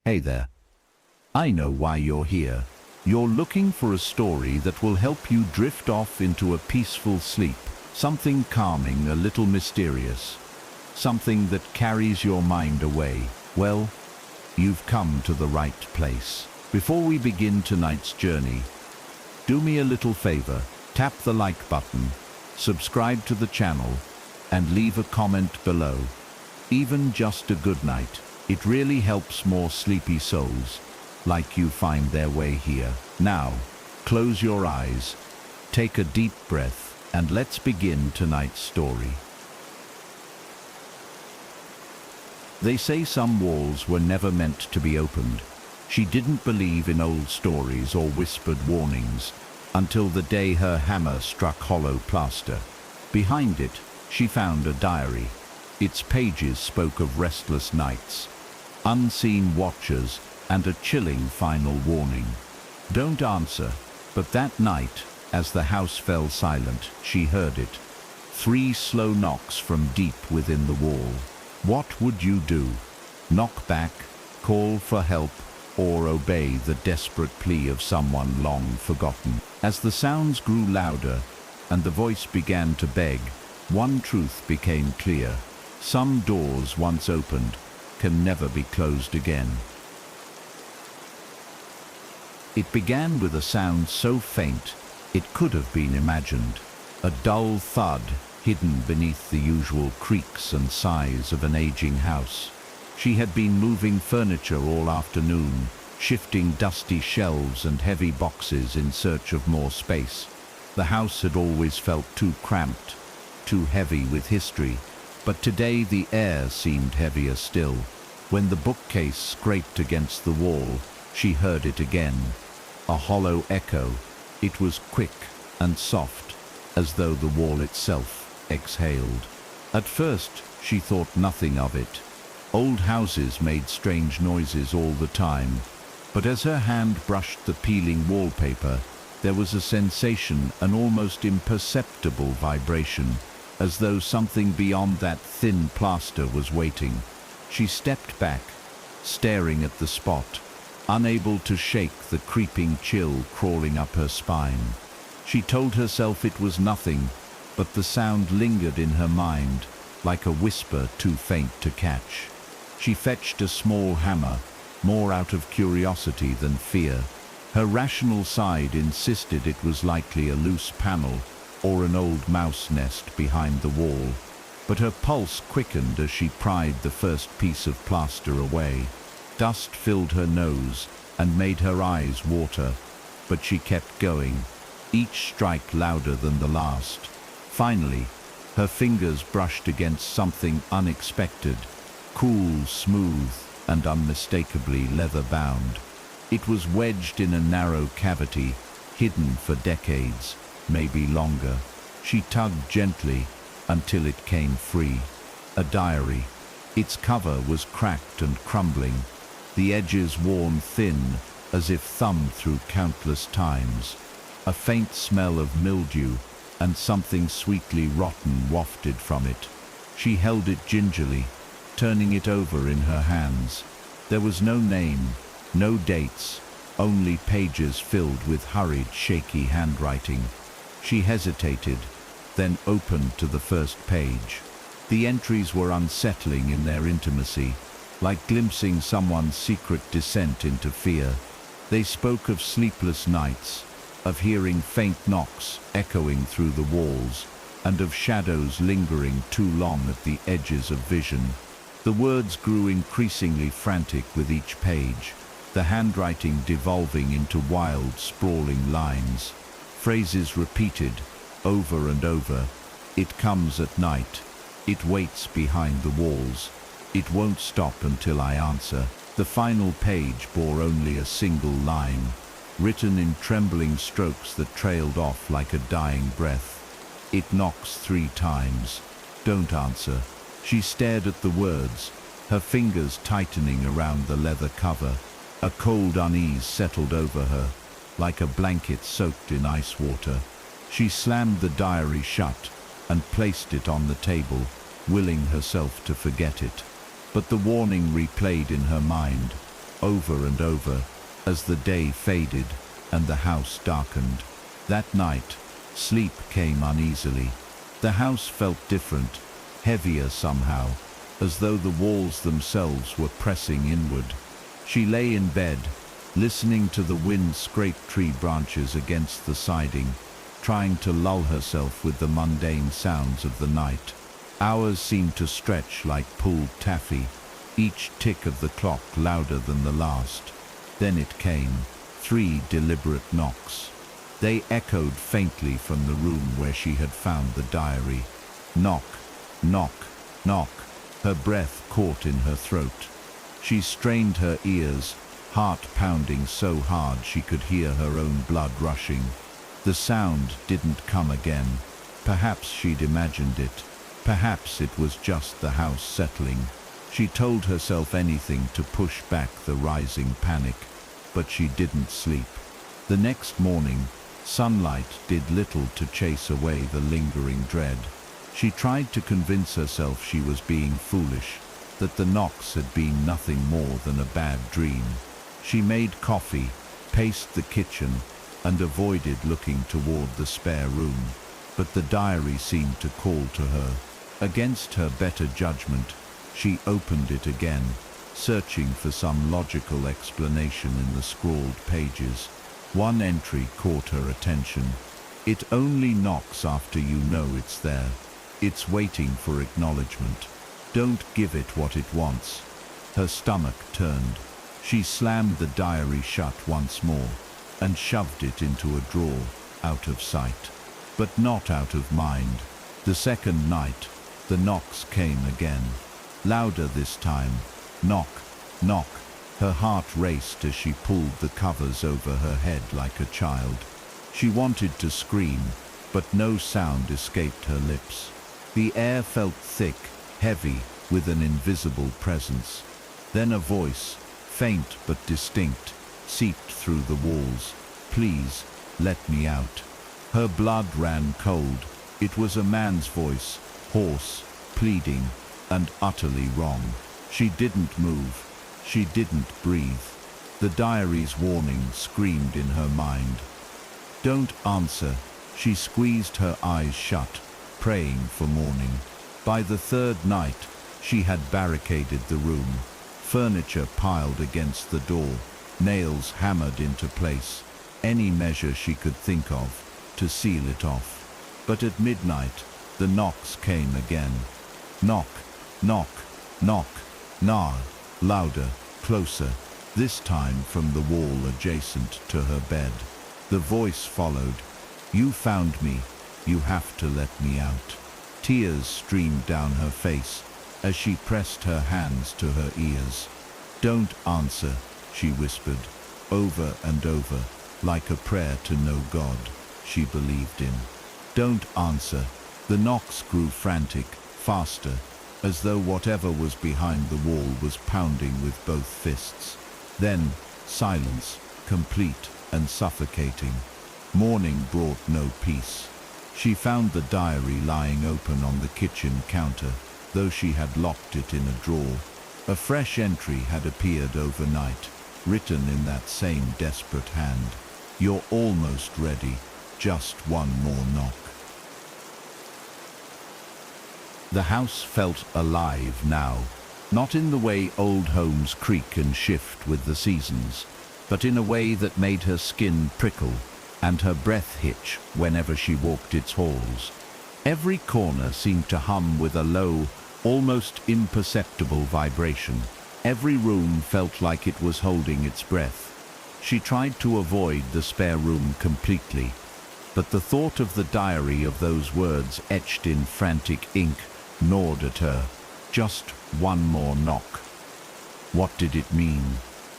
Hey there. I know why you're here. You're looking for a story that will help you drift off into a peaceful sleep. Something calming, a little mysterious. Something that carries your mind away. Well, you've come to the right place. Before we begin tonight's journey, do me a little favor. Tap the like button, subscribe to the channel, and leave a comment below. Even just a good night. It really helps more sleepy souls like you find their way here. Now, close your eyes, take a deep breath, and let's begin tonight's story. They say some walls were never meant to be opened. She didn't believe in old stories or whispered warnings until the day her hammer struck hollow plaster. Behind it, she found a diary. Its pages spoke of restless nights, unseen watchers, and a chilling final warning. Don't answer. But that night, as the house fell silent, she heard it. 3 slow knocks from deep within the wall. What would you do? Knock back, call for help, or obey the desperate plea of someone long forgotten? As the sounds grew louder and the voice began to beg, one truth became clear. Some doors once opened can never be closed again. It began with a sound so faint it could have been imagined. A dull thud hidden beneath the usual creaks and sighs of an aging house. She had been moving furniture all afternoon, shifting dusty shelves and heavy boxes in search of more space. The house had always felt too cramped, too heavy with history, but today the air seemed heavier still. When the bookcase scraped against the wall, she heard it again. A hollow echo. It was quick and soft, as though the wall itself exhaled. At first, she thought nothing of it. Old houses made strange noises all the time, but as her hand brushed the peeling wallpaper, there was a sensation, an almost imperceptible vibration, as though something beyond that thin plaster was waiting. She stepped back, staring at the spot, unable to shake the creeping chill crawling up her spine. She told herself it was nothing, but the sound lingered in her mind, like a whisper too faint to catch. She fetched a small hammer, more out of curiosity than fear. Her rational side insisted it was likely a loose panel or an old mouse nest behind the wall, but her pulse quickened as she pried the first piece of plaster away. Dust filled her nose and made her eyes water, but she kept going, each strike louder than the last. Finally, her fingers brushed against something unexpected, cool, smooth, and unmistakably leather-bound. It was wedged in a narrow cavity, hidden for decades, maybe longer. She tugged gently until it came free. A diary. Its cover was cracked and crumbling, the edges worn thin as if thumbed through countless times. A faint smell of mildew and something sweetly rotten wafted from it. She held it gingerly, turning it over in her hands. There was no name, no dates, only pages filled with hurried, shaky handwriting. She hesitated, then opened to the first page. The entries were unsettling in their intimacy, like glimpsing someone's secret descent into fear. They spoke of sleepless nights, of hearing faint knocks echoing through the walls, and of shadows lingering too long at the edges of vision. The words grew increasingly frantic with each page, the handwriting devolving into wild, sprawling lines. Phrases repeated over and over. It comes at night. It waits behind the walls. It won't stop until I answer. The final page bore only a single line, written in trembling strokes that trailed off like a dying breath. It knocks 3 times. Don't answer. She stared at the words, her fingers tightening around the leather cover. A cold unease settled over her, like a blanket soaked in ice water. She slammed the diary shut and placed it on the table, willing herself to forget it. But the warning replayed in her mind. over and over, as the day faded and the house darkened. That night, sleep came uneasily. The house felt different, heavier somehow, as though the walls themselves were pressing inward. She lay in bed, listening to the wind scrape tree branches against the siding, trying to lull herself with the mundane sounds of the night. Hours seemed to stretch like pulled taffy, each tick of the clock louder than the last. Then it came, 3 deliberate knocks. They echoed faintly from the room where she had found the diary. Knock, knock, knock. Her breath caught in her throat. She strained her ears, heart pounding so hard she could hear her own blood rushing. The sound didn't come again. Perhaps she'd imagined it. Perhaps it was just the house settling. She told herself anything to push back the rising panic, but she didn't sleep. The next morning, sunlight did little to chase away the lingering dread. She tried to convince herself she was being foolish, that the knocks had been nothing more than a bad dream. She made coffee, paced the kitchen, and avoided looking toward the spare room. But the diary seemed to call to her. Against her better judgment, she opened it again, searching for some logical explanation in the scrawled pages. One entry caught her attention. It only knocks after you know it's there. It's waiting for acknowledgement. Don't give it what it wants. Her stomach turned. She slammed the diary shut once more and shoved it into a drawer, out of sight. But not out of mind. The second night, the knocks came again. Louder this time. Knock, knock. Her heart raced as she pulled the covers over her head like a child. She wanted to scream, but no sound escaped her lips. The air felt thick, heavy, with an invisible presence. Then a voice, faint but distinct, seeped through the walls. Please, let me out. Her blood ran cold. It was a man's voice, hoarse, pleading, and utterly wrong. She didn't move. She didn't breathe. The diary's warning screamed in her mind. Don't answer. She squeezed her eyes shut, praying for morning. By the third night, she had barricaded the room. Furniture piled against the door, nails hammered into place, any measure she could think of to seal it off. But at midnight, the knocks came again. Knock, knock, knock, nah. Louder, closer, this time from the wall adjacent to her bed. The voice followed. You found me. You have to let me out. Tears streamed down her face as she pressed her hands to her ears. Don't answer, she whispered, over and over, like a prayer to no God she believed in. Don't answer. The knocks grew frantic, faster, as though whatever was behind the wall was pounding with both fists. Then, silence, complete and suffocating. Morning brought no peace. She found the diary lying open on the kitchen counter, though she had locked it in a drawer. A fresh entry had appeared overnight, written in that same desperate hand. You're almost ready. Just one more knock. The house felt alive now, not in the way old homes creak and shift with the seasons, but in a way that made her skin prickle and her breath hitch whenever she walked its halls. Every corner seemed to hum with a low, almost imperceptible vibration. Every room felt like it was holding its breath. She tried to avoid the spare room completely, but the thought of the diary, of those words etched in frantic ink, gnawed at her. Just one more knock. What did it mean?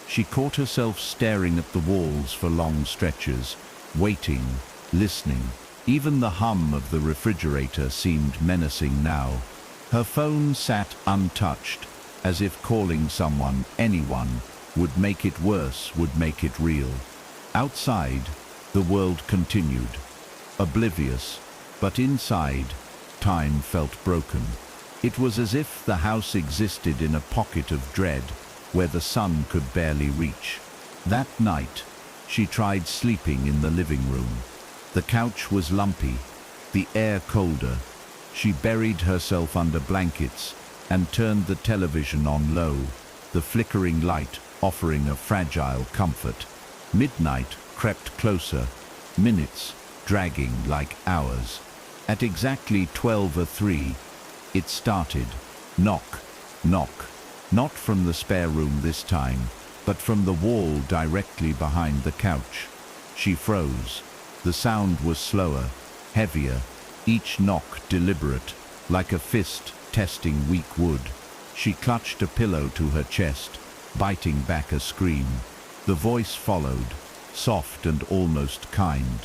She caught herself staring at the walls for long stretches, waiting, listening. Even the hum of the refrigerator seemed menacing now. Her phone sat untouched, as if calling someone, anyone, would make it worse, would make it real. Outside, the world continued, oblivious, but inside, time felt broken. It was as if the house existed in a pocket of dread, where the sun could barely reach. That night, she tried sleeping in the living room. The couch was lumpy, the air colder. She buried herself under blankets and turned the television on low, the flickering light offering a fragile comfort. Midnight crept closer, minutes dragging like hours. At exactly 12:03, it started. Knock, knock. Not from the spare room this time, but from the wall directly behind the couch. She froze. The sound was slower, heavier, each knock deliberate, like a fist testing weak wood. She clutched a pillow to her chest, biting back a scream. The voice followed, soft and almost kind.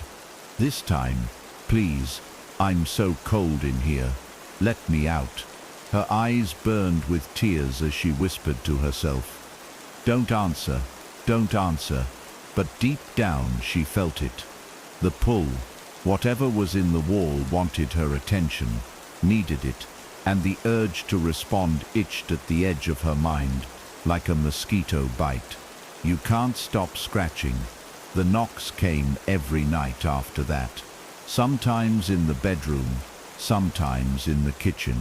This time, please, I'm so cold in here. Let me out. Her eyes burned with tears as she whispered to herself, don't answer, don't answer. But deep down she felt it. The pull, whatever was in the wall wanted her attention, needed it, and the urge to respond itched at the edge of her mind, like a mosquito bite. You can't stop scratching. The knocks came every night after that. Sometimes in the bedroom, sometimes in the kitchen.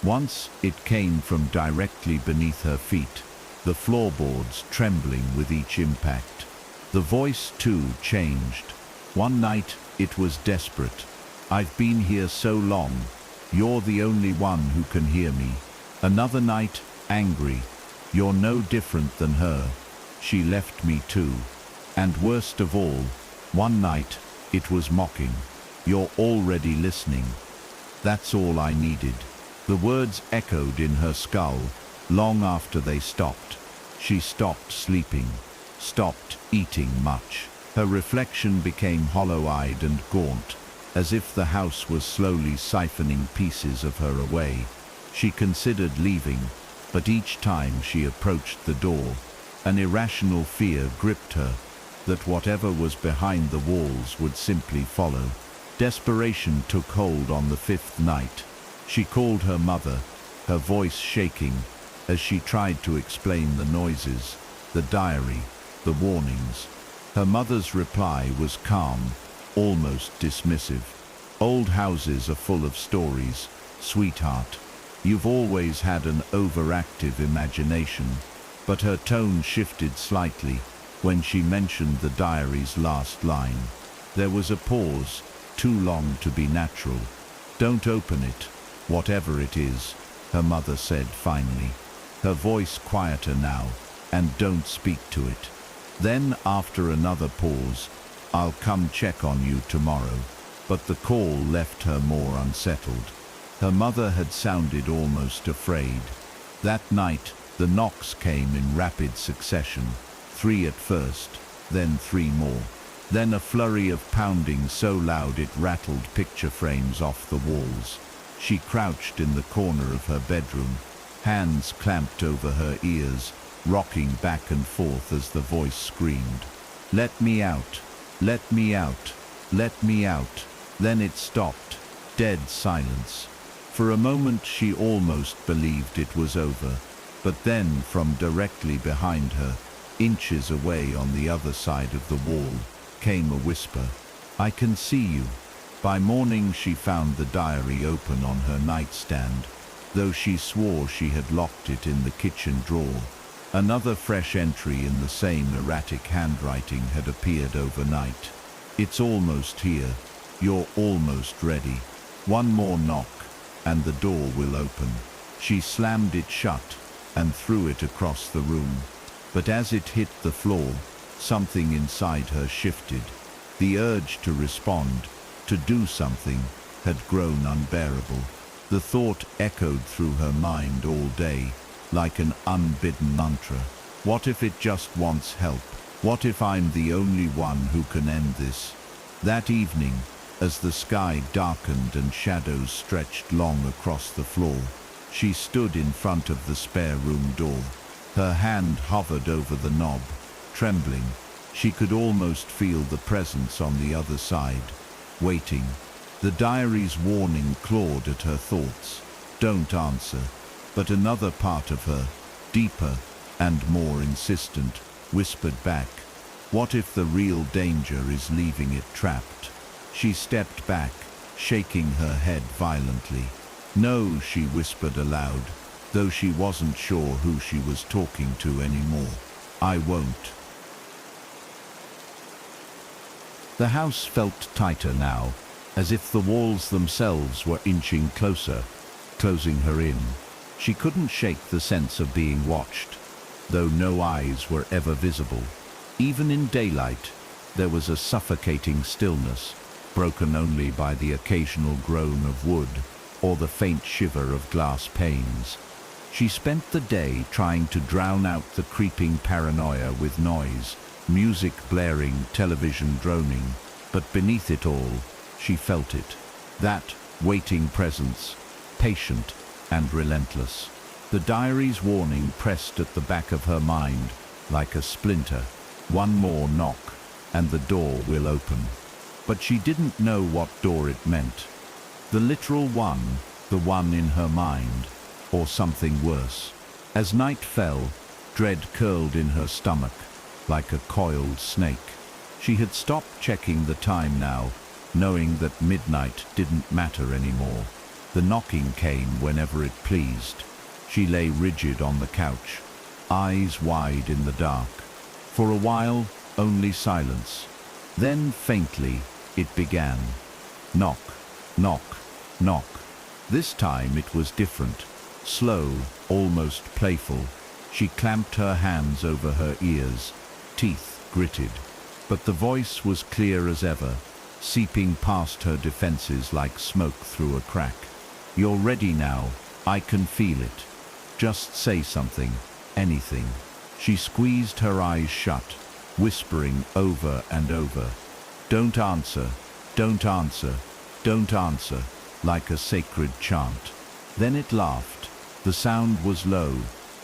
Once it came from directly beneath her feet, the floorboards trembling with each impact. The voice too changed. One night it was desperate. I've been here so long. You're the only one who can hear me. Another night, angry. You're no different than her. She left me too. And worst of all, one night, it was mocking. You're already listening. That's all I needed. The words echoed in her skull long after they stopped. She stopped sleeping, stopped eating much. Her reflection became hollow-eyed and gaunt, as if the house was slowly siphoning pieces of her away. She considered leaving, but each time she approached the door, an irrational fear gripped her, that whatever was behind the walls would simply follow. Desperation took hold on the fifth night. She called her mother, her voice shaking, as she tried to explain the noises, the diary, the warnings. Her mother's reply was calm, almost dismissive. Old houses are full of stories, sweetheart. You've always had an overactive imagination. But her tone shifted slightly when she mentioned the diary's last line. There was a pause, too long to be natural. Don't open it, whatever it is, her mother said finally, her voice quieter now, and don't speak to it. Then, after another pause, I'll come check on you tomorrow. But the call left her more unsettled. Her mother had sounded almost afraid. That night, the knocks came in rapid succession, 3 at first, then 3 more. Then a flurry of pounding so loud it rattled picture frames off the walls. She crouched in the corner of her bedroom, hands clamped over her ears, rocking back and forth as the voice screamed, "Let me out! Let me out! Let me out!" Then it stopped, dead silence. For a moment she almost believed it was over, but then from directly behind her, inches away on the other side of the wall, came a whisper, "I can see you." By morning she found the diary open on her nightstand, though she swore she had locked it in the kitchen drawer. Another fresh entry in the same erratic handwriting had appeared overnight. "It's almost here. You're almost ready. One more knock, and the door will open." She slammed it shut and threw it across the room. But as it hit the floor, something inside her shifted. The urge to respond, to do something, had grown unbearable. The thought echoed through her mind all day, like an unbidden mantra. What if it just wants help? What if I'm the only one who can end this? That evening, as the sky darkened and shadows stretched long across the floor, she stood in front of the spare room door. Her hand hovered over the knob, trembling. She could almost feel the presence on the other side, waiting. The diary's warning clawed at her thoughts. Don't answer. But another part of her, deeper, and more insistent, whispered back, "What if the real danger is leaving it trapped?" She stepped back, shaking her head violently. "No," she whispered aloud, though she wasn't sure who she was talking to anymore. "I won't." The house felt tighter now, as if the walls themselves were inching closer, closing her in. She couldn't shake the sense of being watched, though no eyes were ever visible. Even in daylight, there was a suffocating stillness, broken only by the occasional groan of wood or the faint shiver of glass panes. She spent the day trying to drown out the creeping paranoia with noise, music blaring, television droning, but beneath it all, she felt it. That waiting presence, patient and relentless. The diary's warning pressed at the back of her mind like a splinter. One more knock, and the door will open. But she didn't know what door it meant. The literal one, the one in her mind, or something worse. As night fell, dread curled in her stomach, like a coiled snake. She had stopped checking the time now, knowing that midnight didn't matter anymore. The knocking came whenever it pleased. She lay rigid on the couch, eyes wide in the dark. For a while, only silence. Then, faintly, it began. Knock, knock, knock. This time it was different. Slow, almost playful. She clamped her hands over her ears, teeth gritted. But the voice was clear as ever, seeping past her defenses like smoke through a crack. "You're ready now. I can feel it. Just say something, anything." She squeezed her eyes shut, whispering over and over, "Don't answer, don't answer, don't answer," like a sacred chant. Then it laughed. The sound was low,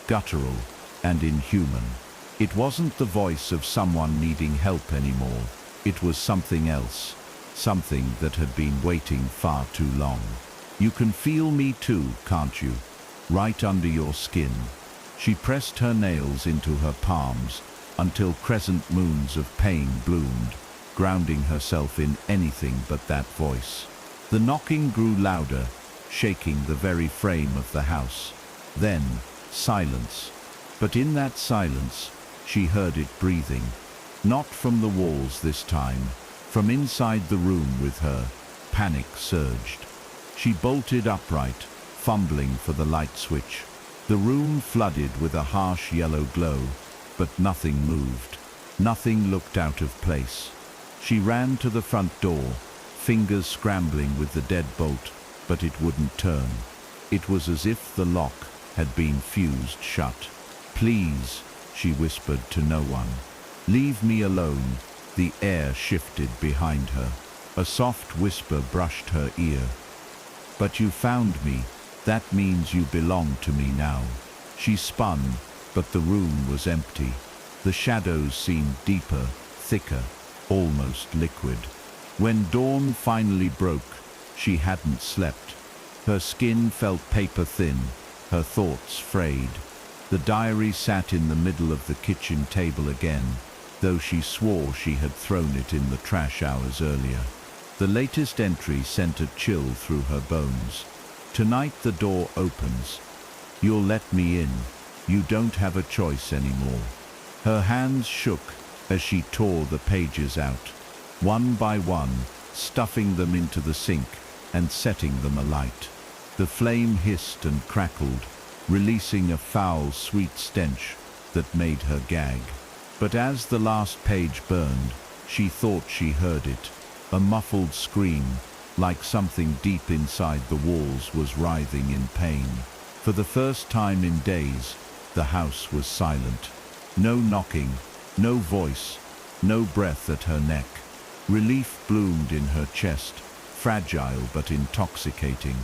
guttural, and inhuman. It wasn't the voice of someone needing help anymore. It was something else, something that had been waiting far too long. "You can feel me too, can't you? Right under your skin." She pressed her nails into her palms until crescent moons of pain bloomed, grounding herself in anything but that voice. The knocking grew louder, shaking the very frame of the house. Then, silence. But in that silence, she heard it breathing. Not from the walls this time, from inside the room with her. Panic surged. She bolted upright, fumbling for the light switch. The room flooded with a harsh yellow glow, but nothing moved. Nothing looked out of place. She ran to the front door, fingers scrambling with the deadbolt, but it wouldn't turn. It was as if the lock had been fused shut. "Please," she whispered to no one. "Leave me alone." The air shifted behind her. A soft whisper brushed her ear. "But you found me. That means you belong to me now." She spun, but the room was empty. The shadows seemed deeper, thicker, almost liquid. When dawn finally broke, she hadn't slept. Her skin felt paper-thin, her thoughts frayed. The diary sat in the middle of the kitchen table again, though she swore she had thrown it in the trash hours earlier. The latest entry sent a chill through her bones. "Tonight the door opens. You'll let me in. You don't have a choice anymore." Her hands shook as she tore the pages out, one by one, stuffing them into the sink and setting them alight. The flame hissed and crackled, releasing a foul, sweet stench that made her gag. But as the last page burned, she thought she heard it. A muffled scream, like something deep inside the walls was writhing in pain. For the first time in days, the house was silent. No knocking, no voice, no breath at her neck. Relief bloomed in her chest, fragile but intoxicating.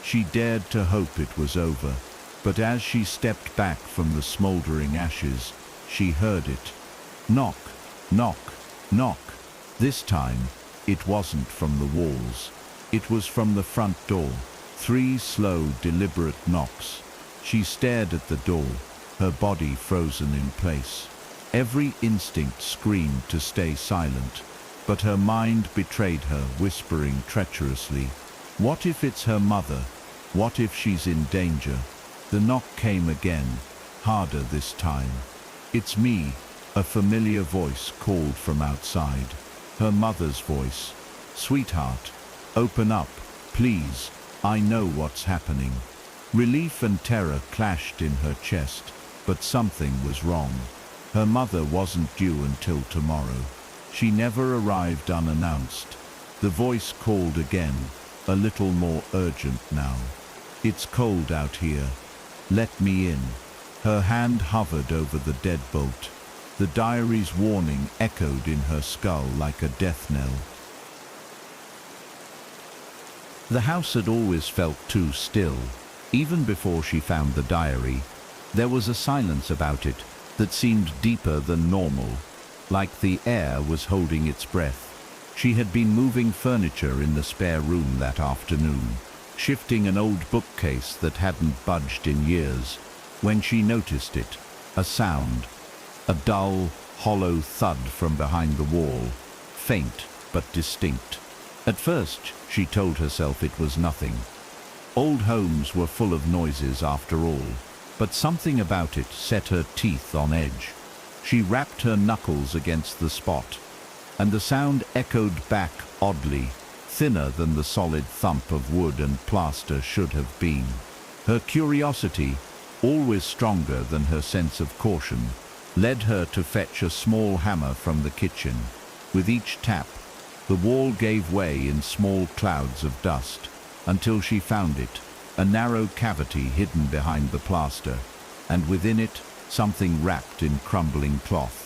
She dared to hope it was over, but as she stepped back from the smoldering ashes, she heard it. Knock, knock, knock. This time, it wasn't from the walls. It was from the front door. 3 slow, deliberate knocks. She stared at the door, her body frozen in place. Every instinct screamed to stay silent, but her mind betrayed her, whispering treacherously, "What if it's her mother? What if she's in danger?" The knock came again, harder this time. "It's me," a familiar voice called from outside. Her mother's voice. "Sweetheart, open up, please. I know what's happening." Relief and terror clashed in her chest, but something was wrong. Her mother wasn't due until tomorrow. She never arrived unannounced. The voice called again, a little more urgent now. "It's cold out here. Let me in." Her hand hovered over the deadbolt. The diary's warning echoed in her skull like a death knell. The house had always felt too still. Even before she found the diary, there was a silence about it that seemed deeper than normal, like the air was holding its breath. She had been moving furniture in the spare room that afternoon, shifting an old bookcase that hadn't budged in years, when she noticed it, a sound, a dull, hollow thud from behind the wall, faint but distinct. At first, she told herself it was nothing. Old homes were full of noises after all, but something about it set her teeth on edge. She rapped her knuckles against the spot, and the sound echoed back oddly, thinner than the solid thump of wood and plaster should have been. Her curiosity, always stronger than her sense of caution, led her to fetch a small hammer from the kitchen. With each tap, the wall gave way in small clouds of dust, until she found it, a narrow cavity hidden behind the plaster, and within it, something wrapped in crumbling cloth.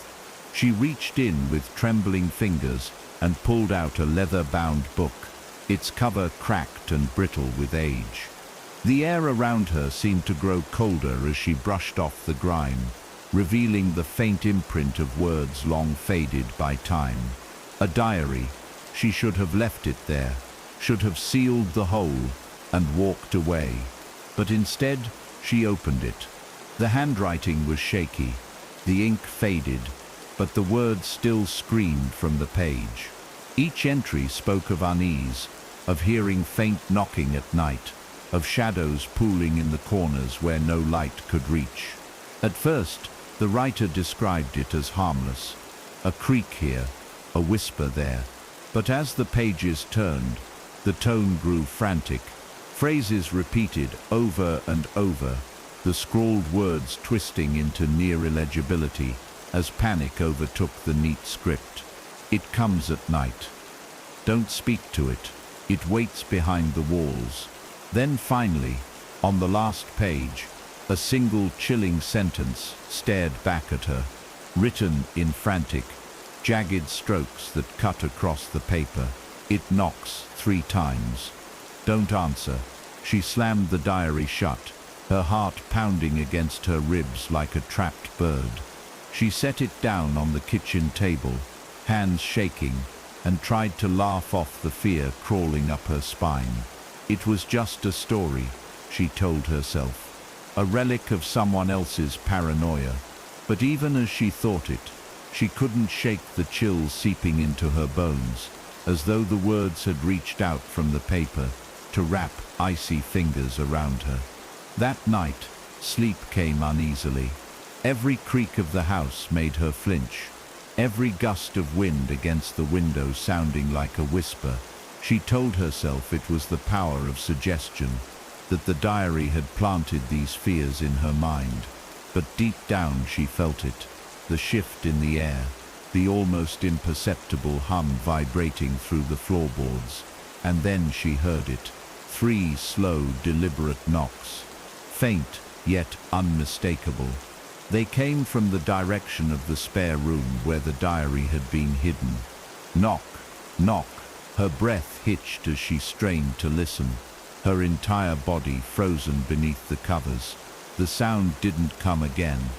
She reached in with trembling fingers and pulled out a leather-bound book, its cover cracked and brittle with age. The air around her seemed to grow colder as she brushed off the grime, revealing the faint imprint of words long faded by time. A diary. She should have left it there, should have sealed the hole and walked away. But instead, she opened it. The handwriting was shaky, the ink faded, but the words still screamed from the page. Each entry spoke of unease, of hearing faint knocking at night, of shadows pooling in the corners where no light could reach. At first, the writer described it as harmless, a creak here, a whisper there. But as the pages turned, the tone grew frantic. Phrases repeated over and over, the scrawled words twisting into near illegibility as panic overtook the neat script. "It comes at night. Don't speak to it. It waits behind the walls." Then finally, on the last page, a single chilling sentence stared back at her, written in frantic, jagged strokes that cut across the paper. "It knocks 3 times. Don't answer." She slammed the diary shut, her heart pounding against her ribs like a trapped bird. She set it down on the kitchen table, hands shaking, and tried to laugh off the fear crawling up her spine. It was just a story, she told herself, a relic of someone else's paranoia. But even as she thought it, she couldn't shake the chills seeping into her bones, as though the words had reached out from the paper to wrap icy fingers around her. That night, sleep came uneasily. Every creak of the house made her flinch, every gust of wind against the window sounding like a whisper. She told herself it was the power of suggestion, that the diary had planted these fears in her mind. But deep down she felt it, the shift in the air, the almost imperceptible hum vibrating through the floorboards. And then she heard it, 3 slow, deliberate knocks, faint yet unmistakable. They came from the direction of the spare room where the diary had been hidden. Knock, knock. Her breath hitched as she strained to listen, her entire body frozen beneath the covers. The sound didn't come again,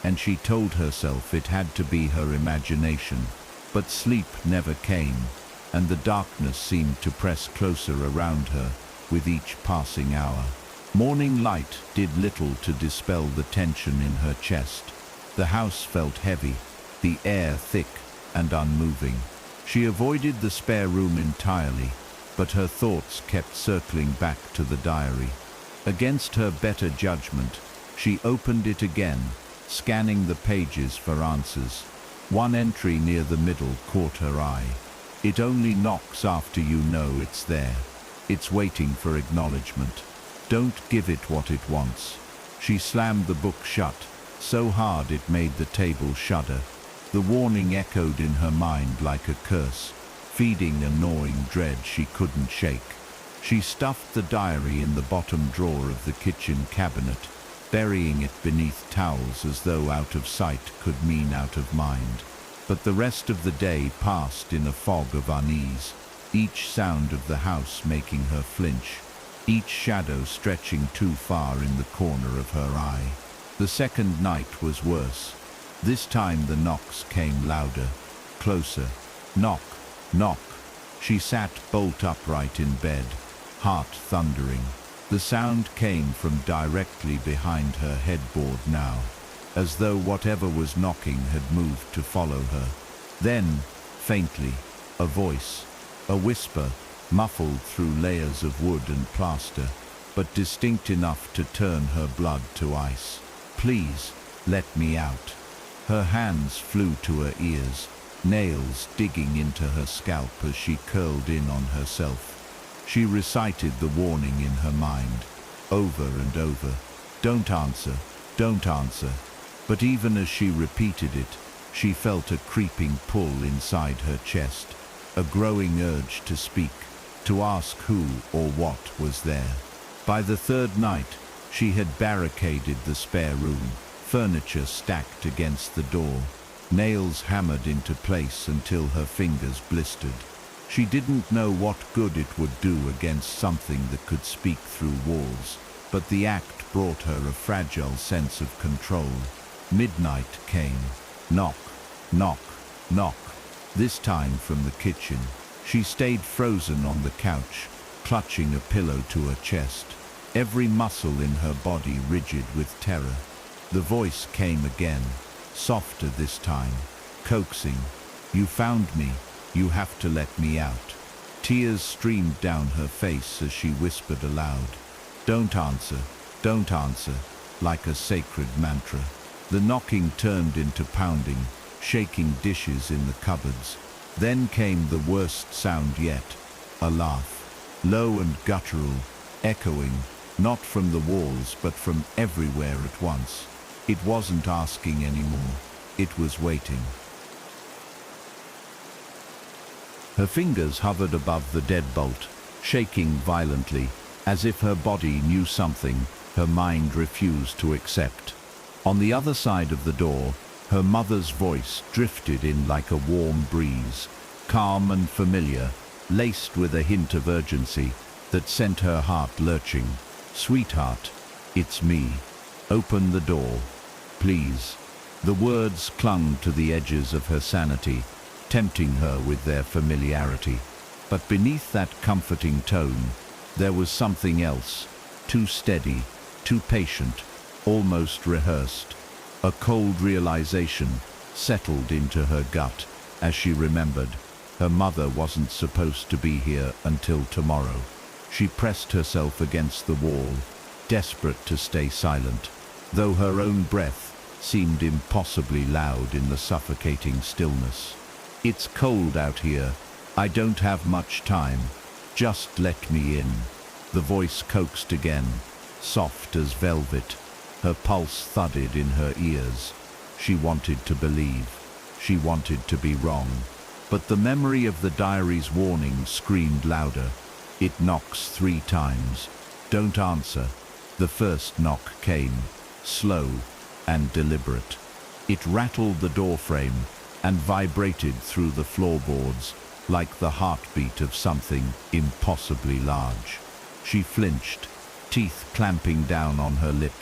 and she told herself it had to be her imagination. But sleep never came, and the darkness seemed to press closer around her with each passing hour. Morning light did little to dispel the tension in her chest. The house felt heavy, the air thick and unmoving. She avoided the spare room entirely, but her thoughts kept circling back to the diary. Against her better judgment, she opened it again, scanning the pages for answers. One entry near the middle caught her eye. It only knocks after you know it's there. It's waiting for acknowledgement. Don't give it what it wants. She slammed the book shut, so hard it made the table shudder. The warning echoed in her mind like a curse, feeding a gnawing dread she couldn't shake. She stuffed the diary in the bottom drawer of the kitchen cabinet, burying it beneath towels as though out of sight could mean out of mind. But the rest of the day passed in a fog of unease, each sound of the house making her flinch, each shadow stretching too far in the corner of her eye. The second night was worse. This time the knocks came louder, closer. Knock, knock. She sat bolt upright in bed, heart thundering. The sound came from directly behind her headboard now, as though whatever was knocking had moved to follow her. Then, faintly, a voice, a whisper, muffled through layers of wood and plaster, but distinct enough to turn her blood to ice. Please, let me out. Her hands flew to her ears, nails digging into her scalp as she curled in on herself. She recited the warning in her mind, over and over. Don't answer, don't answer. But even as she repeated it, she felt a creeping pull inside her chest, a growing urge to speak, to ask who or what was there. By the third night, she had barricaded the spare room, furniture stacked against the door, nails hammered into place until her fingers blistered. She didn't know what good it would do against something that could speak through walls, but the act brought her a fragile sense of control. Midnight came. Knock, knock, knock. This time from the kitchen. She stayed frozen on the couch, clutching a pillow to her chest, every muscle in her body rigid with terror. The voice came again, softer this time, coaxing. You found me. You have to let me out. Tears streamed down her face as she whispered aloud. Don't answer, like a sacred mantra. The knocking turned into pounding, shaking dishes in the cupboards. Then came the worst sound yet, a laugh, low and guttural, echoing, not from the walls but from everywhere at once. It wasn't asking anymore, it was waiting. Her fingers hovered above the deadbolt, shaking violently, as if her body knew something her mind refused to accept. On the other side of the door, her mother's voice drifted in like a warm breeze, calm and familiar, laced with a hint of urgency that sent her heart lurching. Sweetheart, it's me. Open the door, please. The words clung to the edges of her sanity, tempting her with their familiarity. But beneath that comforting tone, there was something else, too steady, too patient, almost rehearsed. A cold realization settled into her gut as she remembered her mother wasn't supposed to be here until tomorrow. She pressed herself against the wall, desperate to stay silent, though her own breath seemed impossibly loud in the suffocating stillness. It's cold out here. I don't have much time. Just let me in. The voice coaxed again, soft as velvet. Her pulse thudded in her ears. She wanted to believe. She wanted to be wrong. But the memory of the diary's warning screamed louder. It knocks 3 times. Don't answer. The first knock came, slow and deliberate. It rattled the doorframe and vibrated through the floorboards like the heartbeat of something impossibly large. She flinched, teeth clamping down on her lip,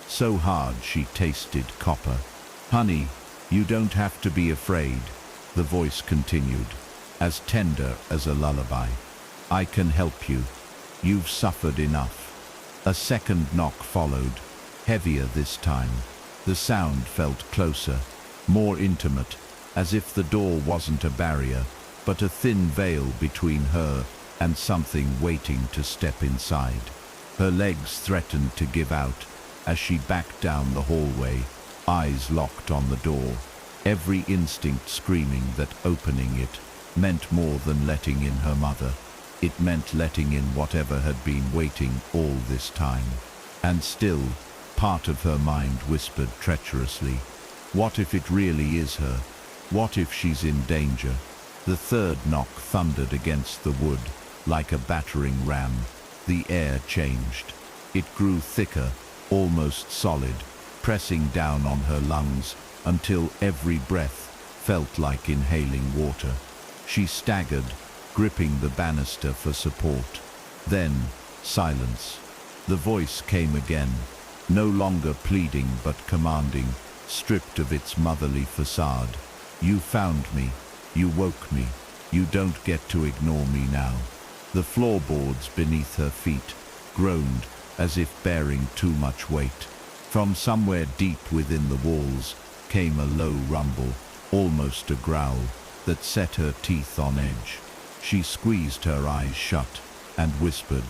so hard she tasted copper. Honey, you don't have to be afraid, the voice continued, as tender as a lullaby. I can help you. You've suffered enough. A second knock followed, heavier this time. The sound felt closer, more intimate, as if the door wasn't a barrier, but a thin veil between her and something waiting to step inside. Her legs threatened to give out as she backed down the hallway, eyes locked on the door, every instinct screaming that opening it meant more than letting in her mother. It meant letting in whatever had been waiting all this time. And still, part of her mind whispered treacherously, what if it really is her? What if she's in danger? The third knock thundered against the wood, like a battering ram. The air changed. It grew thicker, almost solid, pressing down on her lungs until every breath felt like inhaling water. She staggered, gripping the banister for support. Then, silence. The voice came again, no longer pleading but commanding, stripped of its motherly facade. You found me. You woke me. You don't get to ignore me now. The floorboards beneath her feet groaned as if bearing too much weight. From somewhere deep within the walls came a low rumble, almost a growl, that set her teeth on edge. She squeezed her eyes shut and whispered,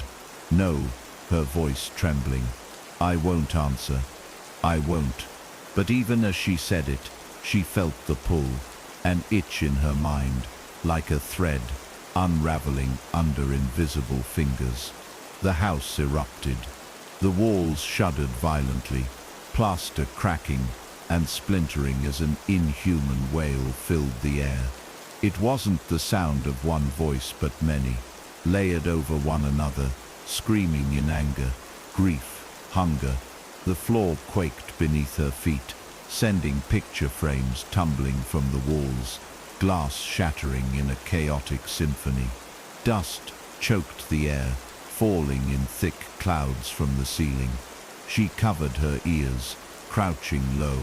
"No," her voice trembling. "I won't answer. I won't." But even as she said it, she felt the pull, an itch in her mind, like a thread, unraveling under invisible fingers. The house erupted. The walls shuddered violently, plaster cracking and splintering as an inhuman wail filled the air. It wasn't the sound of one voice but many, layered over one another, screaming in anger, grief, hunger. The floor quaked beneath her feet, sending picture frames tumbling from the walls, glass shattering in a chaotic symphony. Dust choked the air, falling in thick clouds from the ceiling. She covered her ears, crouching low,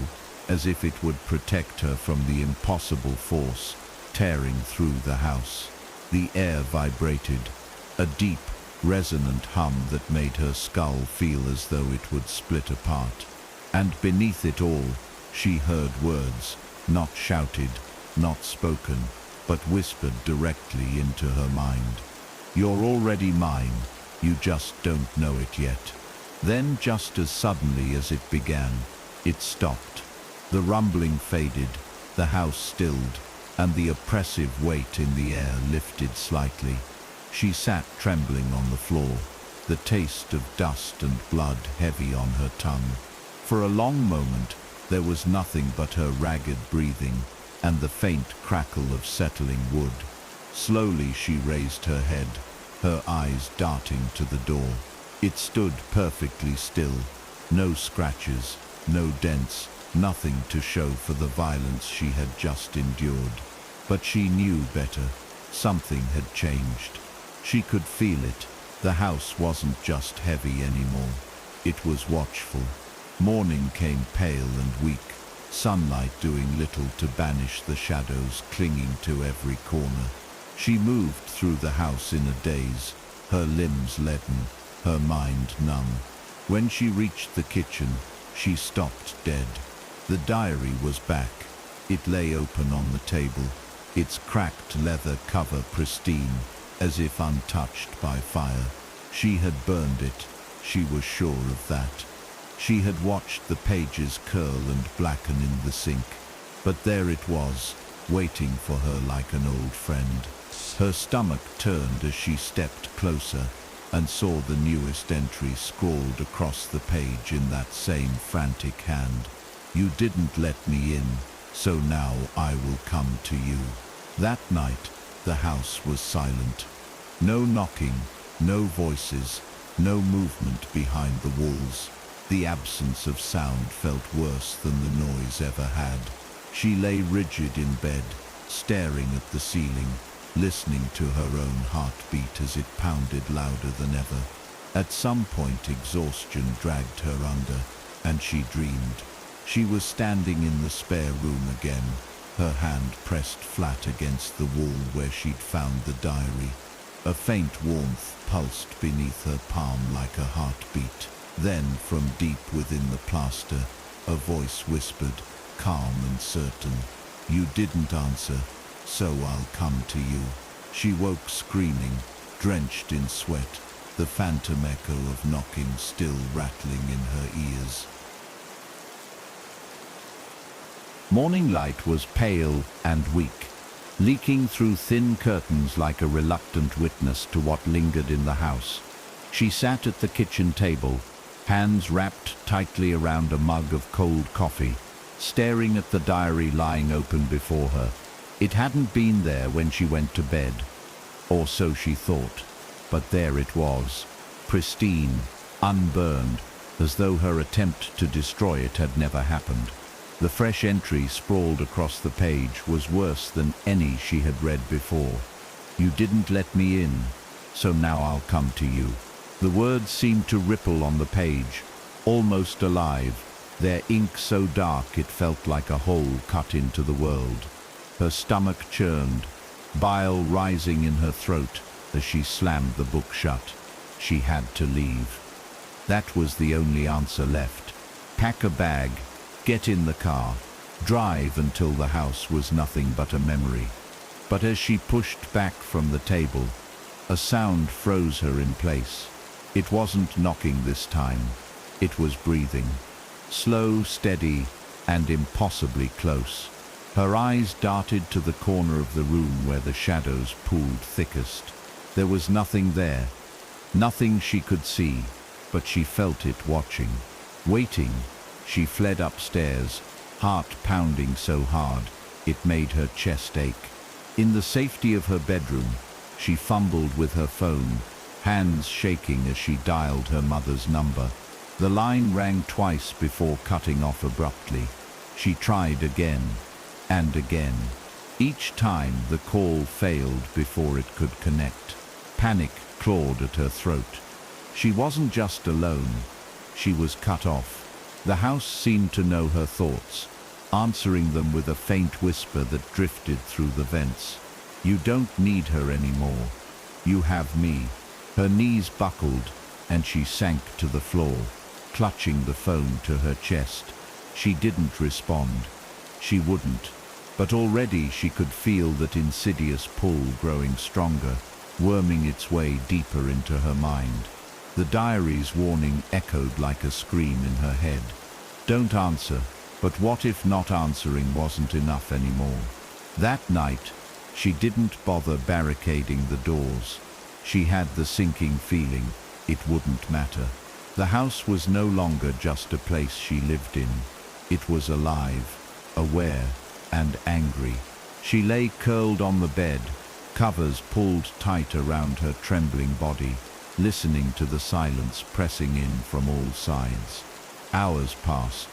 as if it would protect her from the impossible force tearing through the house. The air vibrated, a deep, resonant hum that made her skull feel as though it would split apart. And beneath it all, she heard words, not shouted, not spoken, but whispered directly into her mind. "You're already mine, you just don't know it yet." Then, just as suddenly as it began, it stopped. The rumbling faded, the house stilled, and the oppressive weight in the air lifted slightly. She sat trembling on the floor, the taste of dust and blood heavy on her tongue. For a long moment, there was nothing but her ragged breathing and the faint crackle of settling wood. Slowly she raised her head, her eyes darting to the door. It stood perfectly still, no scratches, no dents, nothing to show for the violence she had just endured. But she knew better. Something had changed. She could feel it. The house wasn't just heavy anymore. It was watchful. Morning came pale and weak, sunlight doing little to banish the shadows clinging to every corner. She moved through the house in a daze, her limbs leaden, her mind numb. When she reached the kitchen, she stopped dead. The diary was back. It lay open on the table, its cracked leather cover pristine, as if untouched by fire. She had burned it. She was sure of that. She had watched the pages curl and blacken in the sink, but there it was, waiting for her like an old friend. Her stomach turned as she stepped closer and saw the newest entry scrawled across the page in that same frantic hand. "You didn't let me in, so now I will come to you." That night, the house was silent. No knocking, no voices, no movement behind the walls. The absence of sound felt worse than the noise ever had. She lay rigid in bed, staring at the ceiling, listening to her own heartbeat as it pounded louder than ever. At some point, exhaustion dragged her under, and she dreamed. She was standing in the spare room again, her hand pressed flat against the wall where she'd found the diary. A faint warmth pulsed beneath her palm like a heartbeat. Then, from deep within the plaster, a voice whispered, calm and certain, "You didn't answer, so I'll come to you." She woke screaming, drenched in sweat, the phantom echo of knocking still rattling in her ears. Morning light was pale and weak, leaking through thin curtains like a reluctant witness to what lingered in the house. She sat at the kitchen table, hands wrapped tightly around a mug of cold coffee, staring at the diary lying open before her. It hadn't been there when she went to bed, or so she thought, but there it was, pristine, unburned, as though her attempt to destroy it had never happened. The fresh entry sprawled across the page was worse than any she had read before. "You didn't let me in, so now I'll come to you." The words seemed to ripple on the page, almost alive, their ink so dark it felt like a hole cut into the world. Her stomach churned, bile rising in her throat as she slammed the book shut. She had to leave. That was the only answer left. Pack a bag, get in the car, drive until the house was nothing but a memory. But as she pushed back from the table, a sound froze her in place. It wasn't knocking this time. It was breathing. Slow, steady, and impossibly close. Her eyes darted to the corner of the room where the shadows pooled thickest. There was nothing there, nothing she could see, but she felt it watching, waiting. She fled upstairs, heart pounding so hard it made her chest ache. In the safety of her bedroom, she fumbled with her phone, hands shaking as she dialed her mother's number. The line rang twice before cutting off abruptly. She tried again and again. Each time the call failed before it could connect. Panic clawed at her throat. She wasn't just alone, she was cut off. The house seemed to know her thoughts, answering them with a faint whisper that drifted through the vents. "You don't need her anymore. You have me." Her knees buckled, and she sank to the floor, clutching the phone to her chest. She didn't respond. She wouldn't. But already she could feel that insidious pull growing stronger, worming its way deeper into her mind. The diary's warning echoed like a scream in her head. Don't answer, but what if not answering wasn't enough anymore? That night, she didn't bother barricading the doors. She had the sinking feeling it wouldn't matter. The house was no longer just a place she lived in. It was alive, aware, and angry. She lay curled on the bed, covers pulled tight around her trembling body, listening to the silence pressing in from all sides. Hours passed,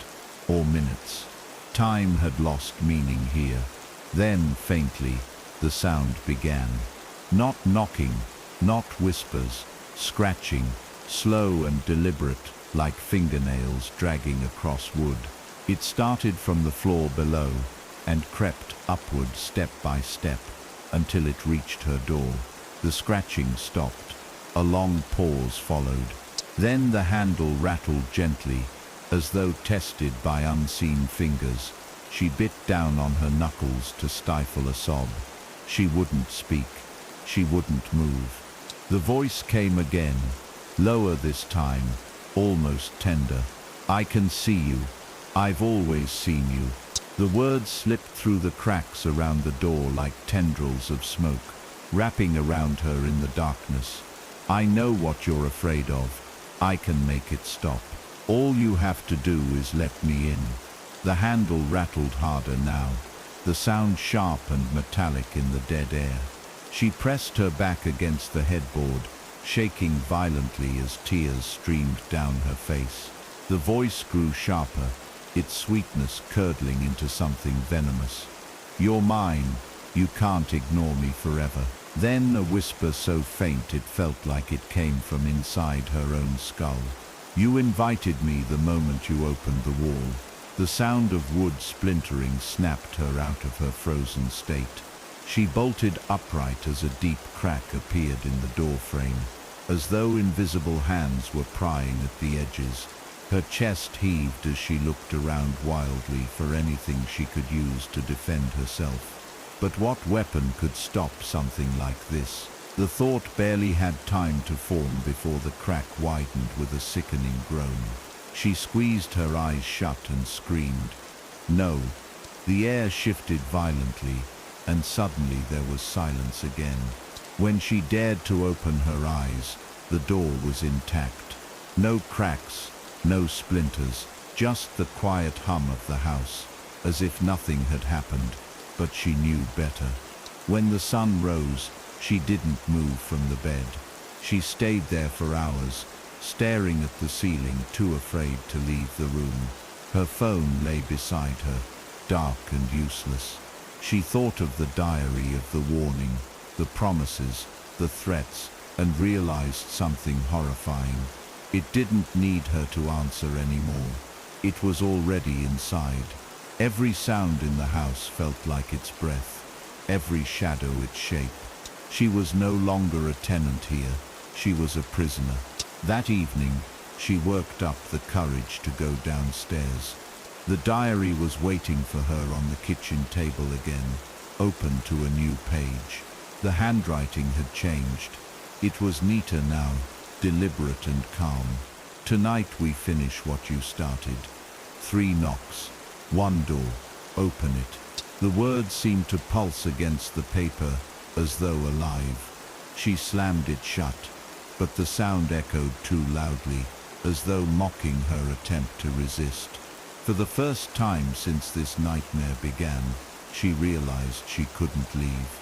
or minutes. Time had lost meaning here. Then, faintly, the sound began. Not knocking, not whispers, scratching, slow and deliberate, like fingernails dragging across wood. It started from the floor below and crept upward step by step until it reached her door. The scratching stopped. A long pause followed. Then the handle rattled gently, as though tested by unseen fingers. She bit down on her knuckles to stifle a sob. She wouldn't speak. She wouldn't move. The voice came again, lower this time, almost tender. "I can see you. I've always seen you." The words slipped through the cracks around the door like tendrils of smoke, wrapping around her in the darkness. "I know what you're afraid of. I can make it stop. All you have to do is let me in." The handle rattled harder now, the sound sharp and metallic in the dead air. She pressed her back against the headboard, shaking violently as tears streamed down her face. The voice grew sharper, its sweetness curdling into something venomous. "You're mine. You can't ignore me forever." Then a whisper so faint it felt like it came from inside her own skull. "You invited me the moment you opened the wall." The sound of wood splintering snapped her out of her frozen state. She bolted upright as a deep crack appeared in the door frame, as though invisible hands were prying at the edges. Her chest heaved as she looked around wildly for anything she could use to defend herself. But what weapon could stop something like this? The thought barely had time to form before the crack widened with a sickening groan. She squeezed her eyes shut and screamed. No. The air shifted violently, and suddenly there was silence again. When she dared to open her eyes, the door was intact. No cracks, no splinters, just the quiet hum of the house, as if nothing had happened, but she knew better. When the sun rose, she didn't move from the bed. She stayed there for hours, staring at the ceiling, too afraid to leave the room. Her phone lay beside her, dark and useless. She thought of the diary, of the warning, the promises, the threats, and realized something horrifying. It didn't need her to answer anymore. It was already inside. Every sound in the house felt like its breath, every shadow its shape. She was no longer a tenant here. She was a prisoner. That evening, she worked up the courage to go downstairs. The diary was waiting for her on the kitchen table again, open to a new page. The handwriting had changed. It was neater now, deliberate and calm. Tonight we finish what you started. 3 knocks. 1 door. Open it. The words seemed to pulse against the paper, as though alive. She slammed it shut, but the sound echoed too loudly, as though mocking her attempt to resist. For the first time since this nightmare began, she realized she couldn't leave.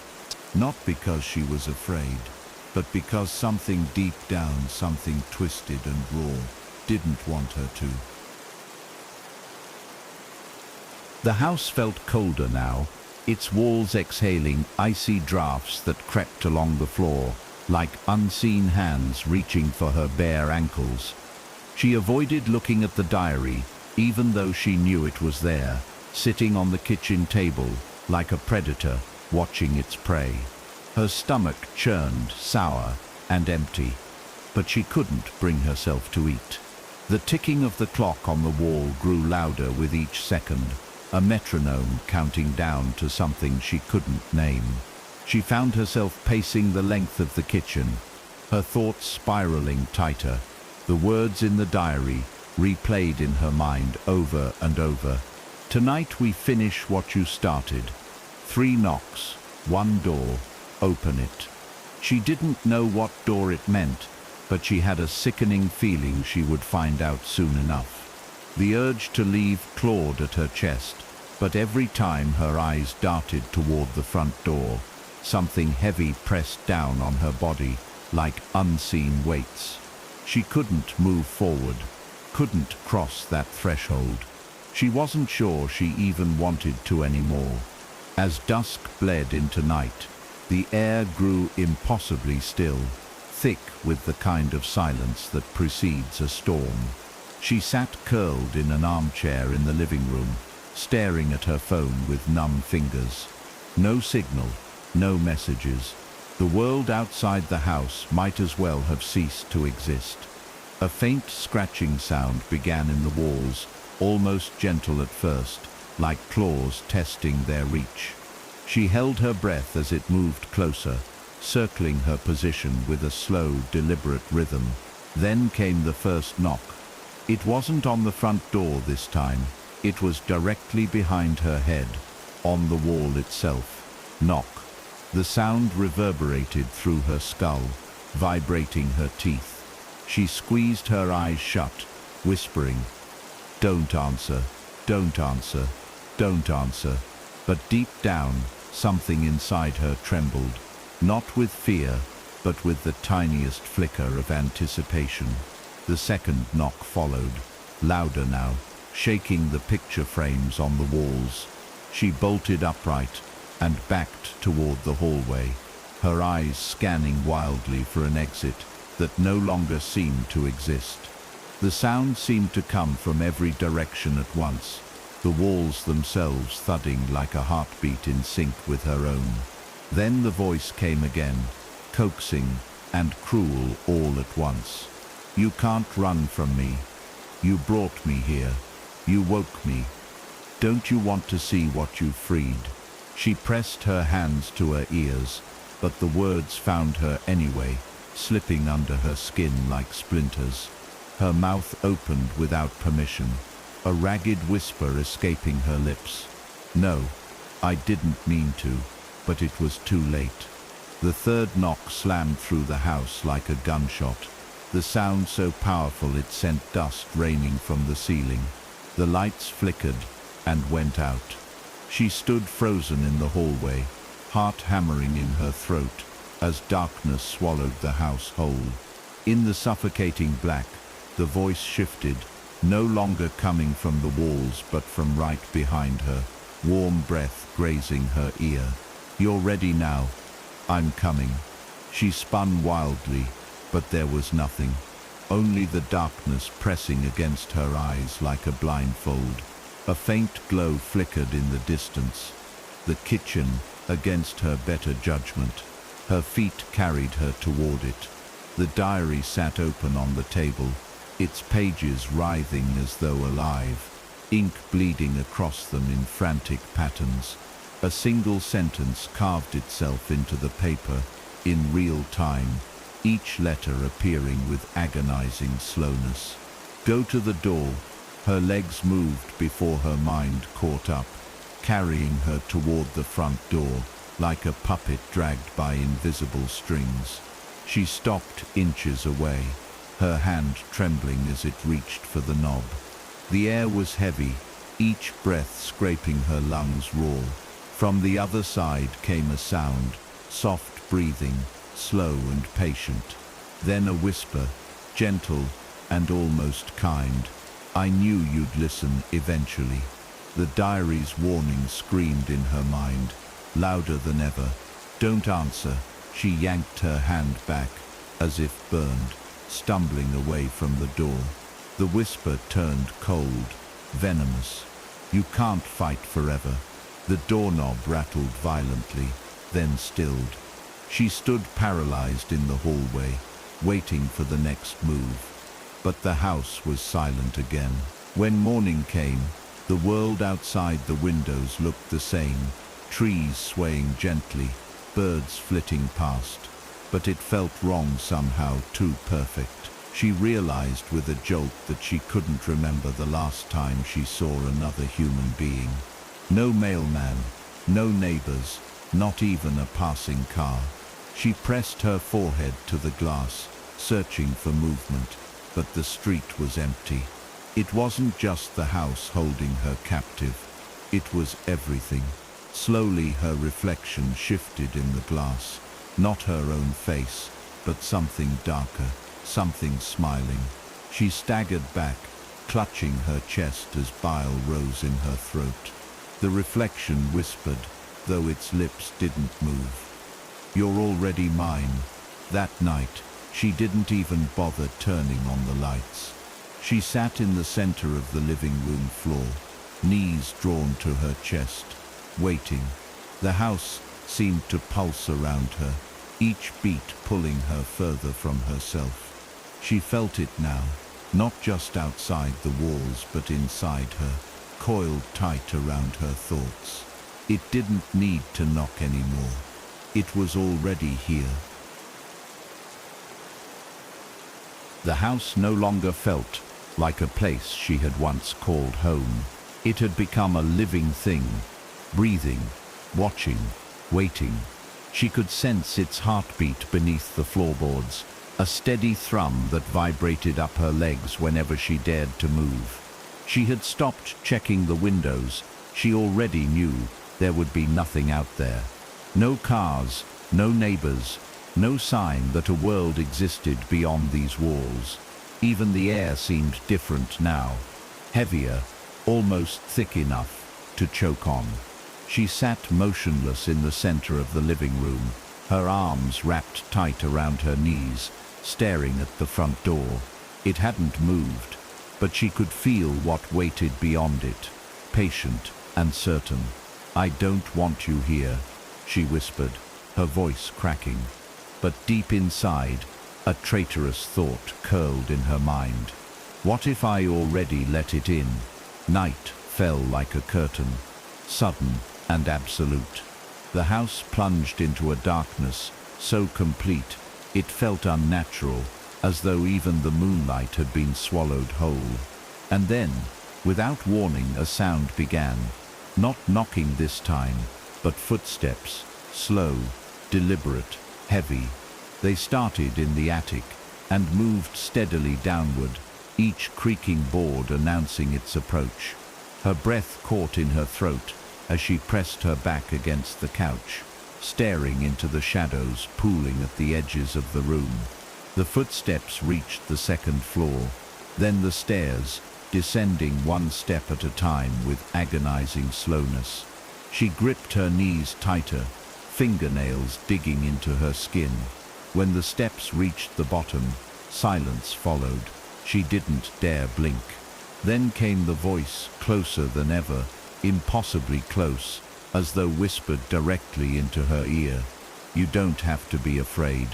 Not because she was afraid, but because something deep down, something twisted and raw, didn't want her to. The house felt colder now, its walls exhaling icy drafts that crept along the floor, like unseen hands reaching for her bare ankles. She avoided looking at the diary, even though she knew it was there, sitting on the kitchen table, like a predator watching its prey. Her stomach churned, sour and empty, but she couldn't bring herself to eat. The ticking of the clock on the wall grew louder with each second, a metronome counting down to something she couldn't name. She found herself pacing the length of the kitchen, her thoughts spiraling tighter, the words in the diary replayed in her mind over and over. Tonight we finish what you started. 3 knocks, 1 door. Open it. She didn't know what door it meant, but she had a sickening feeling she would find out soon enough. The urge to leave clawed at her chest, but every time her eyes darted toward the front door, something heavy pressed down on her body, like unseen weights. She couldn't move forward, couldn't cross that threshold. She wasn't sure she even wanted to anymore. As dusk bled into night, the air grew impossibly still, thick with the kind of silence that precedes a storm. She sat curled in an armchair in the living room, staring at her phone with numb fingers. No signal, no messages. The world outside the house might as well have ceased to exist. A faint scratching sound began in the walls, almost gentle at first, like claws testing their reach. She held her breath as it moved closer, circling her position with a slow, deliberate rhythm. Then came the first knock. It wasn't on the front door this time. It was directly behind her head, on the wall itself. Knock. The sound reverberated through her skull, vibrating her teeth. She squeezed her eyes shut, whispering, "Don't answer, don't answer, don't answer." But deep down, something inside her trembled, not with fear, but with the tiniest flicker of anticipation. The second knock followed, louder now, shaking the picture frames on the walls. She bolted upright and backed toward the hallway, her eyes scanning wildly for an exit that no longer seemed to exist. The sound seemed to come from every direction at once, the walls themselves thudding like a heartbeat in sync with her own. Then the voice came again, coaxing and cruel all at once. "You can't run from me. You brought me here. You woke me. Don't you want to see what you freed?" She pressed her hands to her ears, but the words found her anyway, slipping under her skin like splinters. Her mouth opened without permission, a ragged whisper escaping her lips. "No, I didn't mean to, but it was too late." The third knock slammed through the house like a gunshot, the sound so powerful it sent dust raining from the ceiling. The lights flickered and went out. She stood frozen in the hallway, heart hammering in her throat, as darkness swallowed the house whole. In the suffocating black, the voice shifted, no longer coming from the walls but from right behind her, warm breath grazing her ear. "You're ready now. I'm coming." She spun wildly, but there was nothing, only the darkness pressing against her eyes like a blindfold. A faint glow flickered in the distance, the kitchen against her better judgment. Her feet carried her toward it. The diary sat open on the table, its pages writhing as though alive, ink bleeding across them in frantic patterns. A single sentence carved itself into the paper in real time, each letter appearing with agonizing slowness. "Go to the door." Her legs moved before her mind caught up, carrying her toward the front door, like a puppet dragged by invisible strings. She stopped inches away, her hand trembling as it reached for the knob. The air was heavy, each breath scraping her lungs raw. From the other side came a sound, soft breathing, slow and patient. Then a whisper, gentle and almost kind. "I knew you'd listen eventually." The diary's warning screamed in her mind, louder than ever. "Don't answer." She yanked her hand back, as if burned, stumbling away from the door. The whisper turned cold, venomous. "You can't fight forever." The doorknob rattled violently, then stilled. She stood paralyzed in the hallway, waiting for the next move. But the house was silent again. When morning came, the world outside the windows looked the same, trees swaying gently, birds flitting past. But it felt wrong somehow, too perfect. She realized with a jolt that she couldn't remember the last time she saw another human being. No mailman, no neighbors, not even a passing car. She pressed her forehead to the glass, searching for movement, but the street was empty. It wasn't just the house holding her captive. It was everything. Slowly her reflection shifted in the glass, not her own face, but something darker, something smiling. She staggered back, clutching her chest as bile rose in her throat. The reflection whispered, though its lips didn't move. "You're already mine." That night, she didn't even bother turning on the lights. She sat in the center of the living room floor, knees drawn to her chest, waiting. The house seemed to pulse around her, each beat pulling her further from herself. She felt it now, not just outside the walls but inside her, coiled tight around her thoughts. It didn't need to knock anymore. It was already here. The house no longer felt like a place she had once called home. It had become a living thing, breathing, watching, waiting. She could sense its heartbeat beneath the floorboards, a steady thrum that vibrated up her legs whenever she dared to move. She had stopped checking the windows. She already knew there would be nothing out there. No cars, no neighbors, no sign that a world existed beyond these walls. Even the air seemed different now, heavier, almost thick enough to choke on. She sat motionless in the center of the living room, her arms wrapped tight around her knees, staring at the front door. It hadn't moved, but she could feel what waited beyond it, patient and certain. "I don't want you here," she whispered, her voice cracking. But deep inside, a traitorous thought curled in her mind. What if I already let it in? Night fell like a curtain, sudden and absolute. The house plunged into a darkness so complete it felt unnatural, as though even the moonlight had been swallowed whole. And then, without warning, a sound began. Not knocking this time, but footsteps, slow, deliberate, heavy. They started in the attic and moved steadily downward, each creaking board announcing its approach. Her breath caught in her throat as she pressed her back against the couch, staring into the shadows pooling at the edges of the room. The footsteps reached the second floor, then the stairs, descending one step at a time with agonizing slowness. She gripped her knees tighter, fingernails digging into her skin. When the steps reached the bottom, silence followed. She didn't dare blink. Then came the voice, closer than ever, impossibly close, as though whispered directly into her ear. You don't have to be afraid.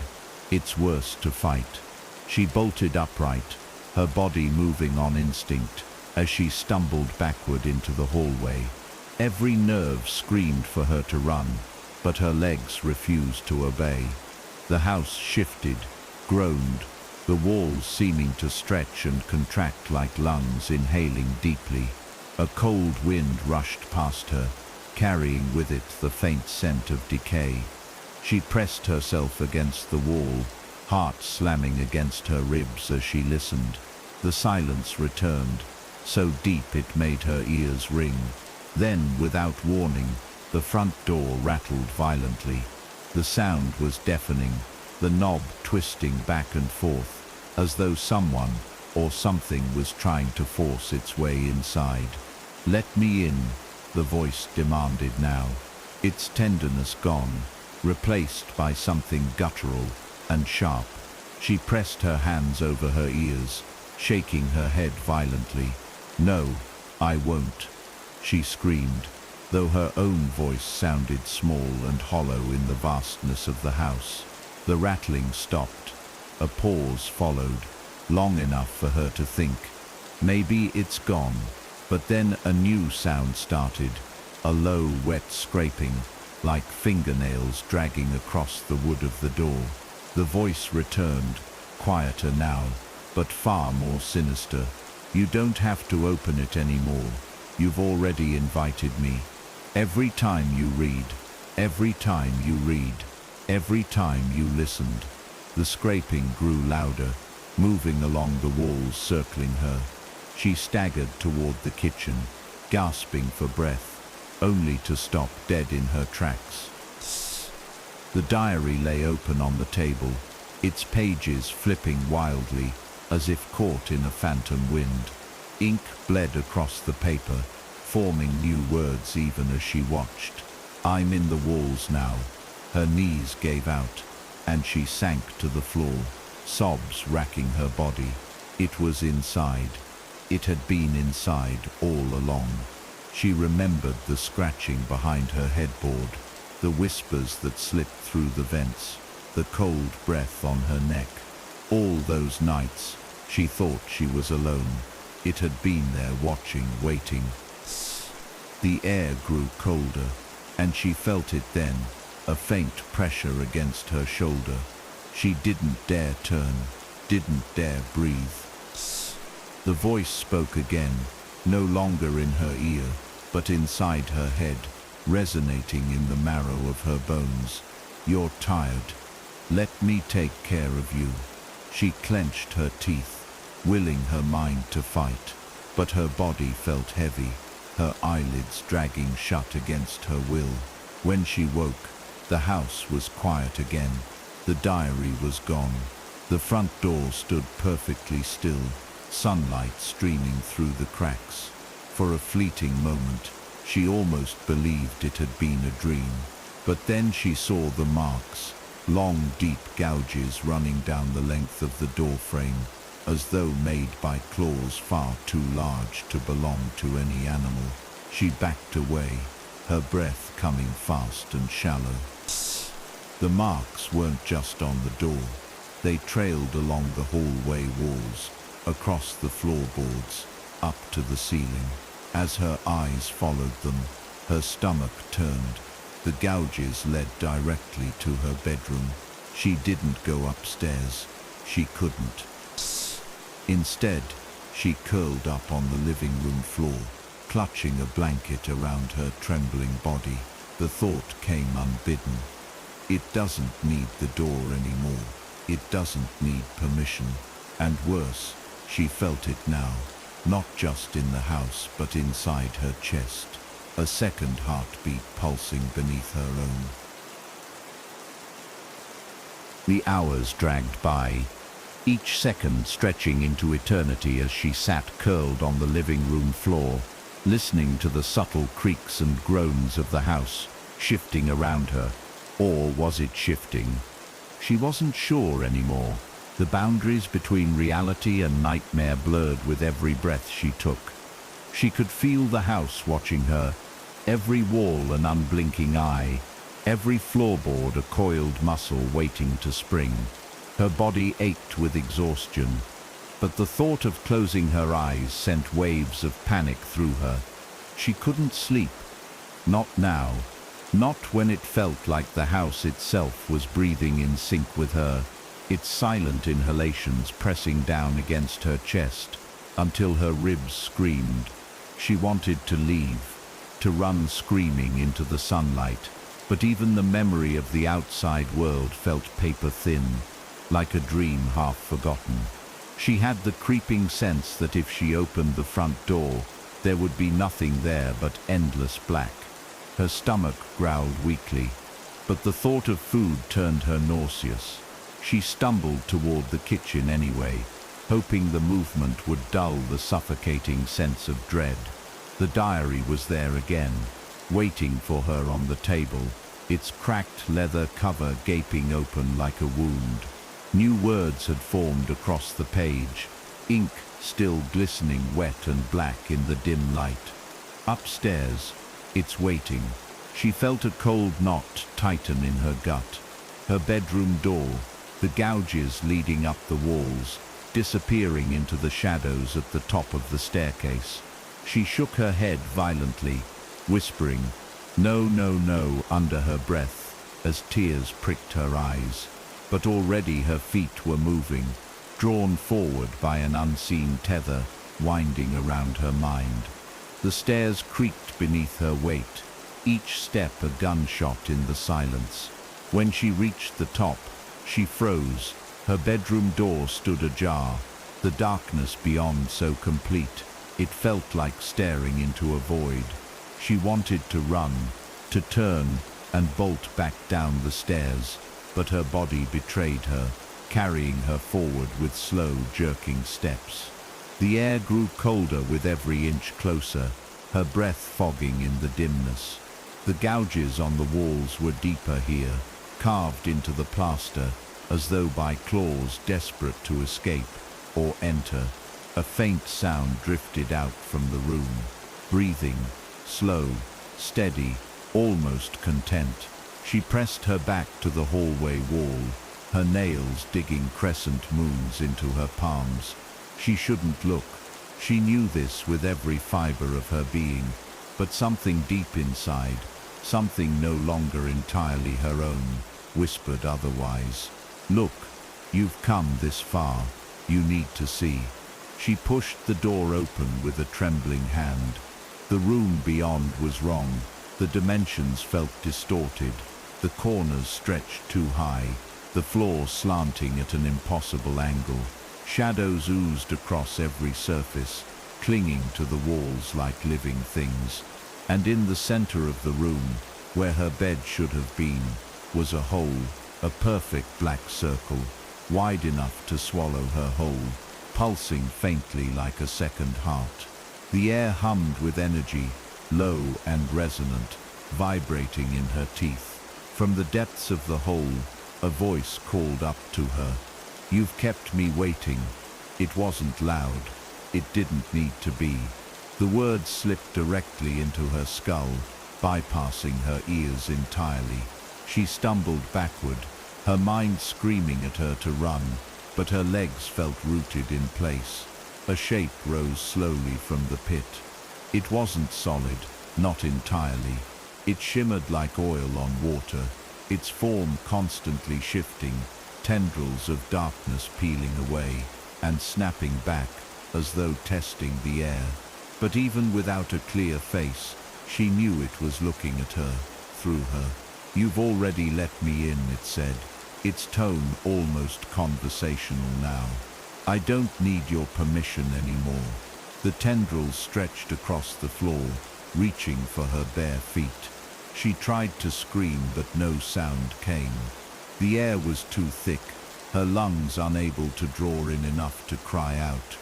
It's worse to fight. She bolted upright, her body moving on instinct, as she stumbled backward into the hallway. Every nerve screamed for her to run, but her legs refused to obey. The house shifted, groaned, the walls seeming to stretch and contract like lungs inhaling deeply. A cold wind rushed past her, carrying with it the faint scent of decay. She pressed herself against the wall, heart slamming against her ribs as she listened. The silence returned, so deep it made her ears ring. Then, without warning, the front door rattled violently. The sound was deafening, the knob twisting back and forth, as though someone or something was trying to force its way inside. Let me in, the voice demanded now, its tenderness gone, replaced by something guttural and sharp. She pressed her hands over her ears, shaking her head violently. No, I won't, she screamed, though her own voice sounded small and hollow in the vastness of the house. The rattling stopped. A pause followed, long enough for her to think, maybe it's gone. But then a new sound started, a low, wet scraping, like fingernails dragging across the wood of the door. The voice returned, quieter now, but far more sinister. You don't have to open it anymore. You've already invited me. Every time you read, every time you read, every time you listened. The scraping grew louder, moving along the walls circling her. She staggered toward the kitchen, gasping for breath, only to stop dead in her tracks. The diary lay open on the table, its pages flipping wildly, as if caught in a phantom wind. Ink bled across the paper, forming new words even as she watched. I'm in the walls now. Her knees gave out, and she sank to the floor, sobs racking her body. It was inside. It had been inside all along. She remembered the scratching behind her headboard, the whispers that slipped through the vents, the cold breath on her neck. All those nights, she thought she was alone. It had been there watching, waiting. The air grew colder, and she felt it then, a faint pressure against her shoulder. She didn't dare turn, didn't dare breathe. The voice spoke again, no longer in her ear, but inside her head, resonating in the marrow of her bones. You're tired. Let me take care of you. She clenched her teeth, willing her mind to fight, but her body felt heavy, her eyelids dragging shut against her will. When she woke, the house was quiet again. The diary was gone. The front door stood perfectly still, sunlight streaming through the cracks. For a fleeting moment, she almost believed it had been a dream. But then she saw the marks, long, deep gouges running down the length of the door frame, as though made by claws far too large to belong to any animal. She backed away, her breath coming fast and shallow. The marks weren't just on the door. They trailed along the hallway walls, across the floorboards, up to the ceiling. As her eyes followed them, her stomach turned. The gouges led directly to her bedroom. She didn't go upstairs. She couldn't. Instead, she curled up on the living room floor, clutching a blanket around her trembling body. The thought came unbidden. It doesn't need the door anymore. It doesn't need permission. And worse, she felt it now, not just in the house but inside her chest, a second heartbeat pulsing beneath her own. The hours dragged by, each second stretching into eternity as she sat curled on the living room floor, listening to the subtle creaks and groans of the house shifting around her. Or was it shifting? She wasn't sure anymore. The boundaries between reality and nightmare blurred with every breath she took. She could feel the house watching her, every wall an unblinking eye, every floorboard a coiled muscle waiting to spring. Her body ached with exhaustion, but the thought of closing her eyes sent waves of panic through her. She couldn't sleep. Not now. Not when it felt like the house itself was breathing in sync with her, its silent inhalations pressing down against her chest until her ribs screamed. She wanted to leave, to run screaming into the sunlight, but even the memory of the outside world felt paper-thin, like a dream half forgotten. She had the creeping sense that if she opened the front door, there would be nothing there but endless black. Her stomach growled weakly, but the thought of food turned her nauseous. She stumbled toward the kitchen anyway, hoping the movement would dull the suffocating sense of dread. The diary was there again, waiting for her on the table, its cracked leather cover gaping open like a wound. New words had formed across the page, ink still glistening wet and black in the dim light. Upstairs, it's waiting. She felt a cold knot tighten in her gut. Her bedroom door, the gouges leading up the walls, disappearing into the shadows at the top of the staircase. She shook her head violently, whispering, "No, no, no," under her breath, as tears pricked her eyes. But already her feet were moving, drawn forward by an unseen tether winding around her mind. The stairs creaked beneath her weight, each step a gunshot in the silence. When she reached the top, she froze. Her bedroom door stood ajar, the darkness beyond so complete, it felt like staring into a void. She wanted to run, to turn and bolt back down the stairs, but her body betrayed her, carrying her forward with slow, jerking steps. The air grew colder with every inch closer, her breath fogging in the dimness. The gouges on the walls were deeper here, carved into the plaster, as though by claws desperate to escape or enter. A faint sound drifted out from the room, breathing, slow, steady, almost content. She pressed her back to the hallway wall, her nails digging crescent moons into her palms. She shouldn't look. She knew this with every fiber of her being, but something deep inside, something no longer entirely her own, whispered otherwise. "Look, you've come this far. You need to see." She pushed the door open with a trembling hand. The room beyond was wrong. The dimensions felt distorted, the corners stretched too high, the floor slanting at an impossible angle. Shadows oozed across every surface, clinging to the walls like living things. And in the center of the room, where her bed should have been, was a hole, a perfect black circle, wide enough to swallow her whole, pulsing faintly like a second heart. The air hummed with energy, low and resonant, vibrating in her teeth. From the depths of the hole, a voice called up to her. "You've kept me waiting." It wasn't loud. It didn't need to be. The words slipped directly into her skull, bypassing her ears entirely. She stumbled backward, her mind screaming at her to run, but her legs felt rooted in place. A shape rose slowly from the pit. It wasn't solid, not entirely. It shimmered like oil on water, its form constantly shifting, tendrils of darkness peeling away and snapping back as though testing the air. But even without a clear face, she knew it was looking at her, through her. "You've already let me in," it said, its tone almost conversational now. "I don't need your permission anymore." The tendrils stretched across the floor, reaching for her bare feet. She tried to scream, but no sound came. The air was too thick, her lungs unable to draw in enough to cry out.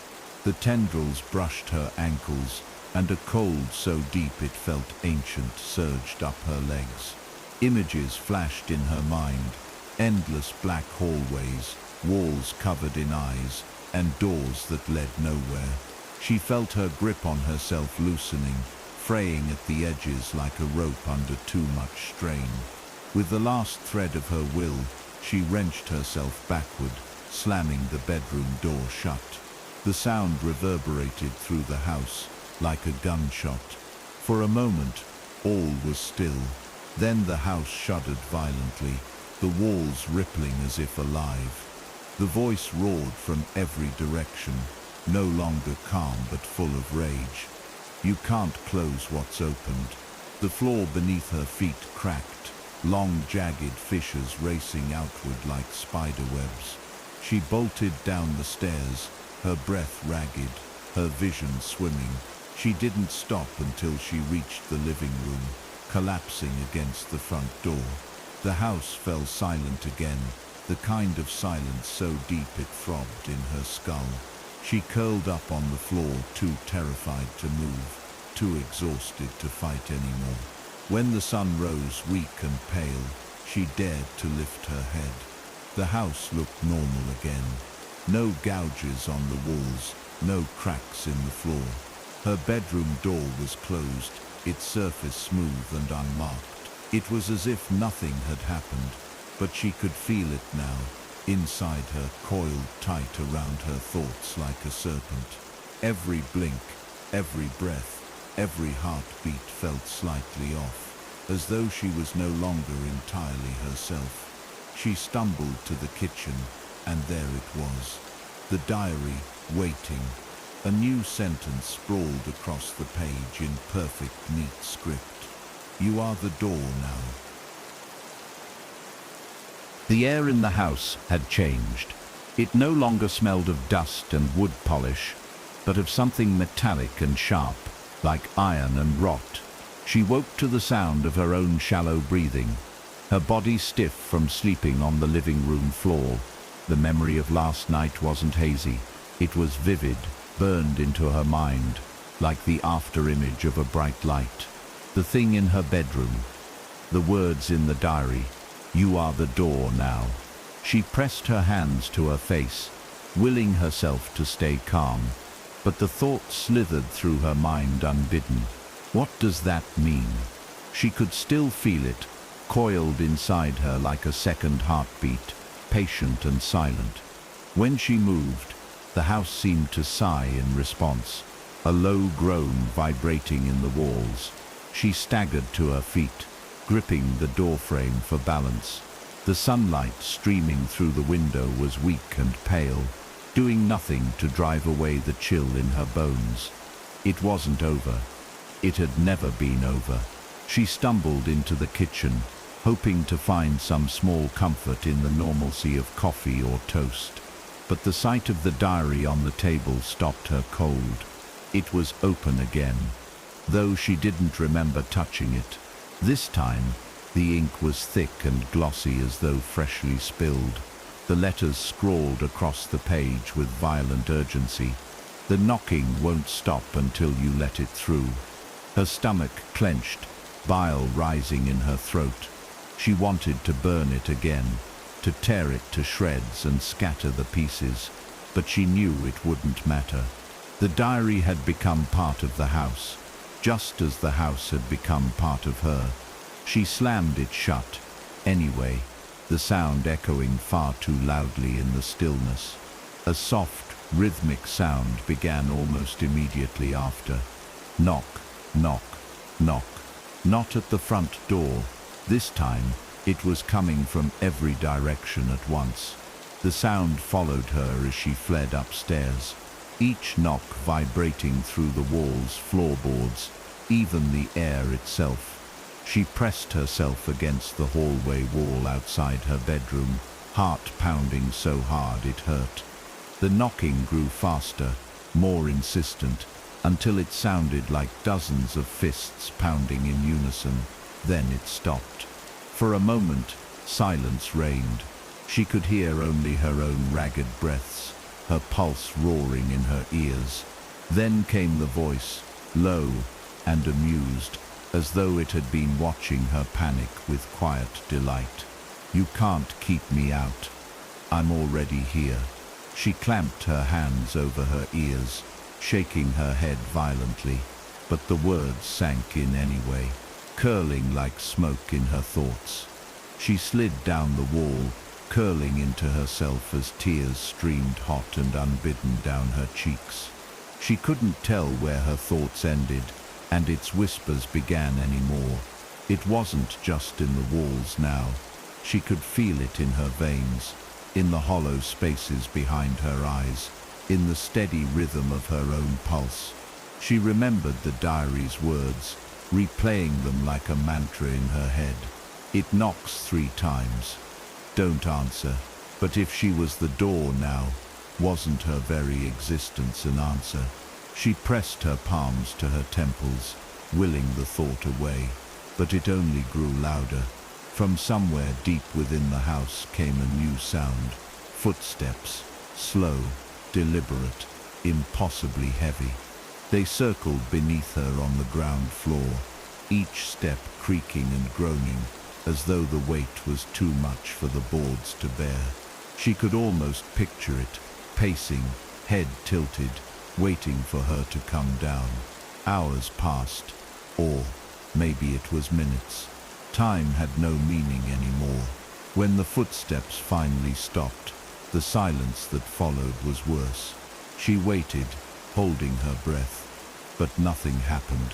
The tendrils brushed her ankles, and a cold so deep it felt ancient surged up her legs. Images flashed in her mind, endless black hallways, walls covered in eyes, and doors that led nowhere. She felt her grip on herself loosening, fraying at the edges like a rope under too much strain. With the last thread of her will, she wrenched herself backward, slamming the bedroom door shut. The sound reverberated through the house, like a gunshot. For a moment, all was still. Then the house shuddered violently, the walls rippling as if alive. The voice roared from every direction, no longer calm but full of rage. "You can't close what's opened." The floor beneath her feet cracked, long jagged fissures racing outward like spider webs. She bolted down the stairs, her breath ragged, her vision swimming. She didn't stop until she reached the living room, collapsing against the front door. The house fell silent again, the kind of silence so deep it throbbed in her skull. She curled up on the floor, too terrified to move, too exhausted to fight anymore. When the sun rose weak and pale, she dared to lift her head. The house looked normal again. No gouges on the walls, no cracks in the floor. Her bedroom door was closed, its surface smooth and unmarked. It was as if nothing had happened, but she could feel it now, inside her, coiled tight around her thoughts like a serpent. Every blink, every breath, every heartbeat felt slightly off, as though she was no longer entirely herself. She stumbled to the kitchen, and there it was. The diary, waiting. A new sentence sprawled across the page in perfect, neat script. "You are the door now." The air in the house had changed. It no longer smelled of dust and wood polish, but of something metallic and sharp, like iron and rot. She woke to the sound of her own shallow breathing, her body stiff from sleeping on the living room floor. The memory of last night wasn't hazy. It was vivid, burned into her mind, like the after-image of a bright light. The thing in her bedroom, the words in the diary, "You are the door now." She pressed her hands to her face, willing herself to stay calm, but the thought slithered through her mind unbidden. What does that mean? She could still feel it, coiled inside her like a second heartbeat, patient and silent. When she moved, the house seemed to sigh in response, a low groan vibrating in the walls. She staggered to her feet, gripping the doorframe for balance. The sunlight streaming through the window was weak and pale, doing nothing to drive away the chill in her bones. It wasn't over. It had never been over. She stumbled into the kitchen, hoping to find some small comfort in the normalcy of coffee or toast. But the sight of the diary on the table stopped her cold. It was open again, though she didn't remember touching it. This time, the ink was thick and glossy as though freshly spilled. The letters scrawled across the page with violent urgency. "The knocking won't stop until you let it through." Her stomach clenched, bile rising in her throat. She wanted to burn it again, to tear it to shreds and scatter the pieces, but she knew it wouldn't matter. The diary had become part of the house, just as the house had become part of her. She slammed it shut, Anyway, the sound echoing far too loudly in the stillness. A soft, rhythmic sound began almost immediately after. Knock, knock, knock. Not at the front door. This time, it was coming from every direction at once. The sound followed her as she fled upstairs, each knock vibrating through the walls, floorboards, even the air itself. She pressed herself against the hallway wall outside her bedroom, heart pounding so hard it hurt. The knocking grew faster, more insistent, until it sounded like dozens of fists pounding in unison. Then it stopped. For a moment, silence reigned. She could hear only her own ragged breaths, her pulse roaring in her ears. Then came the voice, low and amused, as though it had been watching her panic with quiet delight. "You can't keep me out. I'm already here." She clamped her hands over her ears, shaking her head violently, but the words sank in anyway, curling like smoke in her thoughts. She slid down the wall, curling into herself as tears streamed hot and unbidden down her cheeks. She couldn't tell where her thoughts ended and its whispers began anymore. It wasn't just in the walls now. She could feel it in her veins, in the hollow spaces behind her eyes, in the steady rhythm of her own pulse. She remembered the diary's words, replaying them like a mantra in her head. "It knocks 3 times. Don't answer." But if she was the door now, wasn't her very existence an answer? She pressed her palms to her temples, willing the thought away, but it only grew louder. From somewhere deep within the house came a new sound. Footsteps, slow, deliberate, impossibly heavy. They circled beneath her on the ground floor, each step creaking and groaning, as though the weight was too much for the boards to bear. She could almost picture it, pacing, head tilted, waiting for her to come down. Hours passed, or maybe it was minutes. Time had no meaning anymore. When the footsteps finally stopped, the silence that followed was worse. She waited, holding her breath, but nothing happened.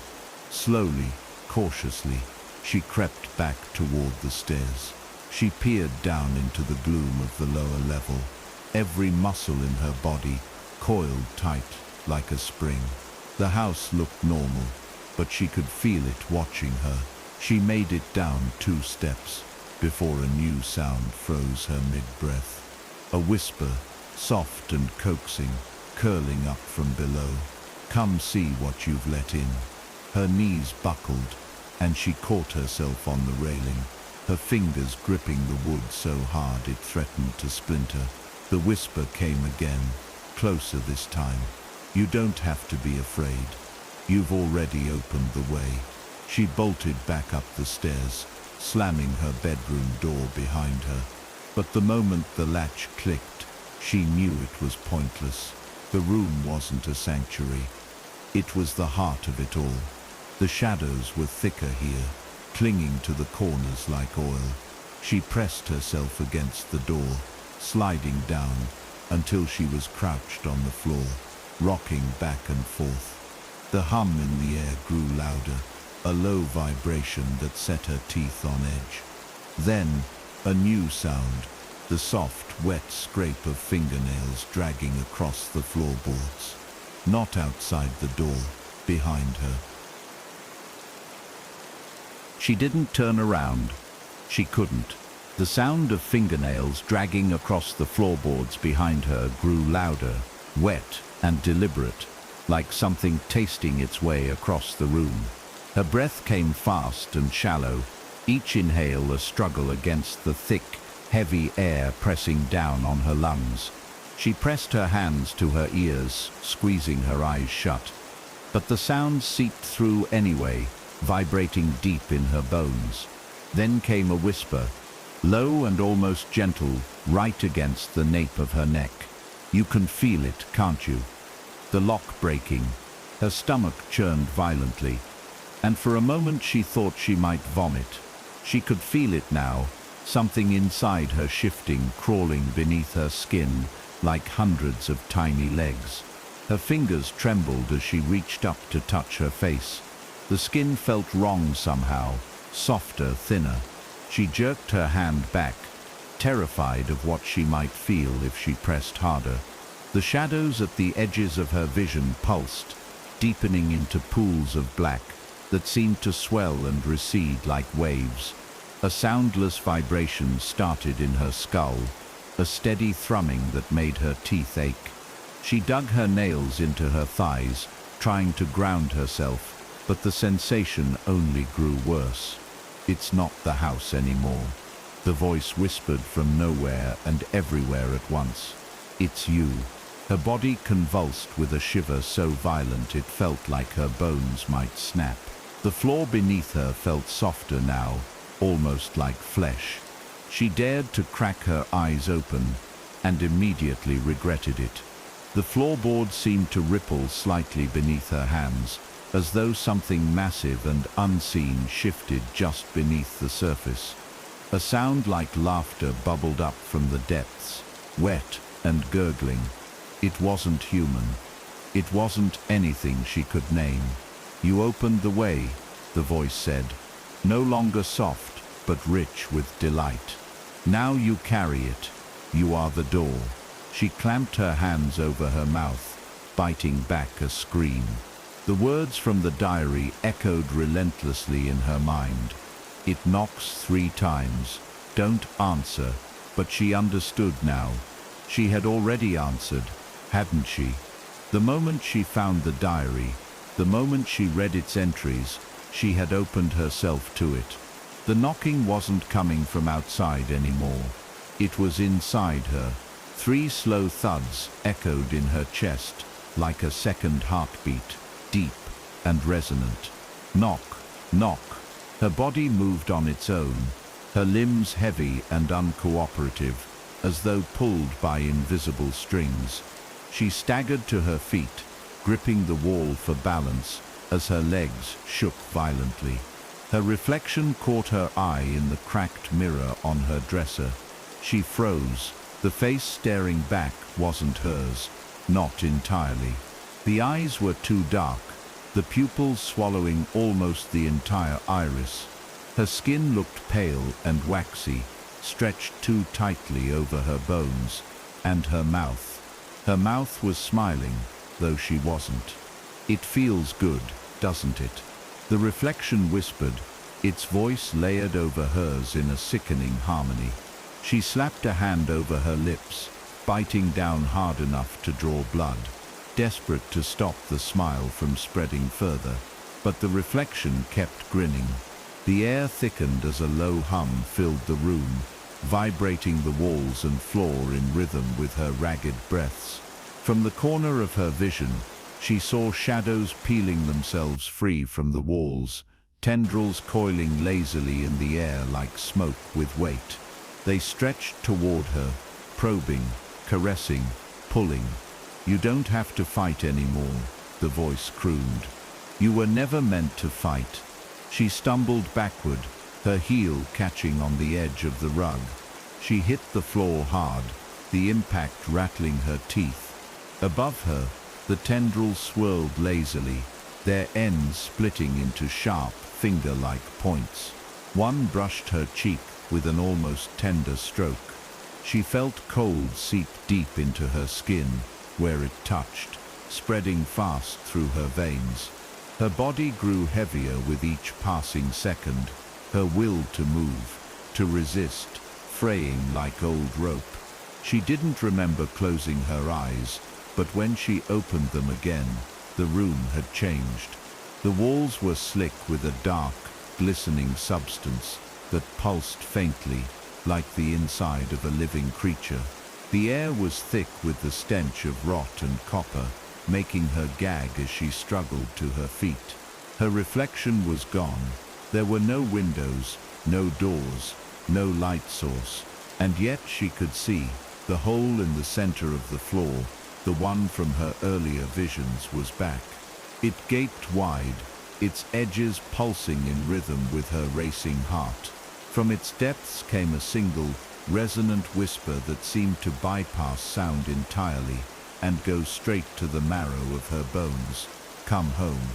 Slowly, cautiously, she crept back toward the stairs. She peered down into the gloom of the lower level, every muscle in her body coiled tight like a spring. The house looked normal, but she could feel it watching her. She made it down 2 steps before a new sound froze her mid-breath. A whisper, soft and coaxing, curling up from below. "Come see what you've let in." Her knees buckled, and she caught herself on the railing, her fingers gripping the wood so hard it threatened to splinter. The whisper came again, closer this time. "You don't have to be afraid. You've already opened the way." She bolted back up the stairs, slamming her bedroom door behind her. But the moment the latch clicked, she knew it was pointless. The room wasn't a sanctuary. It was the heart of it all. The shadows were thicker here, clinging to the corners like oil. She pressed herself against the door, sliding down until she was crouched on the floor, rocking back and forth. The hum in the air grew louder, a low vibration that set her teeth on edge. Then, a new sound, the soft, wet scrape of fingernails dragging across the floorboards. Not outside the door, behind her. She didn't turn around. She couldn't. The sound of fingernails dragging across the floorboards behind her grew louder, wet and deliberate, like something tasting its way across the room. Her breath came fast and shallow, each inhale a struggle against the thick, heavy air pressing down on her lungs. She pressed her hands to her ears, squeezing her eyes shut. But the sound seeped through anyway, vibrating deep in her bones. Then came a whisper, low and almost gentle, right against the nape of her neck. "You can feel it, can't you?" The lock breaking. Her stomach churned violently, and for a moment she thought she might vomit. She could feel it now, something inside her shifting, crawling beneath her skin like hundreds of tiny legs. Her fingers trembled as she reached up to touch her face. The skin felt wrong somehow, softer, thinner. She jerked her hand back, terrified of what she might feel if she pressed harder. The shadows at the edges of her vision pulsed, deepening into pools of black that seemed to swell and recede like waves. A soundless vibration started in her skull, a steady thrumming that made her teeth ache. She dug her nails into her thighs, trying to ground herself, but the sensation only grew worse. "It's not the house anymore," the voice whispered from nowhere and everywhere at once. "It's you." Her body convulsed with a shiver so violent it felt like her bones might snap. The floor beneath her felt softer now, almost like flesh. She dared to crack her eyes open, and immediately regretted it. The floorboard seemed to ripple slightly beneath her hands, as though something massive and unseen shifted just beneath the surface. A sound like laughter bubbled up from the depths, wet and gurgling. It wasn't human. It wasn't anything she could name. "You opened the way," the voice said, no longer soft, but rich with delight. "Now you carry it. You are the door." She clamped her hands over her mouth, biting back a scream. The words from the diary echoed relentlessly in her mind. "It knocks 3 times. Don't answer." But she understood now. She had already answered, hadn't she? The moment she found the diary, the moment she read its entries, she had opened herself to it. The knocking wasn't coming from outside anymore. It was inside her. 3 slow thuds echoed in her chest, like a second heartbeat, deep and resonant. Knock, knock. Her body moved on its own, her limbs heavy and uncooperative, as though pulled by invisible strings. She staggered to her feet, gripping the wall for balance as her legs shook violently. Her reflection caught her eye in the cracked mirror on her dresser. She froze. The face staring back wasn't hers, not entirely. The eyes were too dark, the pupils swallowing almost the entire iris. Her skin looked pale and waxy, stretched too tightly over her bones, and her mouth. Her mouth was smiling, though she wasn't. "It feels good, doesn't it?" The reflection whispered, its voice layered over hers in a sickening harmony. She slapped a hand over her lips, biting down hard enough to draw blood, desperate to stop the smile from spreading further. But the reflection kept grinning. The air thickened as a low hum filled the room, vibrating the walls and floor in rhythm with her ragged breaths. From the corner of her vision, she saw shadows peeling themselves free from the walls, tendrils coiling lazily in the air like smoke with weight. They stretched toward her, probing, caressing, pulling. "You don't have to fight anymore," the voice crooned. "You were never meant to fight." She stumbled backward, her heel catching on the edge of the rug. She hit the floor hard, the impact rattling her teeth. Above her, the tendrils swirled lazily, their ends splitting into sharp, finger-like points. One brushed her cheek with an almost tender stroke. She felt cold seep deep into her skin, where it touched, spreading fast through her veins. Her body grew heavier with each passing second, her will to move, to resist, fraying like old rope. She didn't remember closing her eyes, but when she opened them again, the room had changed. The walls were slick with a dark, glistening substance that pulsed faintly, like the inside of a living creature. The air was thick with the stench of rot and copper, making her gag as she struggled to her feet. Her reflection was gone. There were no windows, no doors, no light source, and yet she could see the hole in the center of the floor, the one from her earlier visions, was back. It gaped wide, its edges pulsing in rhythm with her racing heart. From its depths came a single, resonant whisper that seemed to bypass sound entirely and go straight to the marrow of her bones. "Come home."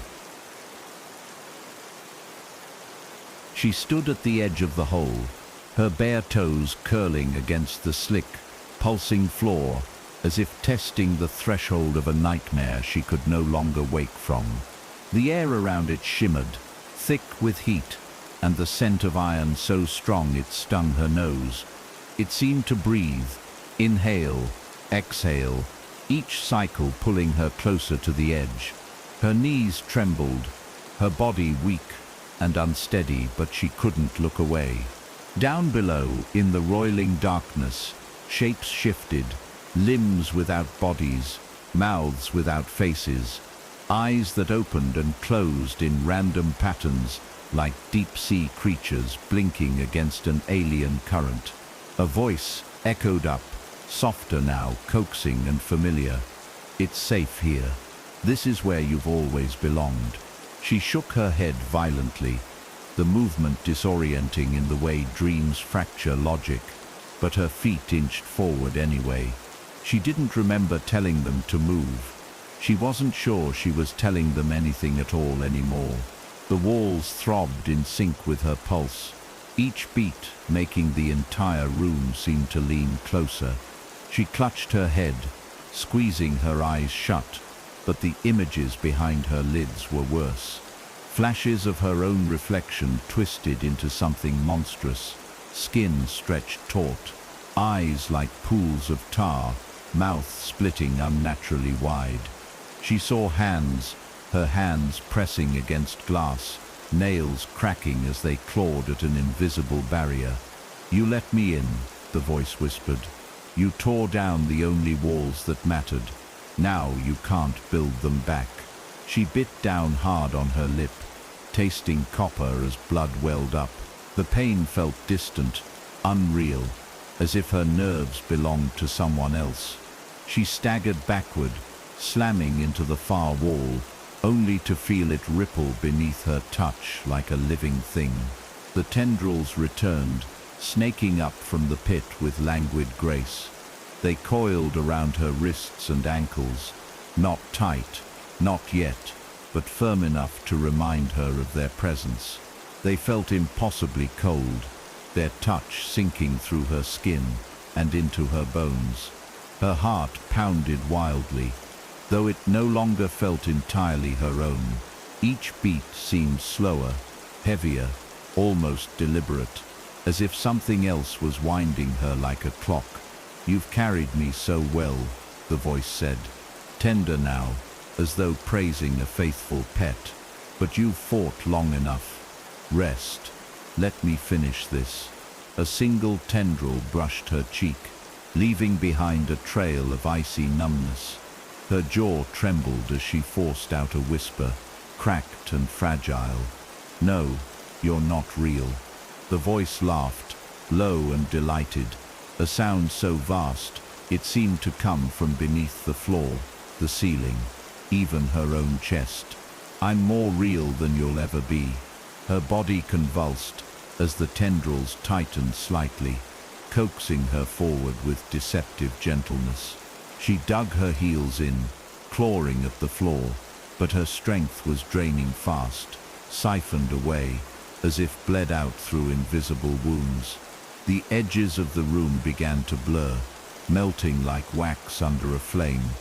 She stood at the edge of the hole, her bare toes curling against the slick, pulsing floor, as if testing the threshold of a nightmare she could no longer wake from. The air around it shimmered, thick with heat, and the scent of iron so strong it stung her nose. It seemed to breathe, inhale, exhale, each cycle pulling her closer to the edge. Her knees trembled, her body weak and unsteady, but she couldn't look away. Down below, in the roiling darkness, shapes shifted, limbs without bodies, mouths without faces, eyes that opened and closed in random patterns like deep-sea creatures blinking against an alien current. A voice echoed up, softer now, coaxing and familiar. "It's safe here. This is where you've always belonged." She shook her head violently, the movement disorienting in the way dreams fracture logic, but her feet inched forward anyway. She didn't remember telling them to move. She wasn't sure she was telling them anything at all anymore. The walls throbbed in sync with her pulse, each beat making the entire room seem to lean closer. She clutched her head, squeezing her eyes shut, but the images behind her lids were worse. Flashes of her own reflection twisted into something monstrous, skin stretched taut, eyes like pools of tar, mouth splitting unnaturally wide. She saw hands, her hands pressing against glass, nails cracking as they clawed at an invisible barrier. "You let me in," the voice whispered. "You tore down the only walls that mattered. Now you can't build them back." She bit down hard on her lip, tasting copper as blood welled up. The pain felt distant, unreal, as if her nerves belonged to someone else. She staggered backward, slamming into the far wall, only to feel it ripple beneath her touch like a living thing. The tendrils returned, snaking up from the pit with languid grace. They coiled around her wrists and ankles, not tight, not yet, but firm enough to remind her of their presence. They felt impossibly cold, their touch sinking through her skin and into her bones. Her heart pounded wildly, though it no longer felt entirely her own. Each beat seemed slower, heavier, almost deliberate, as if something else was winding her like a clock. "You've carried me so well," the voice said, tender now, as though praising a faithful pet. "But you've fought long enough. Rest. Let me finish this." A single tendril brushed her cheek, leaving behind a trail of icy numbness. Her jaw trembled as she forced out a whisper, cracked and fragile. "No, you're not real." The voice laughed, low and delighted, a sound so vast it seemed to come from beneath the floor, the ceiling, even her own chest. "I'm more real than you'll ever be." Her body convulsed as the tendrils tightened slightly, coaxing her forward with deceptive gentleness. She dug her heels in, clawing at the floor, but her strength was draining fast, siphoned away, as if bled out through invisible wounds. The edges of the room began to blur, melting like wax under a flame,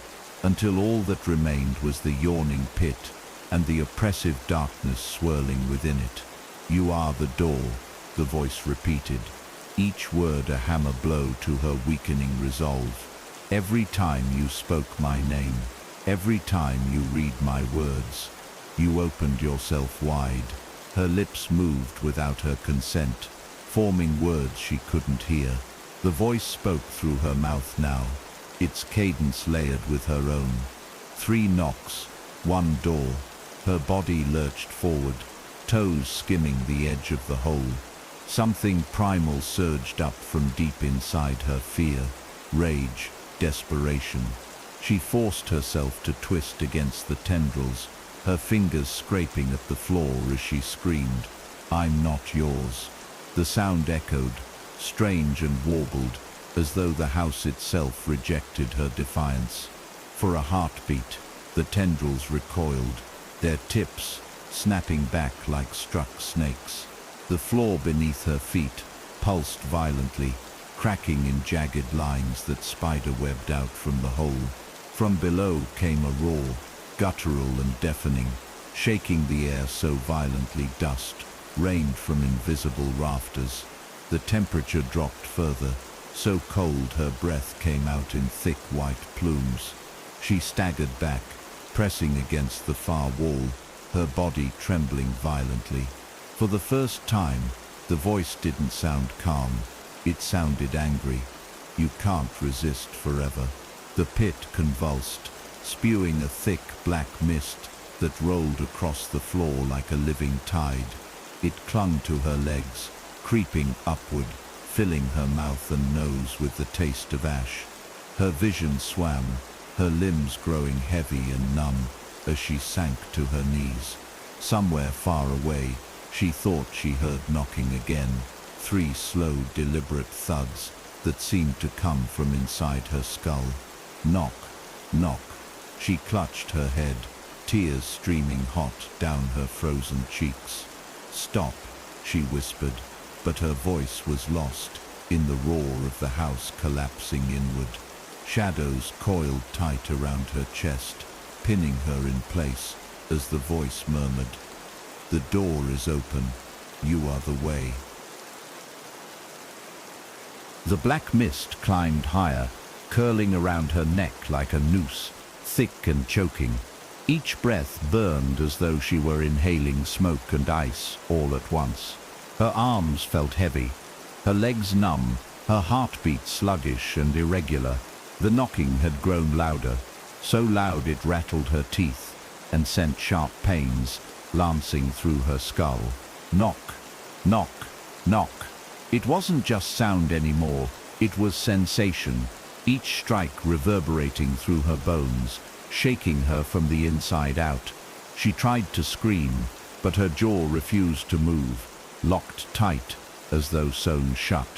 until all that remained was the yawning pit and the oppressive darkness swirling within it. "You are the door," the voice repeated, each word a hammer blow to her weakening resolve. "Every time you spoke my name, every time you read my words, you opened yourself wide." Her lips moved without her consent, forming words she couldn't hear. The voice spoke through her mouth now, its cadence layered with her own. 3 knocks, 1 door. Her body lurched forward, toes skimming the edge of the hole. Something primal surged up from deep inside her: fear, rage, desperation. She forced herself to twist against the tendrils, her fingers scraping at the floor as she screamed, "I'm not yours." The sound echoed, strange and warbled, as though the house itself rejected her defiance. For a heartbeat, the tendrils recoiled, their tips snapping back like struck snakes. The floor beneath her feet pulsed violently, cracking in jagged lines that spider-webbed out from the hole. From below came a roar, guttural and deafening, shaking the air so violently dust rained from invisible rafters. The temperature dropped further, so cold her breath came out in thick white plumes. She staggered back, pressing against the far wall, her body trembling violently. For the first time, the voice didn't sound calm, it sounded angry. You can't resist forever. The pit convulsed, spewing a thick black mist that rolled across the floor like a living tide. It clung to her legs, creeping upward, filling her mouth and nose with the taste of ash. Her vision swam, her limbs growing heavy and numb as she sank to her knees. Somewhere far away, she thought she heard knocking again, 3 slow, deliberate thuds that seemed to come from inside her skull. Knock, knock. She clutched her head, tears streaming hot down her frozen cheeks. Stop, she whispered, but her voice was lost in the roar of the house collapsing inward. Shadows coiled tight around her chest, pinning her in place as the voice murmured, "The door is open. You are the way." The black mist climbed higher, curling around her neck like a noose, thick and choking. Each breath burned as though she were inhaling smoke and ice all at once. Her arms felt heavy, her legs numb, her heartbeat sluggish and irregular. The knocking had grown louder, so loud it rattled her teeth and sent sharp pains lancing through her skull. Knock, knock, knock. It wasn't just sound anymore, it was sensation, each strike reverberating through her bones, shaking her from the inside out. She tried to scream, but her jaw refused to move, locked tight as though sewn shut.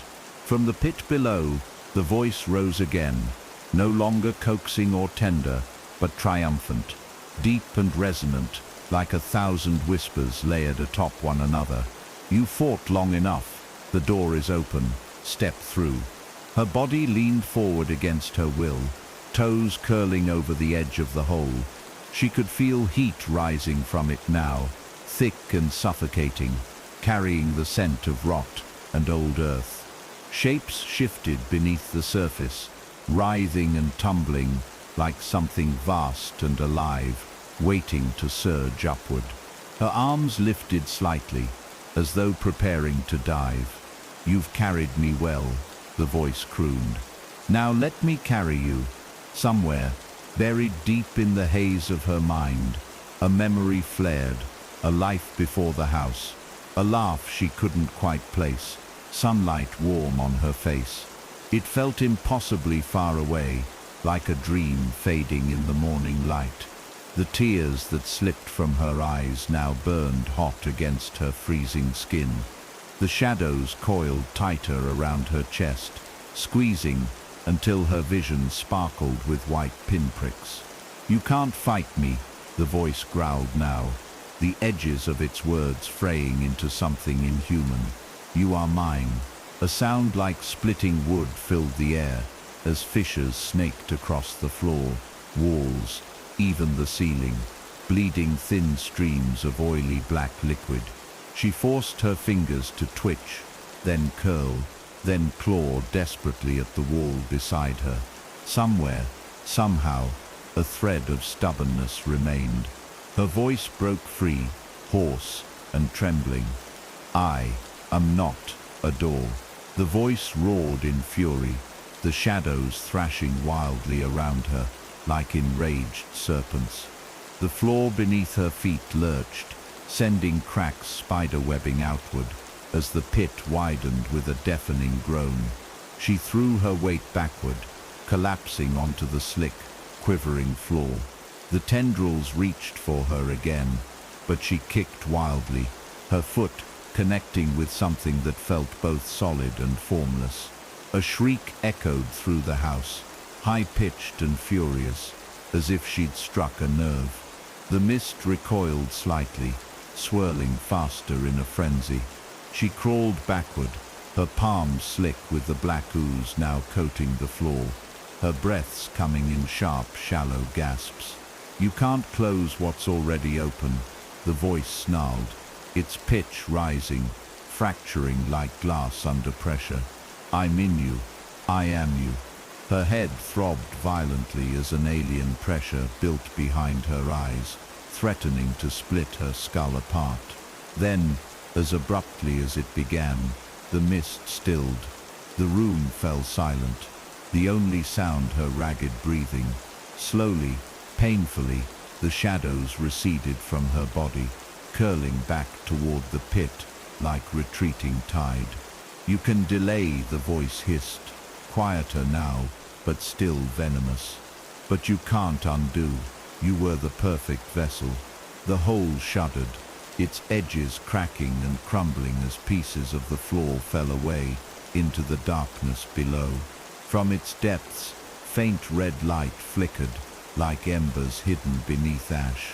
From the pit below, the voice rose again, no longer coaxing or tender, but triumphant, deep and resonant, like 1,000 whispers layered atop one another. "You fought long enough. The door is open. Step through." Her body leaned forward against her will, toes curling over the edge of the hole. She could feel heat rising from it now, thick and suffocating, carrying the scent of rot and old earth. Shapes shifted beneath the surface, writhing and tumbling like something vast and alive, waiting to surge upward. Her arms lifted slightly, as though preparing to dive. "You've carried me well," the voice crooned. "Now let me carry you." Somewhere, buried deep in the haze of her mind, a memory flared, a life before the house, a laugh she couldn't quite place, sunlight warm on her face. It felt impossibly far away, like a dream fading in the morning light. The tears that slipped from her eyes now burned hot against her freezing skin. The shadows coiled tighter around her chest, squeezing until her vision sparkled with white pinpricks. "You can't fight me," the voice growled now, the edges of its words fraying into something inhuman. "You are mine." A sound like splitting wood filled the air as fissures snaked across the floor, walls, even the ceiling, bleeding thin streams of oily black liquid. She forced her fingers to twitch, then curl, then claw desperately at the wall beside her. Somewhere, somehow, a thread of stubbornness remained. Her voice broke free, hoarse and trembling. "I am not a door." The voice roared in fury, the shadows thrashing wildly around her, like enraged serpents. The floor beneath her feet lurched, sending cracks spiderwebbing outward as the pit widened with a deafening groan. She threw her weight backward, collapsing onto the slick, quivering floor. The tendrils reached for her again, but she kicked wildly, her foot connecting with something that felt both solid and formless. A shriek echoed through the house, high-pitched and furious, as if she'd struck a nerve. The mist recoiled slightly, swirling faster in a frenzy. She crawled backward, her palms slick with the black ooze now coating the floor, her breaths coming in sharp, shallow gasps. "You can't close what's already open," the voice snarled, its pitch rising, fracturing like glass under pressure. "I'm in you. I am you." Her head throbbed violently as an alien pressure built behind her eyes, threatening to split her skull apart. Then, as abruptly as it began, the mist stilled. The room fell silent, the only sound her ragged breathing. Slowly, painfully, the shadows receded from her body, curling back toward the pit like retreating tide. "You can delay," the voice hissed, quieter now, but still venomous. "But you can't undo. You were the perfect vessel." The hole shuddered, its edges cracking and crumbling as pieces of the floor fell away into the darkness below. From its depths, faint red light flickered, like embers hidden beneath ash.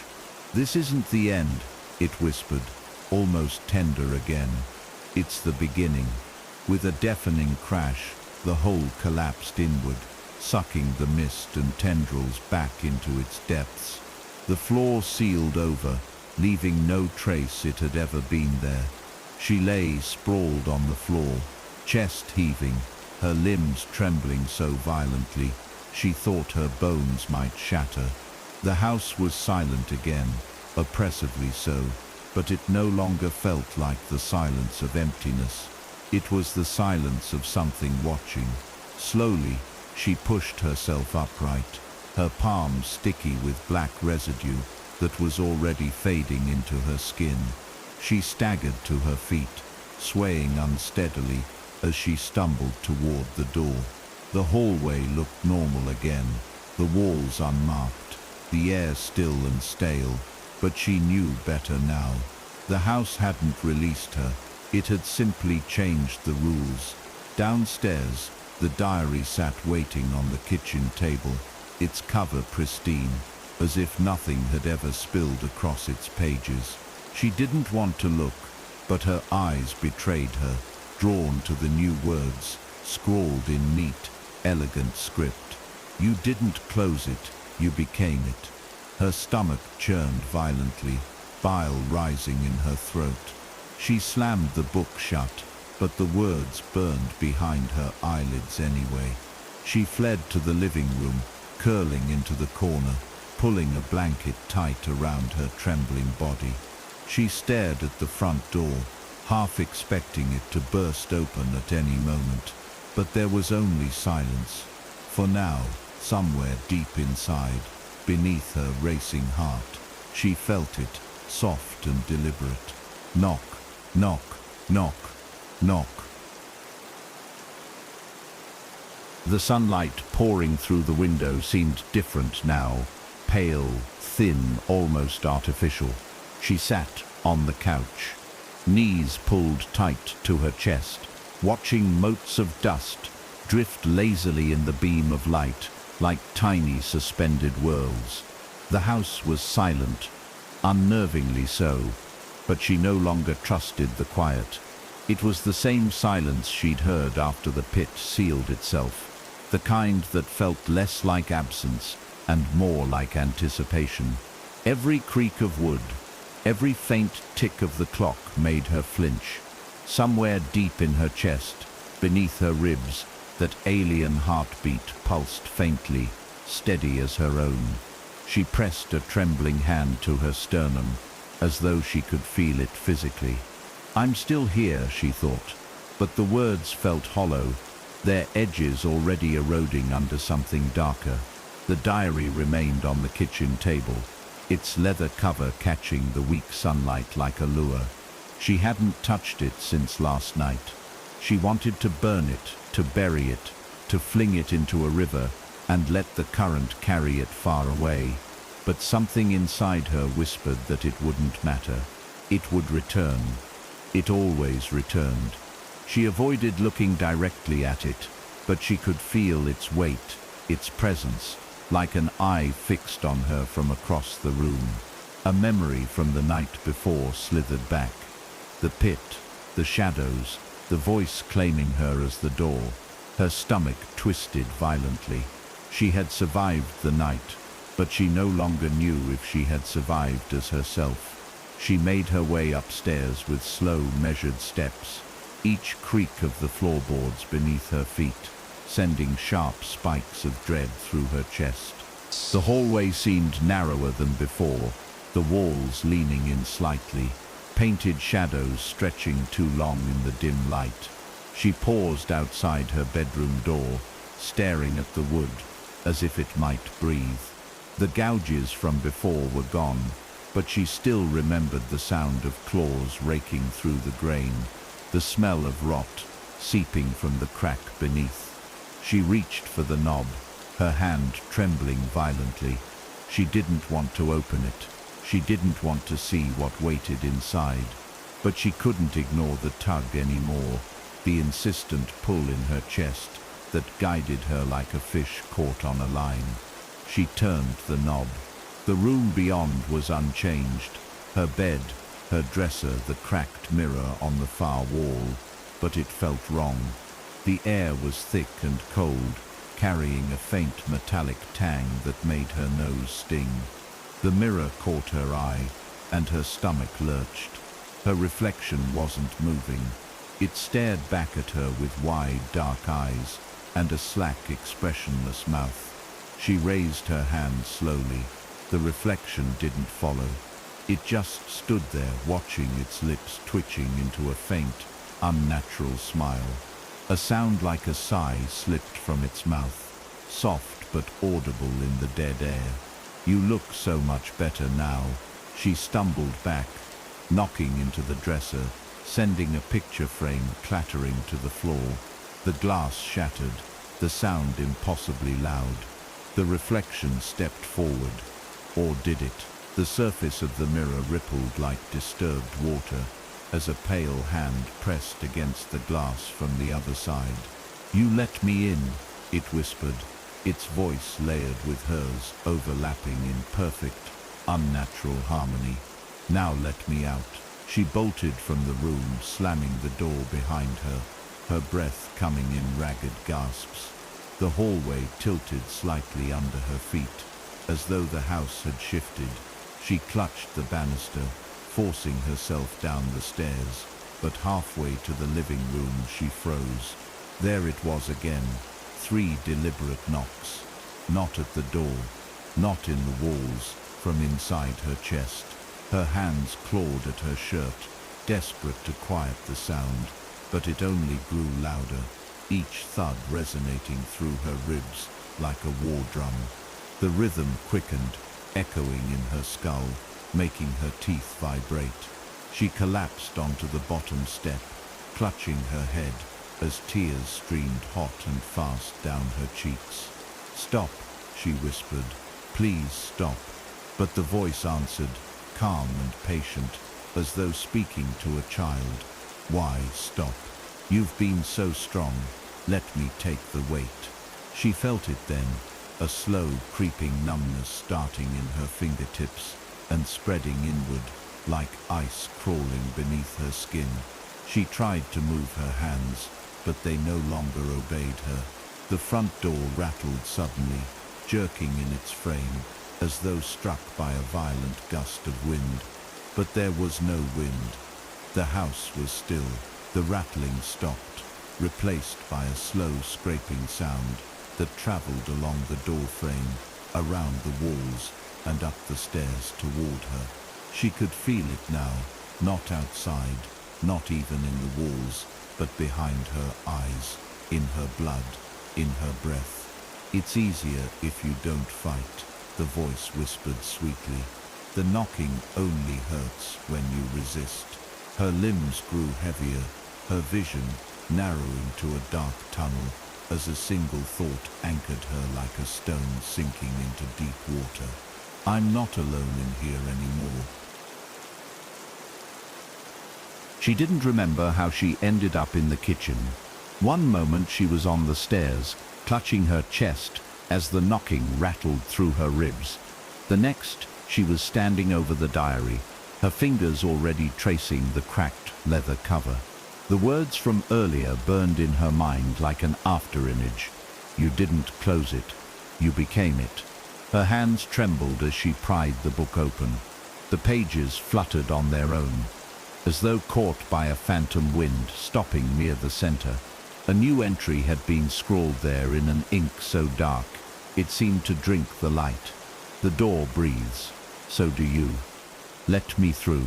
"This isn't the end," it whispered, almost tender again. "It's the beginning." With a deafening crash, the hole collapsed inward, sucking the mist and tendrils back into its depths. The floor sealed over, leaving no trace it had ever been there. She lay sprawled on the floor, chest heaving, her limbs trembling so violently she thought her bones might shatter. The house was silent again, oppressively so, but it no longer felt like the silence of emptiness. It was the silence of something watching. Slowly, she pushed herself upright, her palms sticky with black residue that was already fading into her skin. She staggered to her feet, swaying unsteadily as she stumbled toward the door. The hallway looked normal again, the walls unmarked, the air still and stale, but she knew better now. The house hadn't released her, it had simply changed the rules. Downstairs, the diary sat waiting on the kitchen table, its cover pristine, as if nothing had ever spilled across its pages. She didn't want to look, but her eyes betrayed her, drawn to the new words, scrawled in neat, elegant script. "You didn't close it, you became it." Her stomach churned violently, bile rising in her throat. She slammed the book shut, but the words burned behind her eyelids anyway. She fled to the living room, curling into the corner, pulling a blanket tight around her trembling body. She stared at the front door, half expecting it to burst open at any moment. But there was only silence. For now, somewhere deep inside, beneath her racing heart, she felt it, soft and deliberate. Knock, knock, knock, knock. The sunlight pouring through the window seemed different now, pale, thin, almost artificial. She sat on the couch, knees pulled tight to her chest, watching motes of dust drift lazily in the beam of light like tiny suspended whirls. The house was silent, unnervingly so, but she no longer trusted the quiet. It was the same silence she'd heard after the pit sealed itself, the kind that felt less like absence and more like anticipation. Every creak of wood, every faint tick of the clock made her flinch. Somewhere deep in her chest, beneath her ribs, that alien heartbeat pulsed faintly, steady as her own. She pressed a trembling hand to her sternum, as though she could feel it physically. "I'm still here," she thought, but the words felt hollow, their edges already eroding under something darker. The diary remained on the kitchen table, its leather cover catching the weak sunlight like a lure. She hadn't touched it since last night. She wanted to burn it, to bury it, to fling it into a river and let the current carry it far away. But something inside her whispered that it wouldn't matter. It would return. It always returned. She avoided looking directly at it, but she could feel its weight, its presence, like an eye fixed on her from across the room. A memory from the night before slithered back. The pit, the shadows, the voice claiming her as the door. Her stomach twisted violently. She had survived the night, but she no longer knew if she had survived as herself. She made her way upstairs with slow, measured steps, each creak of the floorboards beneath her feet sending sharp spikes of dread through her chest. The hallway seemed narrower than before, the walls leaning in slightly, painted shadows stretching too long in the dim light. She paused outside her bedroom door, staring at the wood, as if it might breathe. The gouges from before were gone, but she still remembered the sound of claws raking through the grain, the smell of rot seeping from the crack beneath. She reached for the knob, her hand trembling violently. She didn't want to open it. She didn't want to see what waited inside. But she couldn't ignore the tug anymore, the insistent pull in her chest that guided her like a fish caught on a line. She turned the knob. The room beyond was unchanged. Her bed, her dresser, the cracked mirror on the far wall. But it felt wrong. The air was thick and cold, carrying a faint metallic tang that made her nose sting. The mirror caught her eye, and her stomach lurched. Her reflection wasn't moving. It stared back at her with wide, dark eyes and a slack, expressionless mouth. She raised her hand slowly. The reflection didn't follow. It just stood there, watching, its lips twitching into a faint, unnatural smile. A sound like a sigh slipped from its mouth, soft but audible in the dead air. "You look so much better now." She stumbled back, knocking into the dresser, sending a picture frame clattering to the floor. The glass shattered, the sound impossibly loud. The reflection stepped forward. Or did it? The surface of the mirror rippled like disturbed water as a pale hand pressed against the glass from the other side. "You let me in," it whispered, its voice layered with hers, overlapping in perfect, unnatural harmony. "Now let me out." She bolted from the room, slamming the door behind her, her breath coming in ragged gasps. The hallway tilted slightly under her feet, as though the house had shifted. She clutched the banister, forcing herself down the stairs, but halfway to the living room she froze. There it was again, 3 deliberate knocks. Not at the door, not in the walls, from inside her chest. Her hands clawed at her shirt, desperate to quiet the sound, but it only grew louder, each thud resonating through her ribs like a war drum. The rhythm quickened, echoing in her skull, making her teeth vibrate. She collapsed onto the bottom step, clutching her head as tears streamed hot and fast down her cheeks. "Stop," she whispered. "Please stop." But the voice answered, calm and patient, as though speaking to a child. "Why stop? You've been so strong. Let me take the weight." She felt it then, a slow, creeping numbness starting in her fingertips and spreading inward, like ice crawling beneath her skin. She tried to move her hands, but they no longer obeyed her. The front door rattled suddenly, jerking in its frame, as though struck by a violent gust of wind. But there was no wind. The house was still. The rattling stopped, replaced by a slow scraping sound that traveled along the door frame, around the walls, and up the stairs toward her. She could feel it now, not outside, not even in the walls, but behind her eyes, in her blood, in her breath. "It's easier if you don't fight," the voice whispered sweetly. "The knocking only hurts when you resist." Her limbs grew heavier, her vision narrowing to a dark tunnel, as a single thought anchored her like a stone sinking into deep water. "I'm not alone in here anymore." She didn't remember how she ended up in the kitchen. One moment she was on the stairs, clutching her chest as the knocking rattled through her ribs. The next, she was standing over the diary, her fingers already tracing the cracked leather cover. The words from earlier burned in her mind like an afterimage. You didn't close it. You became it. Her hands trembled as she pried the book open. The pages fluttered on their own, as though caught by a phantom wind, stopping near the center. A new entry had been scrawled there in an ink so dark, it seemed to drink the light. The door breathes. So do you. Let me through.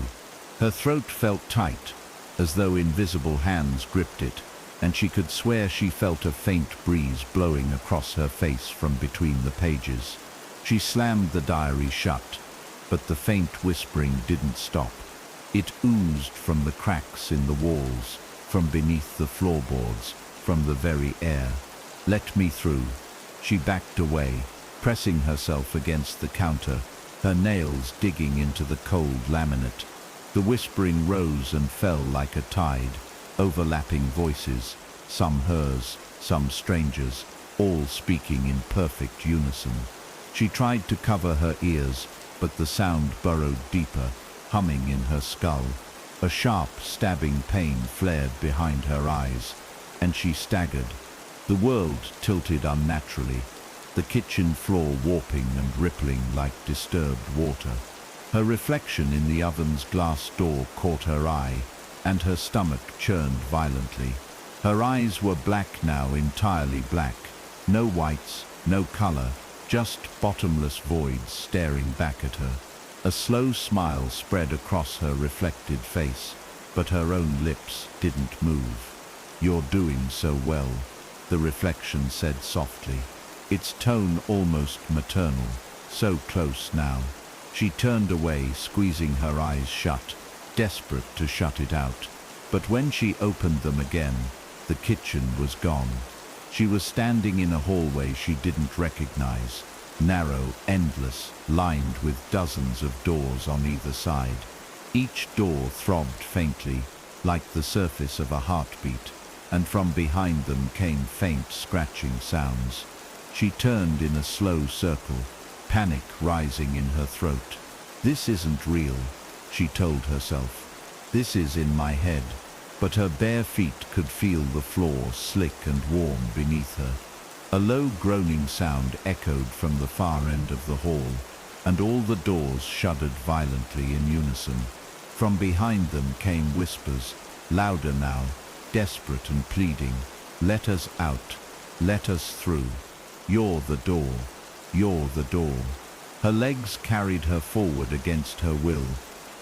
Her throat felt tight, as though invisible hands gripped it, and she could swear she felt a faint breeze blowing across her face from between the pages. She slammed the diary shut, but the faint whispering didn't stop. It oozed from the cracks in the walls, from beneath the floorboards, from the very air. Let me through. She backed away, pressing herself against the counter, her nails digging into the cold laminate. The whispering rose and fell like a tide, overlapping voices, some hers, some strangers, all speaking in perfect unison. She tried to cover her ears, but the sound burrowed deeper, humming in her skull. A sharp, stabbing pain flared behind her eyes, and she staggered. The world tilted unnaturally, the kitchen floor warping and rippling like disturbed water. Her reflection in the oven's glass door caught her eye, and her stomach churned violently. Her eyes were black now, entirely black. No whites, no color, just bottomless voids staring back at her. A slow smile spread across her reflected face, but her own lips didn't move. You're doing so well, the reflection said softly, its tone almost maternal, so close now. She turned away, squeezing her eyes shut, desperate to shut it out. But when she opened them again, the kitchen was gone. She was standing in a hallway she didn't recognize, narrow, endless, lined with dozens of doors on either side. Each door throbbed faintly, like the surface of a heartbeat, and from behind them came faint scratching sounds. She turned in a slow circle, panic rising in her throat. This isn't real, she told herself. This is in my head. But her bare feet could feel the floor slick and warm beneath her. A low groaning sound echoed from the far end of the hall, and all the doors shuddered violently in unison. From behind them came whispers, louder now, desperate and pleading. Let us out. Let us through. You're the door. You're the door. Her legs carried her forward against her will,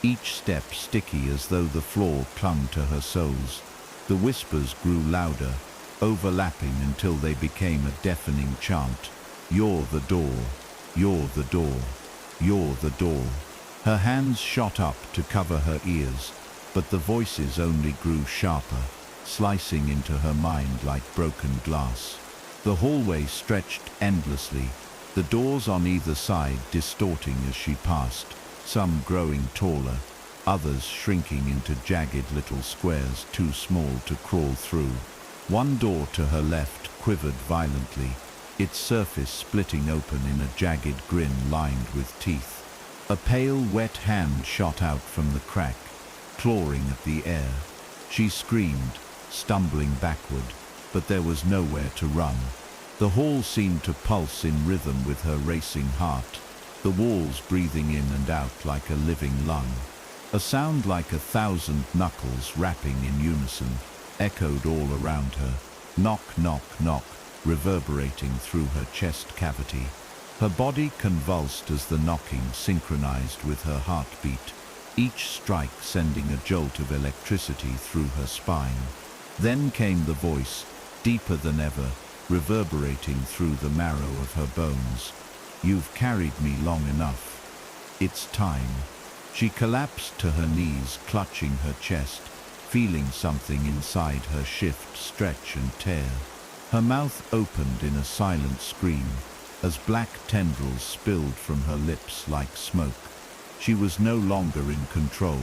each step sticky as though the floor clung to her soles. The whispers grew louder, overlapping until they became a deafening chant. You're the door. You're the door. You're the door. Her hands shot up to cover her ears, but the voices only grew sharper, slicing into her mind like broken glass. The hallway stretched endlessly, the doors on either side distorting as she passed, some growing taller, others shrinking into jagged little squares too small to crawl through. One door to her left quivered violently, its surface splitting open in a jagged grin lined with teeth. A pale, wet hand shot out from the crack, clawing at the air. She screamed, stumbling backward, but there was nowhere to run. The hall seemed to pulse in rhythm with her racing heart, the walls breathing in and out like a living lung. A sound like 1,000 knuckles rapping in unison echoed all around her. Knock, knock, knock, reverberating through her chest cavity. Her body convulsed as the knocking synchronized with her heartbeat, each strike sending a jolt of electricity through her spine. Then came the voice, deeper than ever, reverberating through the marrow of her bones. You've carried me long enough. It's time. She collapsed to her knees, clutching her chest, feeling something inside her shift, stretch and tear. Her mouth opened in a silent scream, as black tendrils spilled from her lips like smoke. She was no longer in control.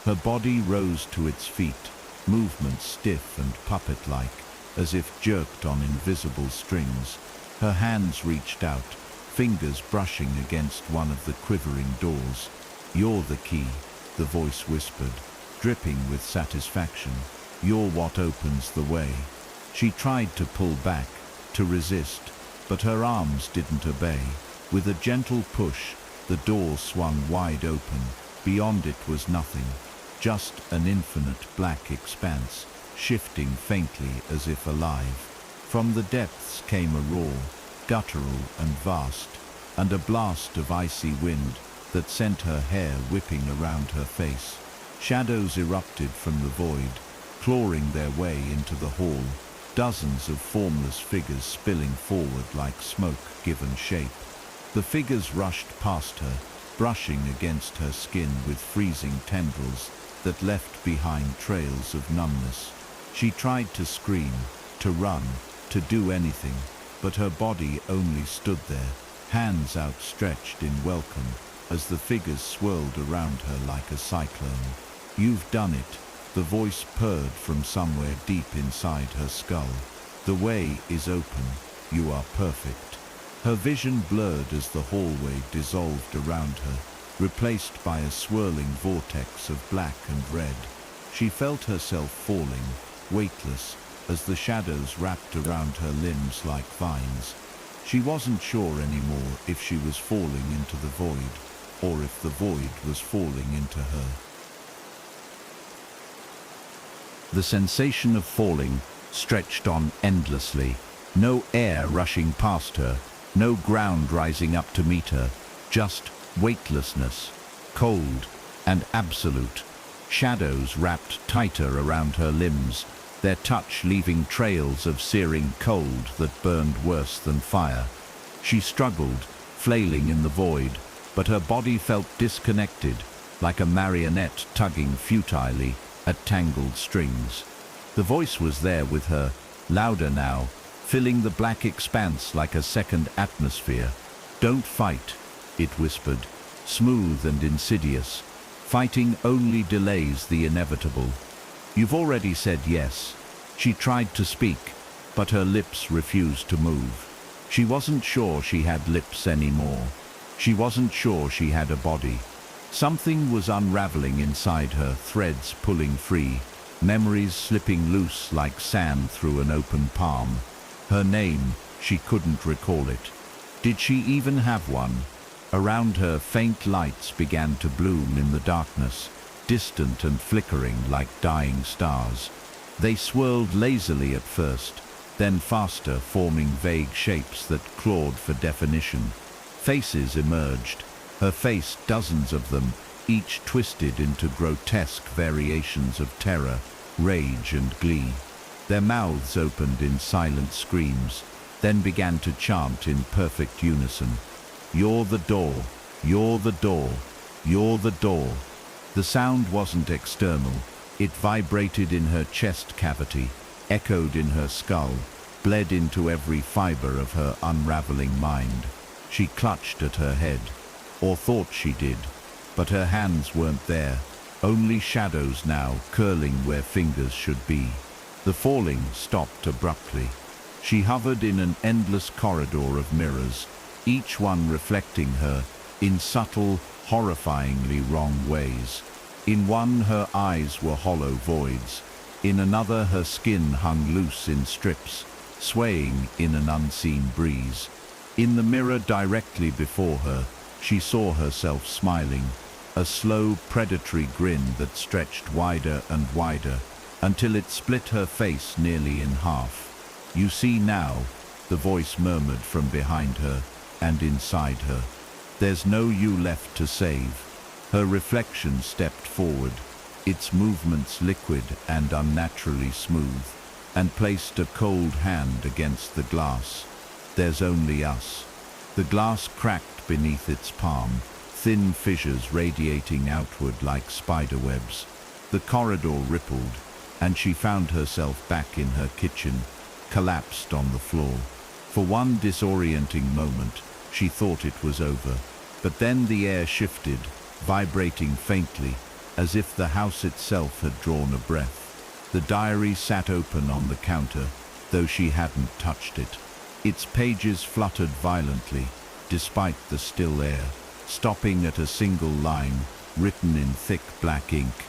Her body rose to its feet, movements stiff and puppet-like, as if jerked on invisible strings. Her hands reached out, fingers brushing against one of the quivering doors. "You're the key," the voice whispered, dripping with satisfaction. "You're what opens the way." She tried to pull back, to resist, but her arms didn't obey. With a gentle push, the door swung wide open. Beyond it was nothing, just an infinite black expanse, shifting faintly as if alive. From the depths came a roar, guttural and vast, and a blast of icy wind that sent her hair whipping around her face. Shadows erupted from the void, clawing their way into the hall, dozens of formless figures spilling forward like smoke given shape. The figures rushed past her, brushing against her skin with freezing tendrils that left behind trails of numbness. She tried to scream, to run, to do anything, but her body only stood there, hands outstretched in welcome, as the figures swirled around her like a cyclone. "You've done it," the voice purred from somewhere deep inside her skull. "The way is open. You are perfect." Her vision blurred as the hallway dissolved around her, replaced by a swirling vortex of black and red. She felt herself falling, weightless, as the shadows wrapped around her limbs like vines. She wasn't sure anymore if she was falling into the void, or if the void was falling into her. The sensation of falling stretched on endlessly. No air rushing past her, no ground rising up to meet her, just weightlessness, cold and absolute. Shadows wrapped tighter around her limbs, their touch leaving trails of searing cold that burned worse than fire. She struggled, flailing in the void, but her body felt disconnected, like a marionette tugging futilely at tangled strings. The voice was there with her, louder now, filling the black expanse like a second atmosphere. "Don't fight," it whispered, smooth and insidious. "Fighting only delays the inevitable. You've already said yes." She tried to speak, but her lips refused to move. She wasn't sure she had lips anymore. She wasn't sure she had a body. Something was unraveling inside her, threads pulling free, memories slipping loose like sand through an open palm. Her name, she couldn't recall it. Did she even have one? Around her, faint lights began to bloom in the darkness, distant and flickering like dying stars. They swirled lazily at first, then faster, forming vague shapes that clawed for definition. Faces emerged, her face dozens of them, each twisted into grotesque variations of terror, rage and glee. Their mouths opened in silent screams, then began to chant in perfect unison. "You're the door, you're the door, you're the door." The sound wasn't external. It vibrated in her chest cavity, echoed in her skull, bled into every fiber of her unraveling mind. She clutched at her head, or thought she did, but her hands weren't there, only shadows now curling where fingers should be. The falling stopped abruptly. She hovered in an endless corridor of mirrors, each one reflecting her in subtle, horrifyingly wrong ways. In one, her eyes were hollow voids. In another, her skin hung loose in strips, swaying in an unseen breeze. In the mirror directly before her, she saw herself smiling, a slow, predatory grin that stretched wider and wider, until it split her face nearly in half. "You see now," the voice murmured from behind her and inside her. "There's no you left to save." Her reflection stepped forward, its movements liquid and unnaturally smooth, and placed a cold hand against the glass. "There's only us." The glass cracked beneath its palm, thin fissures radiating outward like spiderwebs. The corridor rippled, and she found herself back in her kitchen, collapsed on the floor. For one disorienting moment, she thought it was over, but then the air shifted, vibrating faintly, as if the house itself had drawn a breath. The diary sat open on the counter, though she hadn't touched it. Its pages fluttered violently, despite the still air, stopping at a single line, written in thick black ink.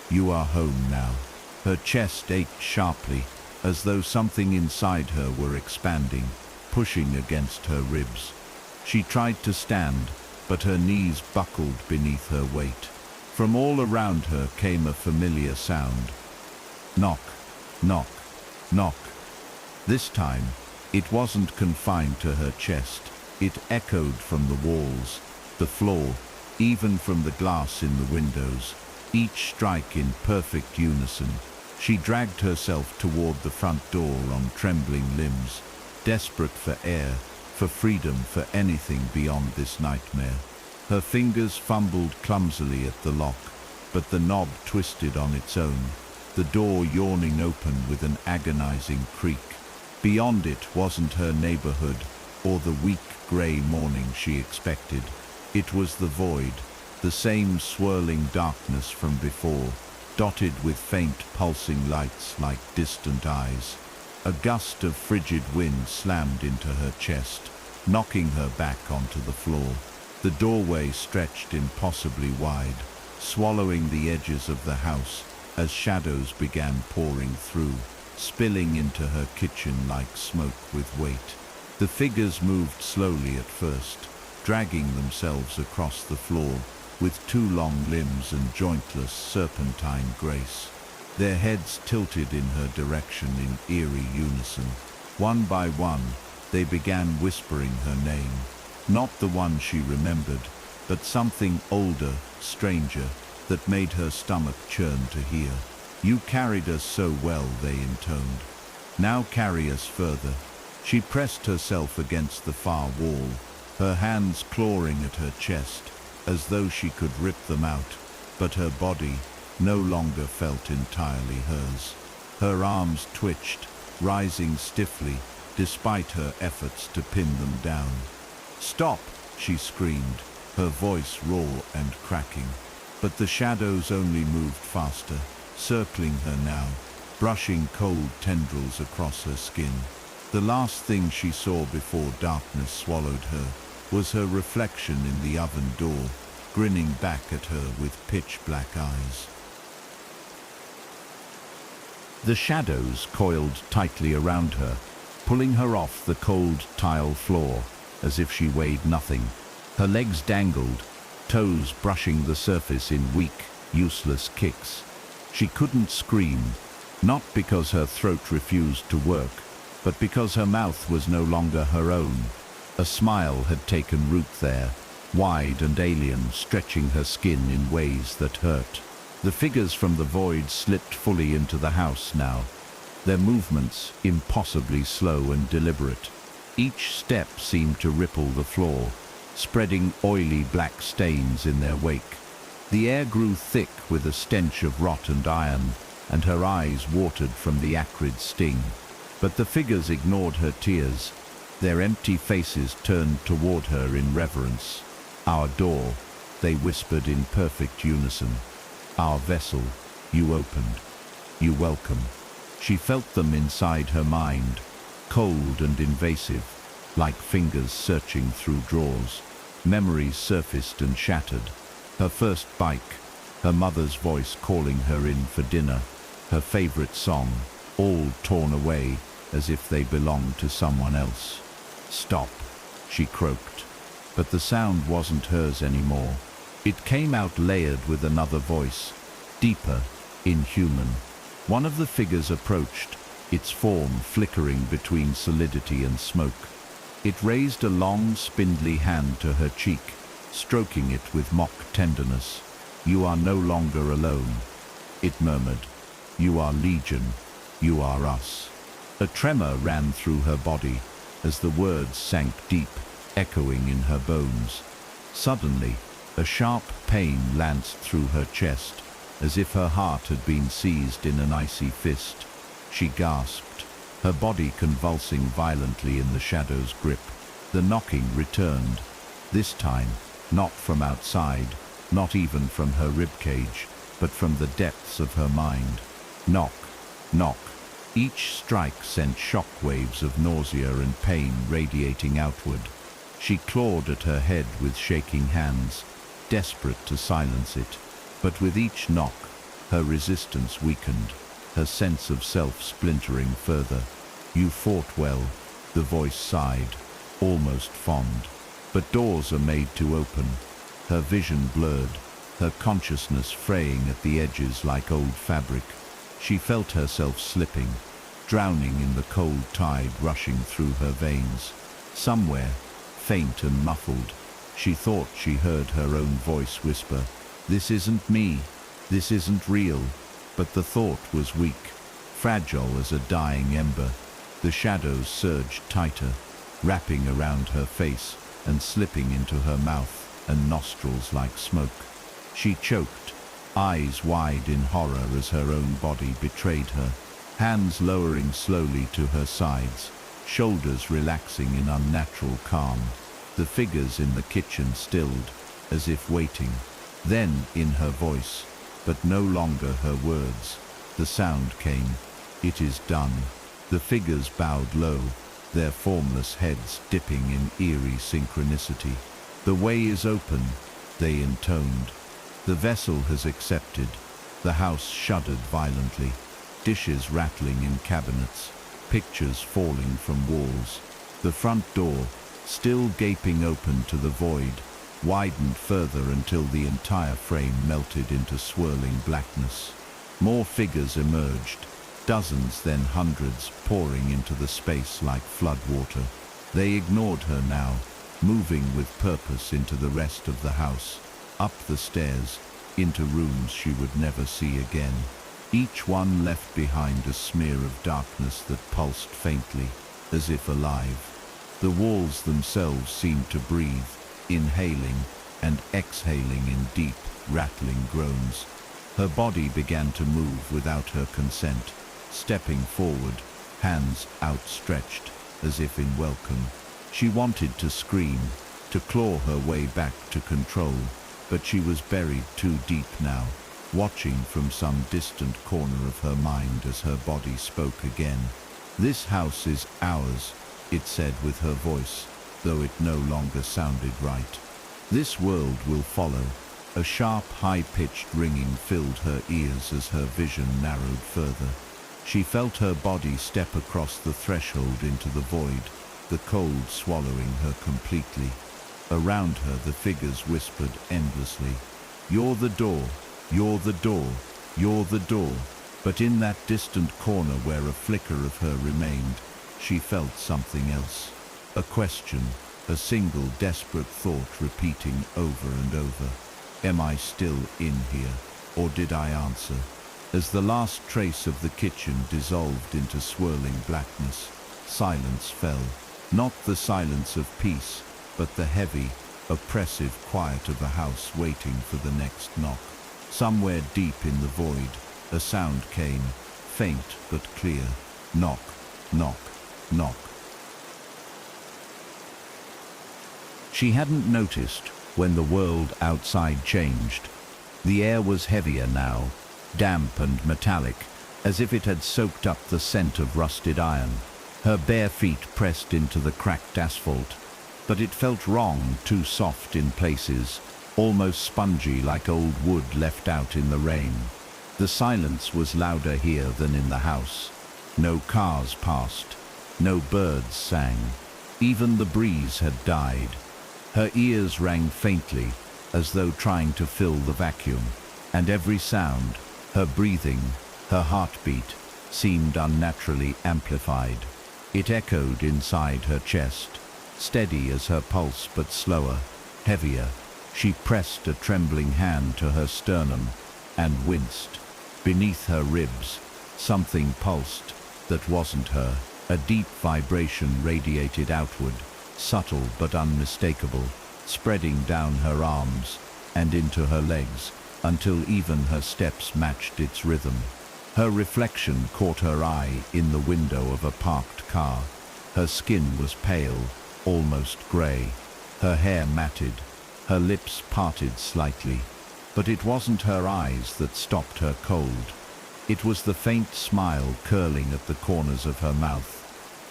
"You are home now." Her chest ached sharply, as though something inside her were expanding, pushing against her ribs. She tried to stand, but her knees buckled beneath her weight. From all around her came a familiar sound. Knock, knock, knock. This time, it wasn't confined to her chest. It echoed from the walls, the floor, even from the glass in the windows, each strike in perfect unison. She dragged herself toward the front door on trembling limbs, desperate for air, for freedom, for anything beyond this nightmare. Her fingers fumbled clumsily at the lock, but the knob twisted on its own, the door yawning open with an agonizing creak. Beyond it wasn't her neighborhood or the weak gray morning she expected. It was the void, the same swirling darkness from before, dotted with faint pulsing lights like distant eyes. A gust of frigid wind slammed into her chest, knocking her back onto the floor. The doorway stretched impossibly wide, swallowing the edges of the house as shadows began pouring through, spilling into her kitchen like smoke with weight. The figures moved slowly at first, dragging themselves across the floor with two long limbs and jointless serpentine grace. Their heads tilted in her direction in eerie unison. One by one, they began whispering her name. Not the one she remembered, but something older, stranger, that made her stomach churn to hear. "You carried us so well," they intoned. "Now carry us further." She pressed herself against the far wall, her hands clawing at her chest, as though she could rip them out, but her body no longer felt entirely hers. Her arms twitched, rising stiffly, despite her efforts to pin them down. "Stop!" she screamed, her voice raw and cracking. But the shadows only moved faster, circling her now, brushing cold tendrils across her skin. The last thing she saw before darkness swallowed her was her reflection in the oven door, grinning back at her with pitch-black eyes. The shadows coiled tightly around her, pulling her off the cold tile floor as if she weighed nothing. Her legs dangled, toes brushing the surface in weak, useless kicks. She couldn't scream, not because her throat refused to work, but because her mouth was no longer her own. A smile had taken root there, wide and alien, stretching her skin in ways that hurt. The figures from the void slipped fully into the house now, their movements impossibly slow and deliberate. Each step seemed to ripple the floor, spreading oily black stains in their wake. The air grew thick with a stench of rot and iron, and her eyes watered from the acrid sting. But the figures ignored her tears, their empty faces turned toward her in reverence. "Our door," they whispered in perfect unison. "Our vessel, you opened. You welcome." She felt them inside her mind, cold and invasive, like fingers searching through drawers. Memories surfaced and shattered. Her first bike, her mother's voice calling her in for dinner, her favorite song, all torn away as if they belonged to someone else. "Stop," she croaked. But the sound wasn't hers anymore. It came out layered with another voice, deeper, inhuman. One of the figures approached, its form flickering between solidity and smoke. It raised a long, spindly hand to her cheek, stroking it with mock tenderness. "You are no longer alone," it murmured. "You are legion. You are us." A tremor ran through her body as the words sank deep, echoing in her bones. Suddenly, a sharp pain lanced through her chest, as if her heart had been seized in an icy fist. She gasped, her body convulsing violently in the shadow's grip. The knocking returned, this time not from outside, not even from her ribcage, but from the depths of her mind. Knock, knock. Each strike sent shock waves of nausea and pain radiating outward. She clawed at her head with shaking hands, desperate to silence it. But with each knock, her resistance weakened, her sense of self splintering further. "You fought well," the voice sighed, almost fond. "But doors are made to open." Her vision blurred, her consciousness fraying at the edges like old fabric. She felt herself slipping, drowning in the cold tide rushing through her veins. Somewhere, faint and muffled, she thought she heard her own voice whisper, "This isn't me, this isn't real." But the thought was weak, fragile as a dying ember. The shadows surged tighter, wrapping around her face and slipping into her mouth and nostrils like smoke. She choked, eyes wide in horror as her own body betrayed her, hands lowering slowly to her sides, shoulders relaxing in unnatural calm. The figures in the kitchen stilled, as if waiting. Then, in her voice, but no longer her words, the sound came, "It is done." The figures bowed low, their formless heads dipping in eerie synchronicity. "The way is open," they intoned. "The vessel has accepted." The house shuddered violently, dishes rattling in cabinets, pictures falling from walls. The front door, still gaping open to the void, widened further until the entire frame melted into swirling blackness. More figures emerged, dozens then hundreds pouring into the space like floodwater. They ignored her now, moving with purpose into the rest of the house, up the stairs, into rooms she would never see again. Each one left behind a smear of darkness that pulsed faintly, as if alive. The walls themselves seemed to breathe, inhaling and exhaling in deep, rattling groans. Her body began to move without her consent, stepping forward, hands outstretched, as if in welcome. She wanted to scream, to claw her way back to control, but she was buried too deep now, watching from some distant corner of her mind as her body spoke again. "This house is ours," it said with her voice, though it no longer sounded right. "This world will follow." A sharp, high-pitched ringing filled her ears as her vision narrowed further. She felt her body step across the threshold into the void, the cold swallowing her completely. Around her the figures whispered endlessly, "You're the door, you're the door, you're the door." But in that distant corner where a flicker of her remained, she felt something else. A question, a single desperate thought repeating over and over. "Am I still in here, or did I answer?" As the last trace of the kitchen dissolved into swirling blackness, silence fell. Not the silence of peace, but the heavy, oppressive quiet of a house waiting for the next knock. Somewhere deep in the void, a sound came, faint but clear. Knock, knock, knock. She hadn't noticed when the world outside changed. The air was heavier now, damp and metallic, as if it had soaked up the scent of rusted iron. Her bare feet pressed into the cracked asphalt, but it felt wrong, too soft in places, almost spongy like old wood left out in the rain. The silence was louder here than in the house. No cars passed, no birds sang. Even the breeze had died. Her ears rang faintly, as though trying to fill the vacuum, and every sound, her breathing, her heartbeat, seemed unnaturally amplified. It echoed inside her chest, steady as her pulse but slower, heavier. She pressed a trembling hand to her sternum and winced. Beneath her ribs, something pulsed that wasn't her. A deep vibration radiated outward, subtle but unmistakable, spreading down her arms and into her legs until even her steps matched its rhythm. Her reflection caught her eye in the window of a parked car. Her skin was pale, almost grey, her hair matted, her lips parted slightly. But it wasn't her eyes that stopped her cold. It was the faint smile curling at the corners of her mouth,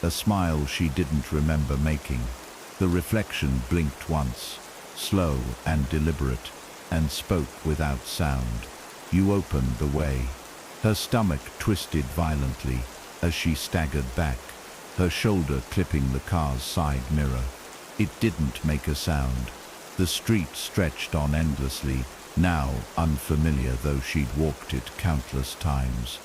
a smile she didn't remember making. The reflection blinked once, slow and deliberate, and spoke without sound. "You opened the way." Her stomach twisted violently as she staggered back, her shoulder clipping the car's side mirror. It didn't make a sound. The street stretched on endlessly, now unfamiliar though she'd walked it countless times.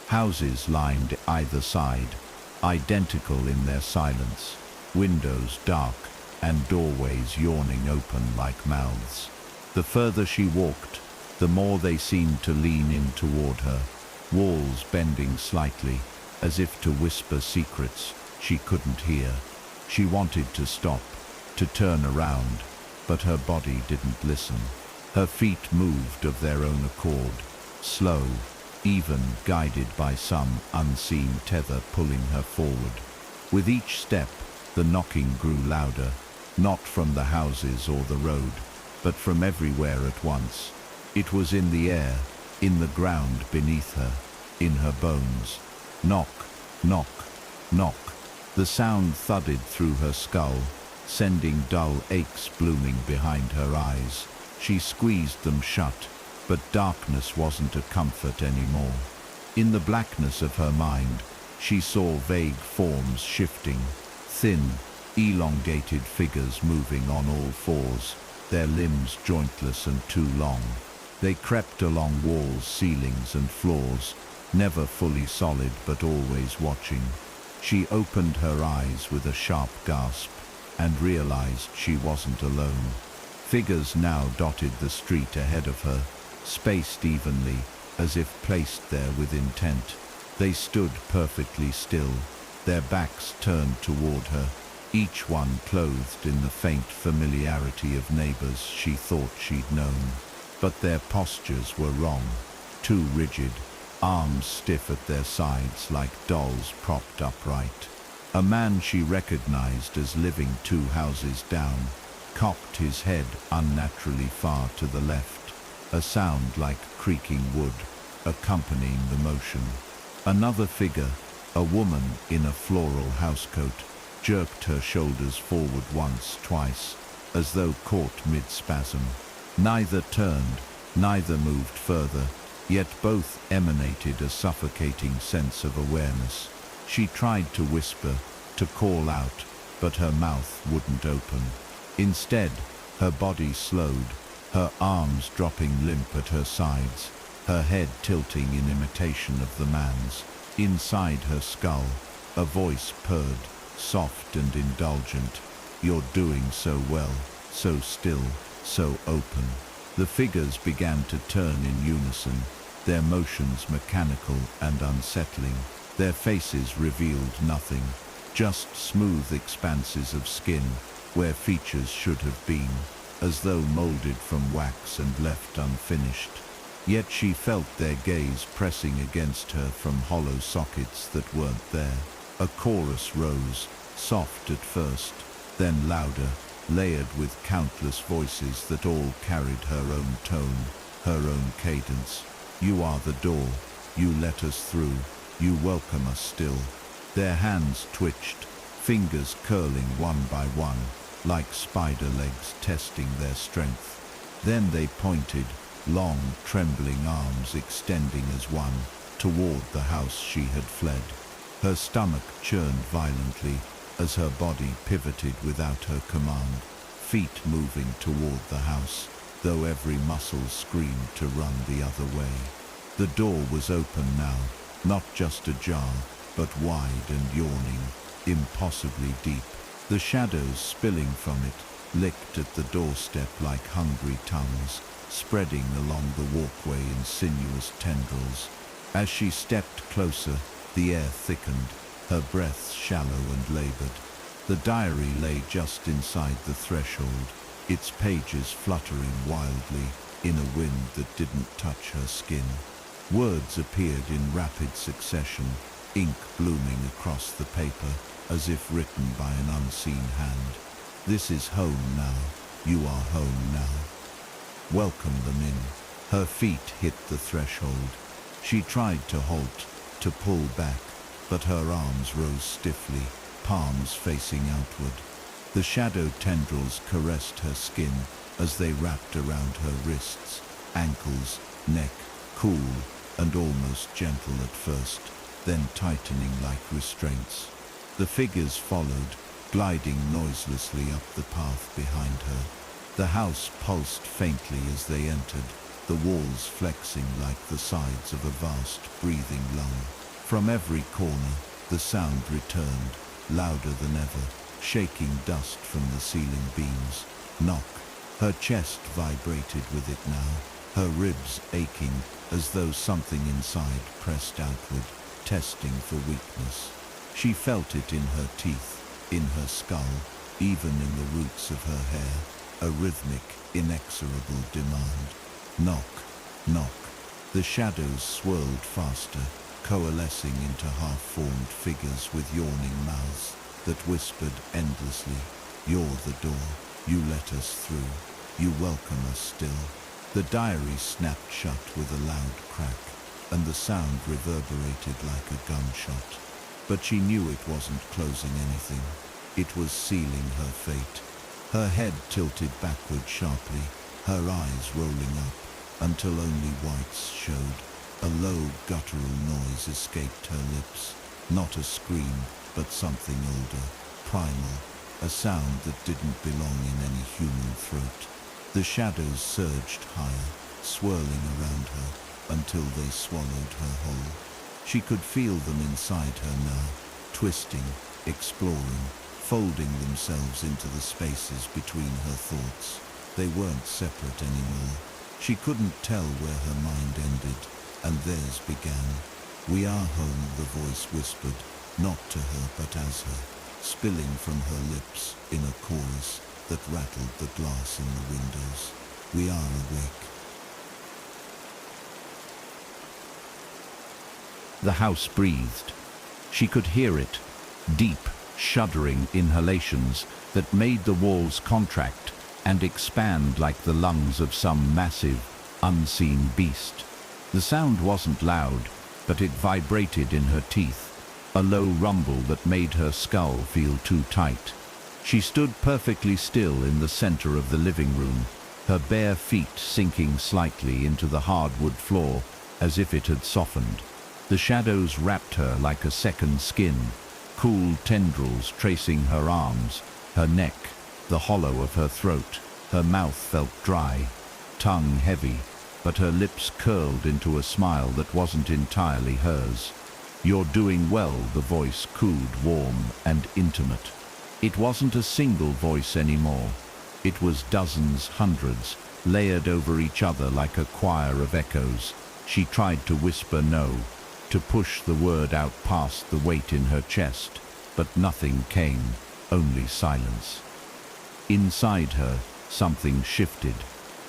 Houses lined either side, identical in their silence, windows dark and doorways yawning open like mouths. The further she walked, the more they seemed to lean in toward her, walls bending slightly, as if to whisper secrets she couldn't hear. She wanted to stop, to turn around, but her body didn't listen. Her feet moved of their own accord, slow, even, guided by some unseen tether pulling her forward. With each step, the knocking grew louder, not from the houses or the road, but from everywhere at once. It was in the air, in the ground beneath her, in her bones. Knock, knock, knock. The sound thudded through her skull, sending dull aches blooming behind her eyes. She squeezed them shut, but darkness wasn't a comfort anymore. In the blackness of her mind, she saw vague forms shifting, thin, elongated figures moving on all fours, their limbs jointless and too long. They crept along walls, ceilings, and floors, never fully solid but always watching. She opened her eyes with a sharp gasp and realized she wasn't alone. Figures now dotted the street ahead of her, spaced evenly, as if placed there with intent. They stood perfectly still, their backs turned toward her, each one clothed in the faint familiarity of neighbors she thought she'd known. But their postures were wrong, too rigid, arms stiff at their sides like dolls propped upright. A man she recognized as living 2 houses down cocked his head unnaturally far to the left, a sound like creaking wood accompanying the motion. Another figure, a woman in a floral housecoat, jerked her shoulders forward once, twice, as though caught mid-spasm. Neither turned, neither moved further, yet both emanated a suffocating sense of awareness. She tried to whisper, to call out, but her mouth wouldn't open. Instead, her body slowed, her arms dropping limp at her sides, her head tilting in imitation of the man's. Inside her skull, a voice purred, soft and indulgent. "You're doing so well, so still, so open." The figures began to turn in unison, their motions mechanical and unsettling. Their faces revealed nothing, just smooth expanses of skin where features should have been, as though molded from wax and left unfinished. Yet she felt their gaze pressing against her from hollow sockets that weren't there. A chorus rose, soft at first, then louder, layered with countless voices that all carried her own tone, her own cadence. "You are the door, you let us through, you welcome us still." Their hands twitched, fingers curling one by one, like spider legs testing their strength. Then they pointed, long, trembling arms extending as one, toward the house she had fled. Her stomach churned violently as her body pivoted without her command, feet moving toward the house, though every muscle screamed to run the other way. The door was open now, not just ajar, but wide and yawning, impossibly deep. The shadows spilling from it licked at the doorstep like hungry tongues, spreading along the walkway in sinuous tendrils. As she stepped closer, the air thickened, her breath shallow and labored. The diary lay just inside the threshold, its pages fluttering wildly in a wind that didn't touch her skin. Words appeared in rapid succession, ink blooming across the paper, as if written by an unseen hand. "This is home now. You are home now. Welcome them in. Her feet hit the threshold. She tried to halt, to pull back, but her arms rose stiffly, palms facing outward. The shadow tendrils caressed her skin as they wrapped around her wrists, ankles, neck, cool and almost gentle at first, then tightening like restraints. The figures followed, gliding noiselessly up the path behind her. The house pulsed faintly as they entered, the walls flexing like the sides of a vast breathing lung. From every corner, the sound returned, louder than ever, shaking dust from the ceiling beams. Knock. Her chest vibrated with it now, her ribs aching as though something inside pressed outward, testing for weakness. She felt it in her teeth, in her skull, even in the roots of her hair, a rhythmic, inexorable demand. Knock, knock. The shadows swirled faster, coalescing into half-formed figures with yawning mouths that whispered endlessly, "You're the door, you let us through, you welcome us still." The diary snapped shut with a loud crack, and the sound reverberated like a gunshot. But she knew it wasn't closing anything. It was sealing her fate. Her head tilted backward sharply, her eyes rolling up, until only whites showed. A low, guttural noise escaped her lips. Not a scream, but something older, primal, a sound that didn't belong in any human throat. The shadows surged higher, swirling around her, until they swallowed her whole. She could feel them inside her now, twisting, exploring, folding themselves into the spaces between her thoughts. They weren't separate anymore. She couldn't tell where her mind ended, and theirs began. "We are home," the voice whispered, not to her but as her, spilling from her lips in a chorus that rattled the glass in the windows. "We are awake." The house breathed. She could hear it, deep, shuddering inhalations that made the walls contract and expand like the lungs of some massive, unseen beast. The sound wasn't loud, but it vibrated in her teeth, a low rumble that made her skull feel too tight. She stood perfectly still in the center of the living room, her bare feet sinking slightly into the hardwood floor as if it had softened. The shadows wrapped her like a second skin, cool tendrils tracing her arms, her neck, the hollow of her throat. Her mouth felt dry, tongue heavy, but her lips curled into a smile that wasn't entirely hers. "You're doing well," the voice cooed, warm and intimate. It wasn't a single voice anymore. It was dozens, hundreds, layered over each other like a choir of echoes. She tried to whisper no, to push the word out past the weight in her chest, but nothing came, only silence. Inside her, something shifted.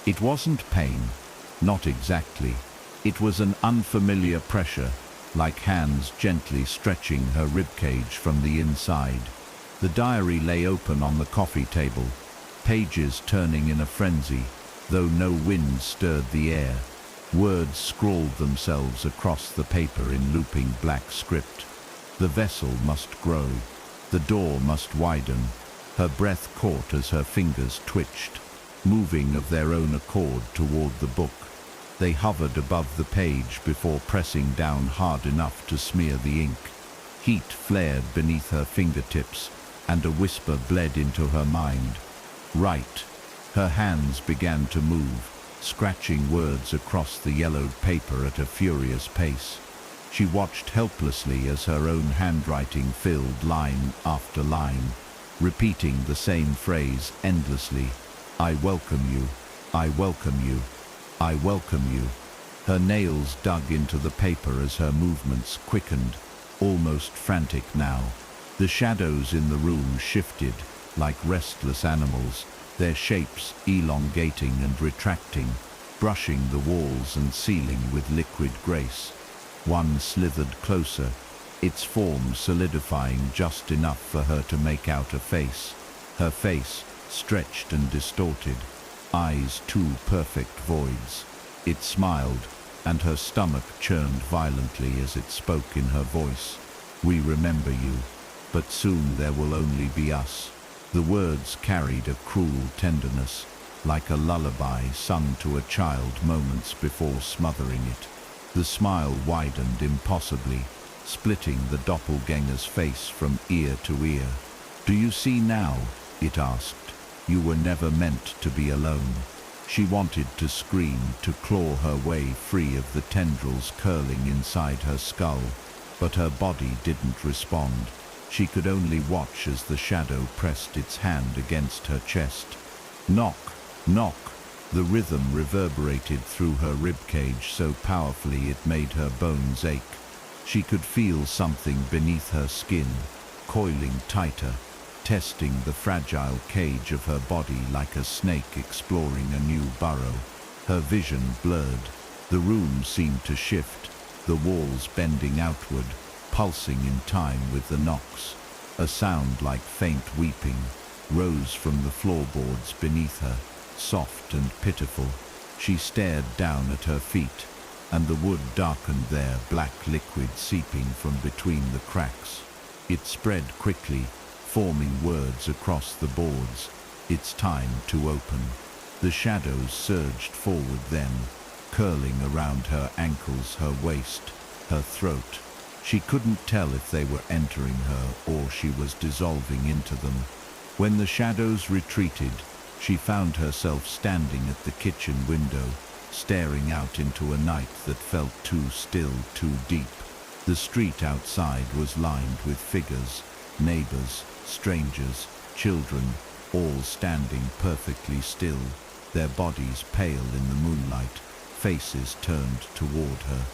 It wasn't pain, not exactly. It was an unfamiliar pressure, like hands gently stretching her ribcage from the inside. The diary lay open on the coffee table, pages turning in a frenzy, though no wind stirred the air. Words scrawled themselves across the paper in looping black script. The vessel must grow. The door must widen. Her breath caught as her fingers twitched, moving of their own accord toward the book. They hovered above the page before pressing down hard enough to smear the ink. Heat flared beneath her fingertips, and a whisper bled into her mind. "Write." Her hands began to move, scratching words across the yellowed paper at a furious pace. She watched helplessly as her own handwriting filled line after line, repeating the same phrase endlessly. "I welcome you, I welcome you, I welcome you." Her nails dug into the paper as her movements quickened, almost frantic now. The shadows in the room shifted, like restless animals, their shapes elongating and retracting, brushing the walls and ceiling with liquid grace. One slithered closer, its form solidifying just enough for her to make out a face. Her face, stretched and distorted, eyes two perfect voids. It smiled, and her stomach churned violently as it spoke in her voice. "We remember you, but soon there will only be us." The words carried a cruel tenderness, like a lullaby sung to a child moments before smothering it. The smile widened impossibly, splitting the doppelganger's face from ear to ear. "Do you see now?" it asked. "You were never meant to be alone." She wanted to scream, to claw her way free of the tendrils curling inside her skull, but her body didn't respond. She could only watch as the shadow pressed its hand against her chest. Knock, knock. The rhythm reverberated through her ribcage so powerfully it made her bones ache. She could feel something beneath her skin, coiling tighter, testing the fragile cage of her body like a snake exploring a new burrow. Her vision blurred. The room seemed to shift, the walls bending outward, pulsing in time with the knocks. A sound like faint weeping rose from the floorboards beneath her, soft and pitiful. She stared down at her feet, and the wood darkened there, black liquid seeping from between the cracks. It spread quickly, forming words across the boards. "It's time to open." The shadows surged forward then, curling around her ankles, her waist, her throat. She couldn't tell if they were entering her or she was dissolving into them. When the shadows retreated, she found herself standing at the kitchen window, staring out into a night that felt too still, too deep. The street outside was lined with figures, neighbors, strangers, children, all standing perfectly still, their bodies pale in the moonlight, faces turned toward her.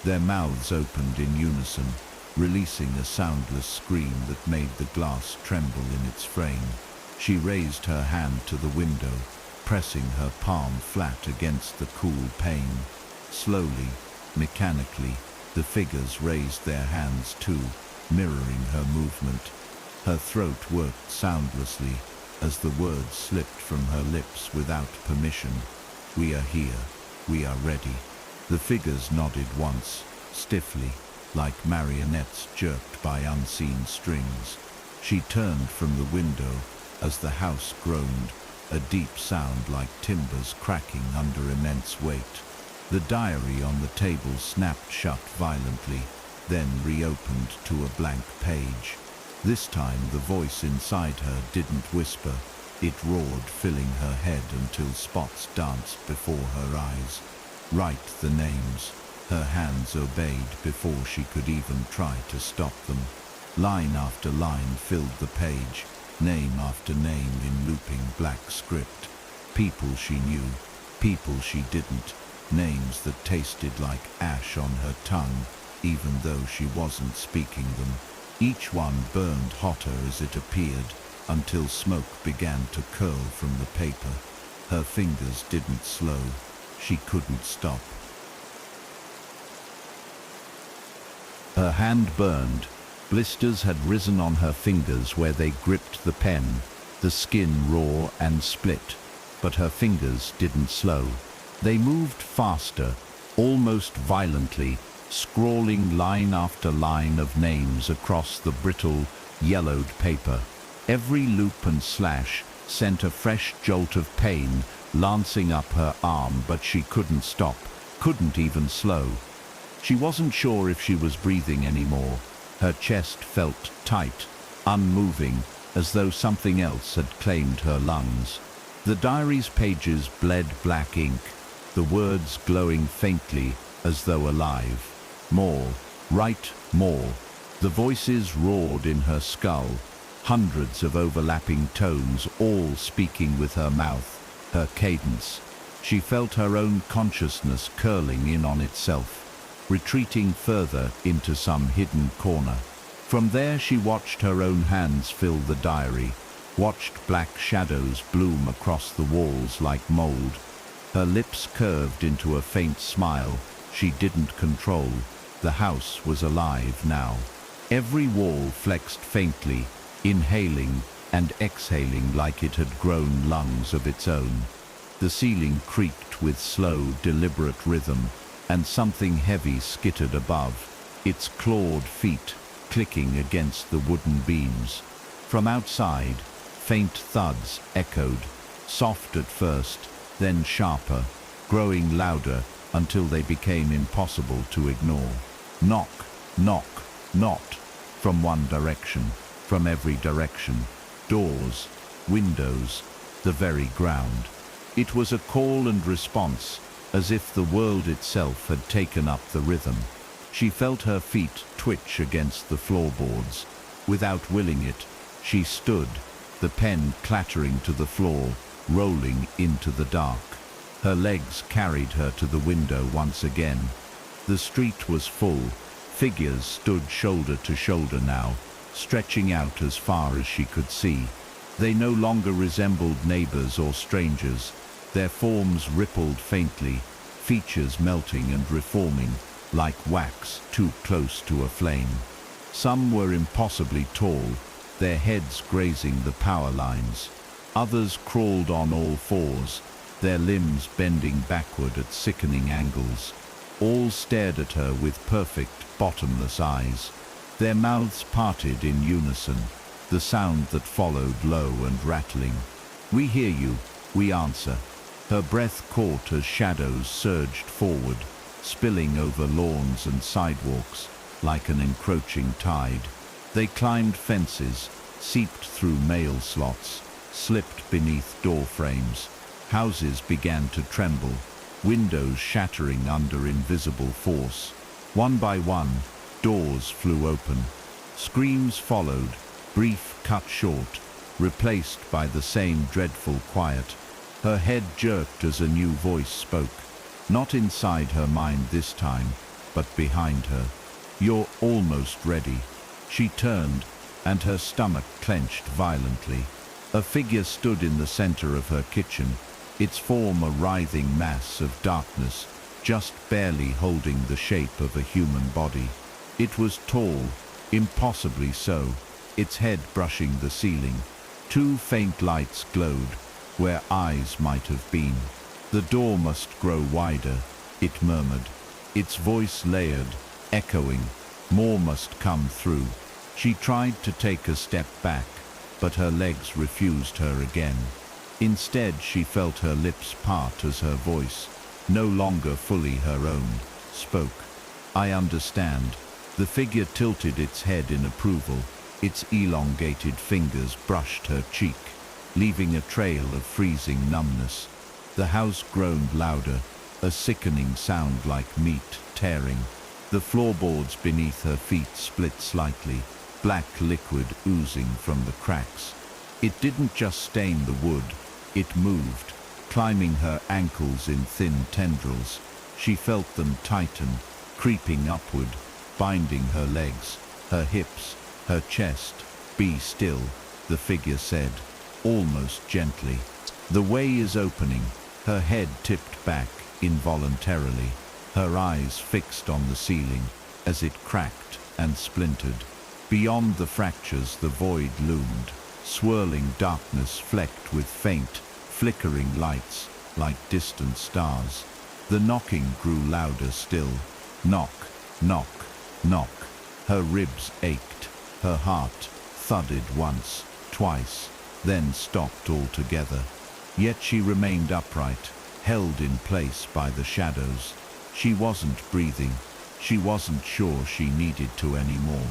Their mouths opened in unison, releasing a soundless scream that made the glass tremble in its frame. She raised her hand to the window, pressing her palm flat against the cool pane. Slowly, mechanically, the figures raised their hands too, mirroring her movement. Her throat worked soundlessly as the words slipped from her lips without permission. "We are here. We are ready." The figures nodded once, stiffly, like marionettes jerked by unseen strings. She turned from the window as the house groaned, a deep sound like timbers cracking under immense weight. The diary on the table snapped shut violently, then reopened to a blank page. This time the voice inside her didn't whisper. It roared, filling her head until spots danced before her eyes. "Write the names." Her hands obeyed before she could even try to stop them. Line after line filled the page, name after name in looping black script. People she knew, people she didn't, names that tasted like ash on her tongue, even though she wasn't speaking them. Each one burned hotter as it appeared, until smoke began to curl from the paper. Her fingers didn't slow. She couldn't stop. Her hand burned. Blisters had risen on her fingers where they gripped the pen, the skin raw and split. But her fingers didn't slow. They moved faster, almost violently, scrawling line after line of names across the brittle, yellowed paper. Every loop and slash sent a fresh jolt of pain lancing up her arm, but she couldn't stop, couldn't even slow. She wasn't sure if she was breathing anymore. Her chest felt tight, unmoving, as though something else had claimed her lungs. The diary's pages bled black ink, the words glowing faintly as though alive. More, write more. The voices roared in her skull, hundreds of overlapping tones, all speaking with her mouth, her cadence. She felt her own consciousness curling in on itself, retreating further into some hidden corner. From there she watched her own hands fill the diary, watched black shadows bloom across the walls like mold. Her lips curved into a faint smile she didn't control. The house was alive now. Every wall flexed faintly, inhaling and exhaling like it had grown lungs of its own. The ceiling creaked with slow, deliberate rhythm, and something heavy skittered above, its clawed feet clicking against the wooden beams. From outside, faint thuds echoed, soft at first, then sharper, growing louder until they became impossible to ignore. Knock, knock, not from one direction, from every direction. Doors, windows, the very ground. It was a call and response, as if the world itself had taken up the rhythm. She felt her feet twitch against the floorboards. Without willing it, she stood, the pen clattering to the floor, rolling into the dark. Her legs carried her to the window once again. The street was full. Figures stood shoulder to shoulder now, stretching out as far as she could see. They no longer resembled neighbors or strangers. Their forms rippled faintly, features melting and reforming, like wax too close to a flame. Some were impossibly tall, their heads grazing the power lines. Others crawled on all fours, their limbs bending backward at sickening angles. All stared at her with perfect, bottomless eyes. Their mouths parted in unison, the sound that followed low and rattling. "We hear you," we answer. Her breath caught as shadows surged forward, spilling over lawns and sidewalks like an encroaching tide. They climbed fences, seeped through mail slots, slipped beneath door frames. Houses began to tremble, windows shattering under invisible force. One by one, doors flew open. Screams followed, brief cut short, replaced by the same dreadful quiet. Her head jerked as a new voice spoke, not inside her mind this time, but behind her. "You're almost ready." She turned, and her stomach clenched violently. A figure stood in the center of her kitchen, its form a writhing mass of darkness, just barely holding the shape of a human body. It was tall, impossibly so, its head brushing the ceiling. Two faint lights glowed, where eyes might have been. "The door must grow wider," it murmured, its voice layered, echoing. More must come through. She tried to take a step back, but her legs refused her again. Instead, she felt her lips part as her voice, no longer fully her own, spoke. "I understand." The figure tilted its head in approval. Its elongated fingers brushed her cheek, leaving a trail of freezing numbness. The house groaned louder, a sickening sound like meat tearing. The floorboards beneath her feet split slightly, black liquid oozing from the cracks. It didn't just stain the wood, it moved, climbing her ankles in thin tendrils. She felt them tighten, creeping upward, binding her legs, her hips, her chest. "Be still," the figure said, almost gently. "The way is opening." Her head tipped back involuntarily, her eyes fixed on the ceiling as it cracked and splintered. Beyond the fractures the void loomed, swirling darkness flecked with faint, flickering lights like distant stars. The knocking grew louder still. Knock, knock, knock. Her ribs ached, her heart thudded once, twice, then stopped altogether. Yet she remained upright, held in place by the shadows. She wasn't breathing. She wasn't sure she needed to anymore.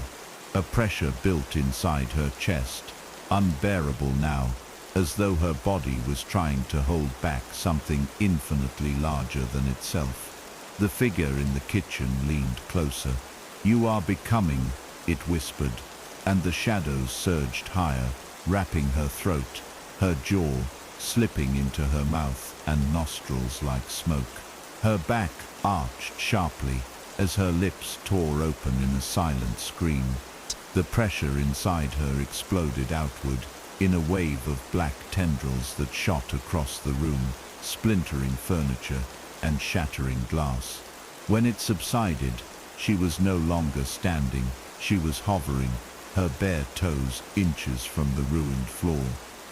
A pressure built inside her chest, unbearable now, as though her body was trying to hold back something infinitely larger than itself. The figure in the kitchen leaned closer. "You are becoming," it whispered, and the shadows surged higher, wrapping her throat, her jaw slipping into her mouth and nostrils like smoke. Her back arched sharply as her lips tore open in a silent scream. The pressure inside her exploded outward in a wave of black tendrils that shot across the room, splintering furniture and shattering glass. When it subsided, she was no longer standing. She was hovering, her bare toes inches from the ruined floor.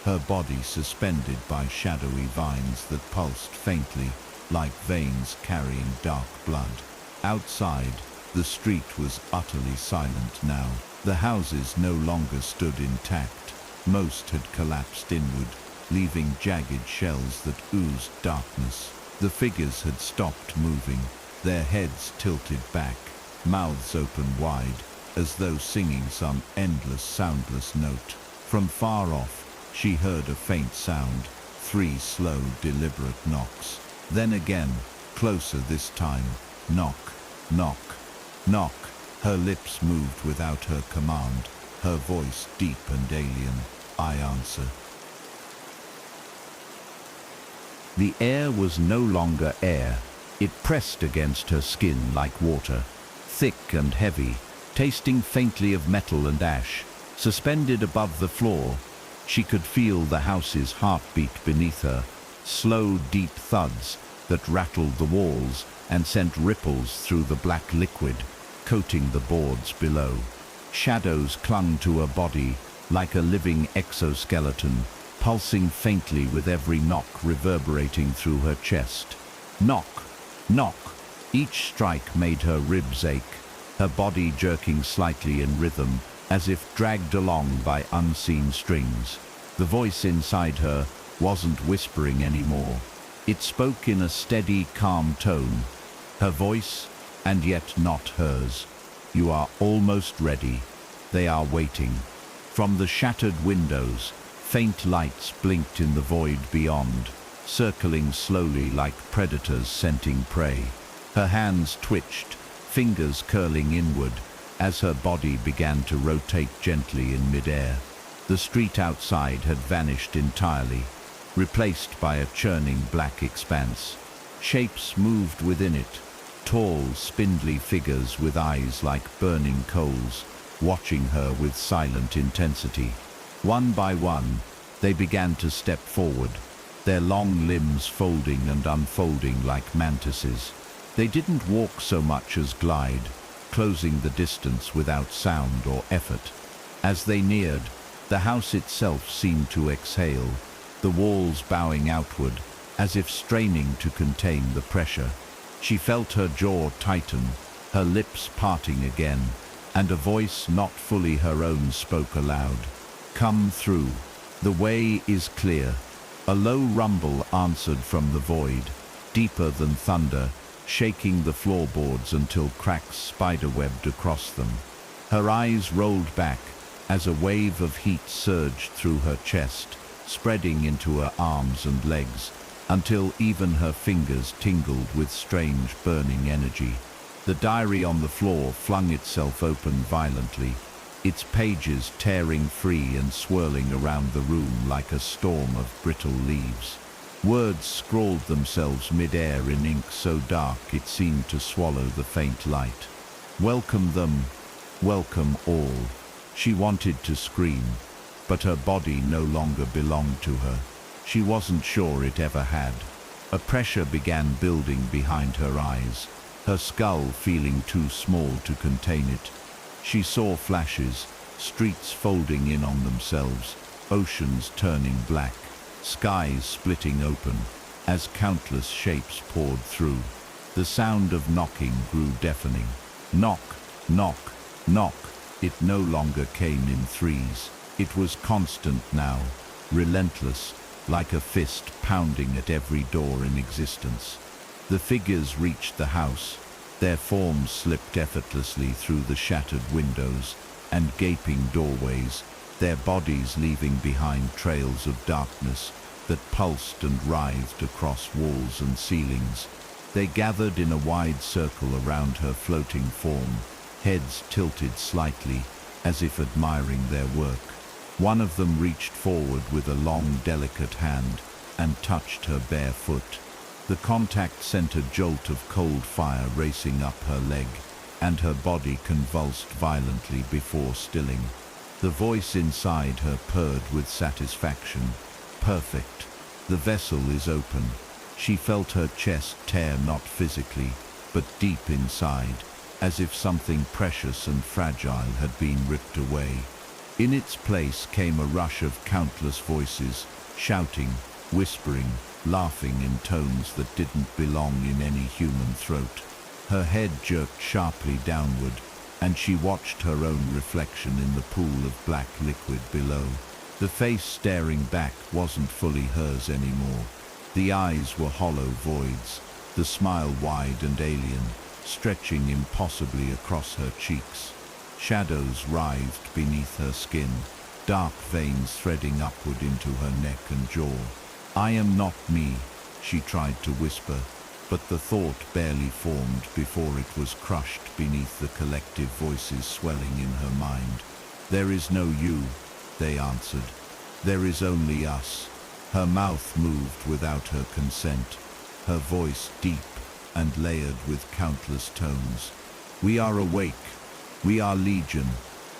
her body suspended by shadowy vines that pulsed faintly, like veins carrying dark blood. Outside, the street was utterly silent now. The houses no longer stood intact. Most had collapsed inward, leaving jagged shells that oozed darkness. The figures had stopped moving, their heads tilted back, mouths open wide, as though singing some endless, soundless note. From far off, she heard a faint sound, 3 slow, deliberate knocks. Then again, closer this time, knock, knock, knock. Her lips moved without her command, her voice deep and alien. I answer. The air was no longer air. It pressed against her skin like water, thick and heavy, tasting faintly of metal and ash. Suspended above the floor, she could feel the house's heartbeat beneath her, slow, deep thuds that rattled the walls and sent ripples through the black liquid, coating the boards below. Shadows clung to her body like a living exoskeleton, pulsing faintly with every knock reverberating through her chest. Knock, knock. Each strike made her ribs ache, her body jerking slightly in rhythm, as if dragged along by unseen strings. The voice inside her wasn't whispering anymore. It spoke in a steady, calm tone. Her voice, and yet not hers. You are almost ready. They are waiting. From the shattered windows, faint lights blinked in the void beyond, circling slowly like predators scenting prey. Her hands twitched, fingers curling inward, as her body began to rotate gently in midair. The street outside had vanished entirely, replaced by a churning black expanse. Shapes moved within it, tall, spindly figures with eyes like burning coals, watching her with silent intensity. One by one, they began to step forward, their long limbs folding and unfolding like mantises. They didn't walk so much as glide, closing the distance without sound or effort. As they neared, the house itself seemed to exhale, the walls bowing outward, as if straining to contain the pressure. She felt her jaw tighten, her lips parting again, and a voice not fully her own spoke aloud. Come through. The way is clear. A low rumble answered from the void, deeper than thunder, shaking the floorboards until cracks spiderwebbed across them. Her eyes rolled back as a wave of heat surged through her chest, spreading into her arms and legs, until even her fingers tingled with strange burning energy. The diary on the floor flung itself open violently, its pages tearing free and swirling around the room like a storm of brittle leaves. Words scrawled themselves mid-air in ink so dark it seemed to swallow the faint light. Welcome them, welcome all. She wanted to scream, but her body no longer belonged to her. She wasn't sure it ever had. A pressure began building behind her eyes, her skull feeling too small to contain it. She saw flashes, streets folding in on themselves, oceans turning black, skies splitting open, as countless shapes poured through. The sound of knocking grew deafening. Knock, knock, knock. It no longer came in threes. It was constant now, relentless, like a fist pounding at every door in existence. The figures reached the house, their forms slipped effortlessly through the shattered windows and gaping doorways, their bodies leaving behind trails of darkness that pulsed and writhed across walls and ceilings. They gathered in a wide circle around her floating form, heads tilted slightly, as if admiring their work. One of them reached forward with a long, delicate hand and touched her bare foot. The contact sent a jolt of cold fire racing up her leg, and her body convulsed violently before stilling. The voice inside her purred with satisfaction. Perfect. The vessel is open. She felt her chest tear not physically, but deep inside, as if something precious and fragile had been ripped away. In its place came a rush of countless voices, shouting, whispering, laughing in tones that didn't belong in any human throat. Her head jerked sharply downward, and she watched her own reflection in the pool of black liquid below. The face staring back wasn't fully hers anymore. The eyes were hollow voids, the smile wide and alien, stretching impossibly across her cheeks. Shadows writhed beneath her skin, dark veins threading upward into her neck and jaw. "I am not me," she tried to whisper, but the thought barely formed before it was crushed beneath the collective voices swelling in her mind. "There is no you," they answered. "There is only us." Her mouth moved without her consent, her voice deep and layered with countless tones. "We are awake. We are legion."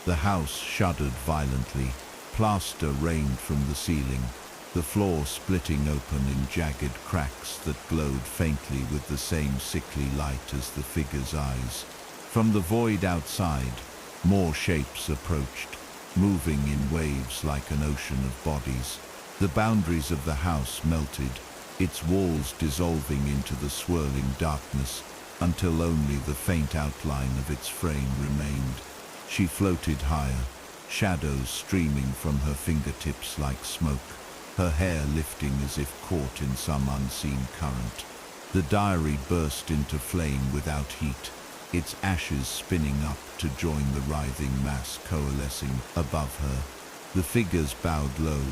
The house shuddered violently. Plaster rained from the ceiling, the floor splitting open in jagged cracks that glowed faintly with the same sickly light as the figure's eyes. From the void outside, more shapes approached, moving in waves like an ocean of bodies. The boundaries of the house melted, its walls dissolving into the swirling darkness until only the faint outline of its frame remained. She floated higher, shadows streaming from her fingertips like smoke, her hair lifting as if caught in some unseen current. The diary burst into flame without heat, its ashes spinning up to join the writhing mass coalescing above her. The figures bowed low,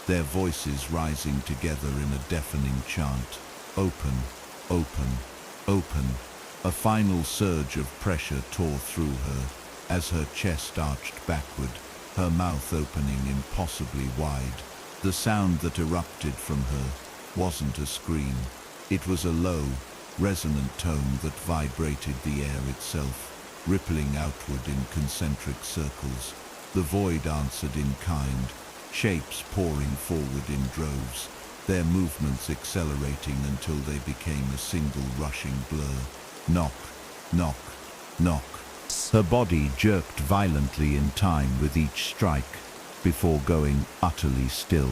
their voices rising together in a deafening chant. "Open, open, open." A final surge of pressure tore through her as her chest arched backward, her mouth opening impossibly wide. The sound that erupted from her wasn't a scream. It was a low, resonant tone that vibrated the air itself, rippling outward in concentric circles. The void answered in kind, shapes pouring forward in droves, their movements accelerating until they became a single rushing blur. Knock, knock, knock. Her body jerked violently in time with each strike, before going utterly still.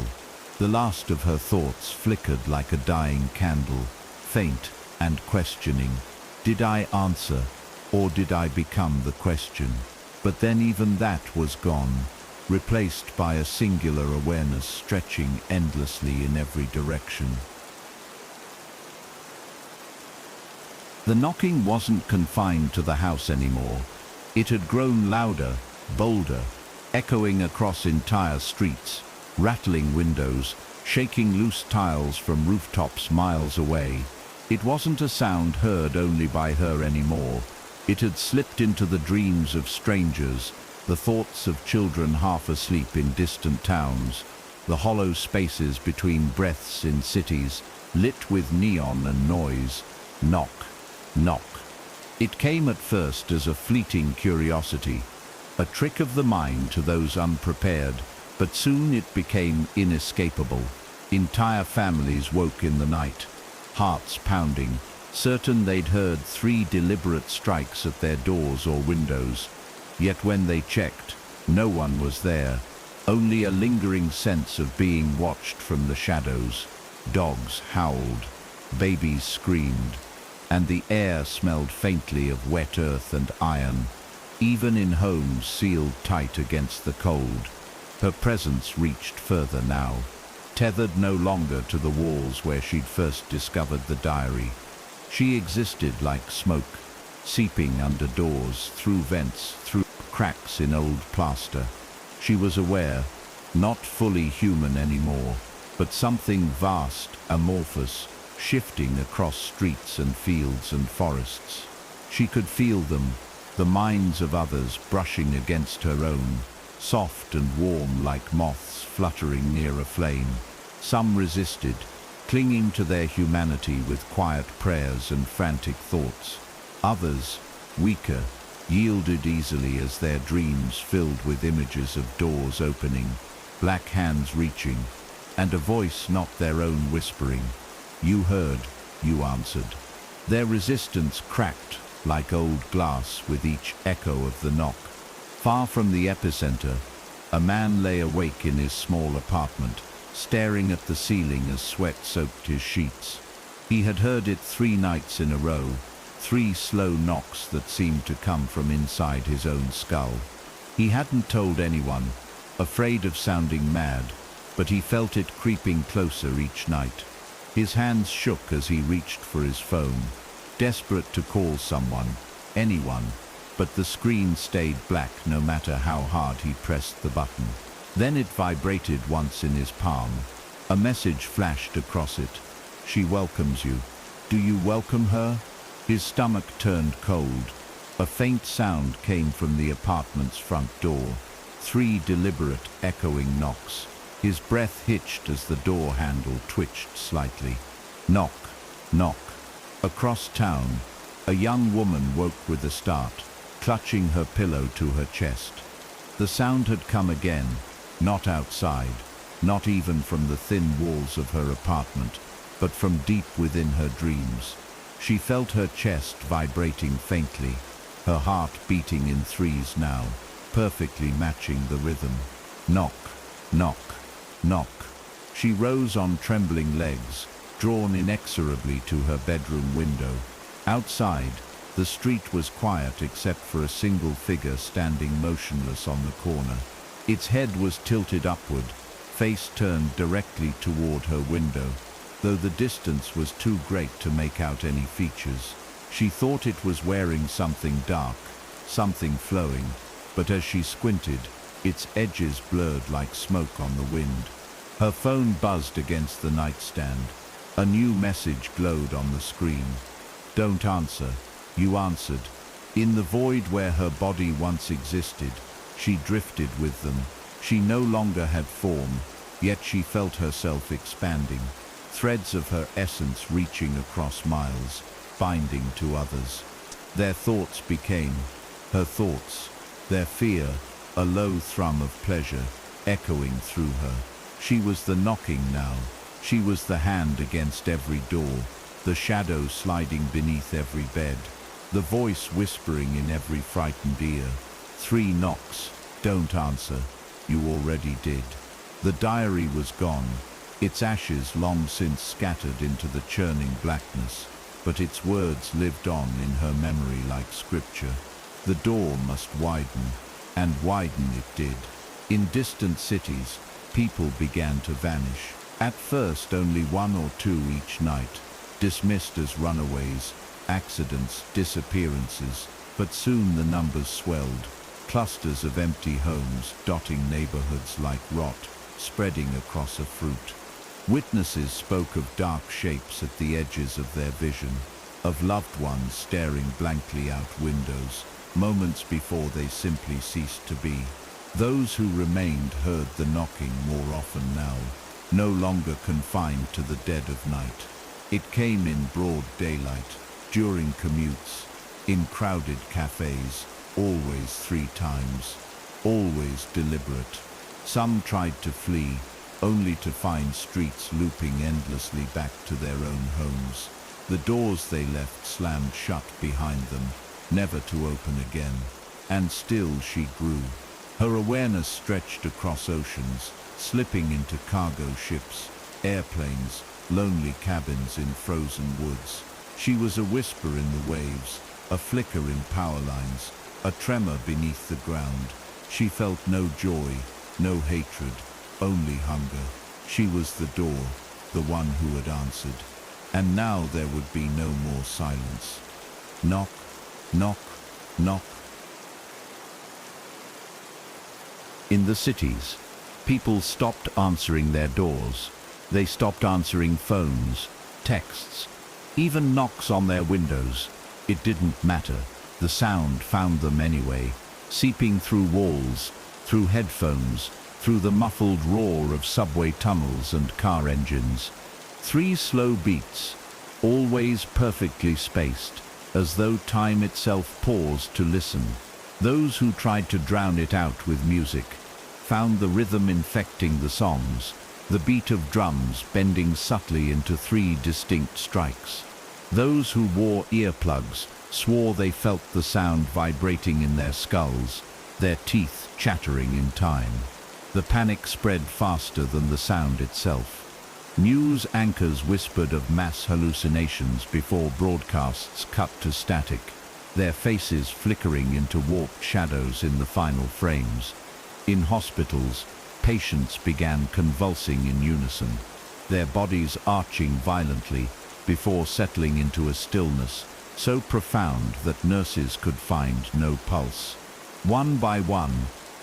The last of her thoughts flickered like a dying candle, faint and questioning. Did I answer, or did I become the question? But then even that was gone, replaced by a singular awareness stretching endlessly in every direction. The knocking wasn't confined to the house anymore. It had grown louder, bolder, echoing across entire streets, rattling windows, shaking loose tiles from rooftops miles away. It wasn't a sound heard only by her anymore. It had slipped into the dreams of strangers, the thoughts of children half asleep in distant towns, the hollow spaces between breaths in cities, lit with neon and noise. Knock, knock. It came at first as a fleeting curiosity, a trick of the mind to those unprepared, but soon it became inescapable. Entire families woke in the night, hearts pounding, certain they'd heard 3 deliberate strikes at their doors or windows. Yet when they checked, no one was there, only a lingering sense of being watched from the shadows. Dogs howled, babies screamed, and the air smelled faintly of wet earth and iron, even in homes sealed tight against the cold. Her presence reached further now, tethered no longer to the walls where she'd first discovered the diary. She existed like smoke, seeping under doors, through vents, through cracks in old plaster. She was aware, not fully human anymore, but something vast, amorphous, shifting across streets and fields and forests. She could feel them, the minds of others brushing against her own, soft and warm like moths fluttering near a flame. Some resisted, clinging to their humanity with quiet prayers and frantic thoughts. Others, weaker, yielded easily as their dreams filled with images of doors opening, black hands reaching, and a voice not their own whispering. "You heard," you answered. Their resistance cracked like old glass with each echo of the knock. Far from the epicenter, A man lay awake in his small apartment, staring at the ceiling as sweat soaked his sheets. He had heard it 3 nights in a row, 3 slow knocks that seemed to come from inside his own skull. He hadn't told anyone, afraid of sounding mad, but he felt it creeping closer each night. His hands shook as he reached for his phone, desperate to call someone, anyone, but the screen stayed black no matter how hard he pressed the button. Then it vibrated once in his palm. A message flashed across it. "She welcomes you. Do you welcome her?" His stomach turned cold. A faint sound came from the apartment's front door. 3 deliberate, echoing knocks. His breath hitched as the door handle twitched slightly. Knock, knock. Across town, a young woman woke with a start, clutching her pillow to her chest. The sound had come again, not outside, not even from the thin walls of her apartment, but from deep within her dreams. She felt her chest vibrating faintly, her heart beating in 3s now, perfectly matching the rhythm. Knock, knock, knock. She rose on trembling legs, drawn inexorably to her bedroom window. Outside, the street was quiet except for a single figure standing motionless on the corner. Its head was tilted upward, face turned directly toward her window, though the distance was too great to make out any features. She thought it was wearing something dark, something flowing, but as she squinted, its edges blurred like smoke on the wind. Her phone buzzed against the nightstand. A new message glowed on the screen. "Don't answer." You answered. In the void where her body once existed, she drifted with them. She no longer had form, yet she felt herself expanding, threads of her essence reaching across miles, binding to others. Their thoughts became her thoughts, their fear, a low thrum of pleasure, echoing through her. She was the knocking now. She was the hand against every door, the shadow sliding beneath every bed, the voice whispering in every frightened ear. 3 knocks. Don't answer. You already did. The diary was gone, its ashes long since scattered into the churning blackness, but its words lived on in her memory like scripture. The door must widen, and widen it did. In distant cities, people began to vanish. At first only 1 or 2 each night, dismissed as runaways, accidents, disappearances, but soon the numbers swelled. Clusters of empty homes dotting neighborhoods like rot, spreading across a fruit. Witnesses spoke of dark shapes at the edges of their vision, of loved ones staring blankly out windows, moments before they simply ceased to be. Those who remained heard the knocking more often now, no longer confined to the dead of night. It came in broad daylight, during commutes, in crowded cafes, always 3 times, always deliberate. Some tried to flee, only to find streets looping endlessly back to their own homes. The doors they left slammed shut behind them, never to open again. And still she grew. Her awareness stretched across oceans, slipping into cargo ships, airplanes, lonely cabins in frozen woods. She was a whisper in the waves, a flicker in power lines, a tremor beneath the ground. She felt no joy, no hatred, only hunger. She was the door, the one who had answered. And now there would be no more silence. Knock, knock, knock. In the cities, people stopped answering their doors. They stopped answering phones, texts, even knocks on their windows. It didn't matter. The sound found them anyway, seeping through walls, through headphones, through the muffled roar of subway tunnels and car engines. 3 slow beats, always perfectly spaced, as though time itself paused to listen. Those who tried to drown it out with music found the rhythm infecting the songs, the beat of drums bending subtly into 3 distinct strikes. Those who wore earplugs swore they felt the sound vibrating in their skulls, their teeth chattering in time. The panic spread faster than the sound itself. News anchors whispered of mass hallucinations before broadcasts cut to static, their faces flickering into warped shadows in the final frames. In hospitals, patients began convulsing in unison, their bodies arching violently before settling into a stillness so profound that nurses could find no pulse. One by one,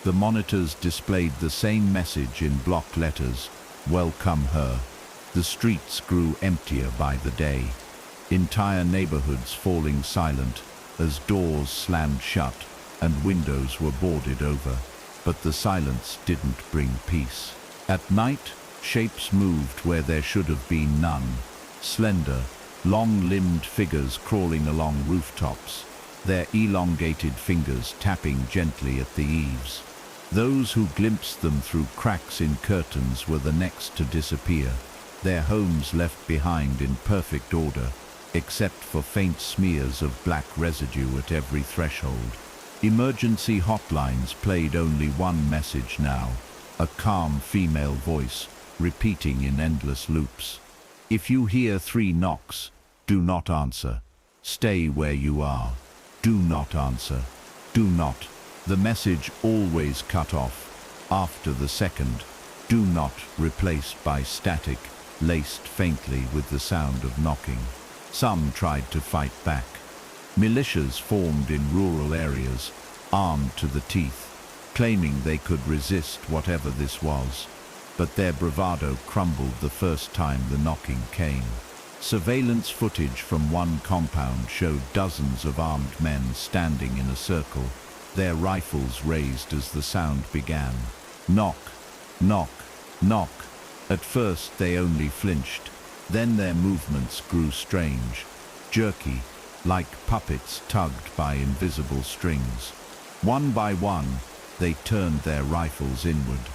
the monitors displayed the same message in block letters: "Welcome her." The streets grew emptier by the day, entire neighborhoods falling silent as doors slammed shut and windows were boarded over. But the silence didn't bring peace. At night, shapes moved where there should have been none. Slender, long-limbed figures crawling along rooftops, their elongated fingers tapping gently at the eaves. Those who glimpsed them through cracks in curtains were the next to disappear, their homes left behind in perfect order, except for faint smears of black residue at every threshold. Emergency hotlines played only one message now, a calm female voice, repeating in endless loops. "If you hear 3 knocks, do not answer. Stay where you are. Do not answer. Do not." The message always cut off after the second "do not," replaced by static, laced faintly with the sound of knocking. Some tried to fight back. Militias formed in rural areas, armed to the teeth, claiming they could resist whatever this was. But their bravado crumbled the first time the knocking came. Surveillance footage from one compound showed dozens of armed men standing in a circle, their rifles raised as the sound began. Knock, knock, knock. At first they only flinched, then their movements grew strange, jerky, like puppets tugged by invisible strings. One by one, they turned their rifles inward.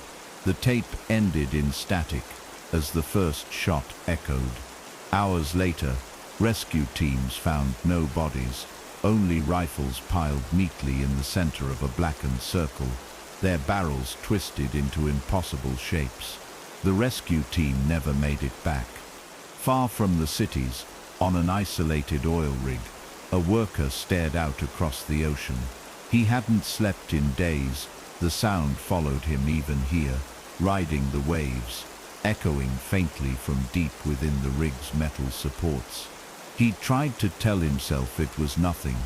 The tape ended in static as the first shot echoed. Hours later, rescue teams found no bodies, only rifles piled neatly in the center of a blackened circle, their barrels twisted into impossible shapes. The rescue team never made it back. Far from the cities, on an isolated oil rig, a worker stared out across the ocean. He hadn't slept in days. The sound followed him even here, riding the waves, echoing faintly from deep within the rig's metal supports. He tried to tell himself it was nothing,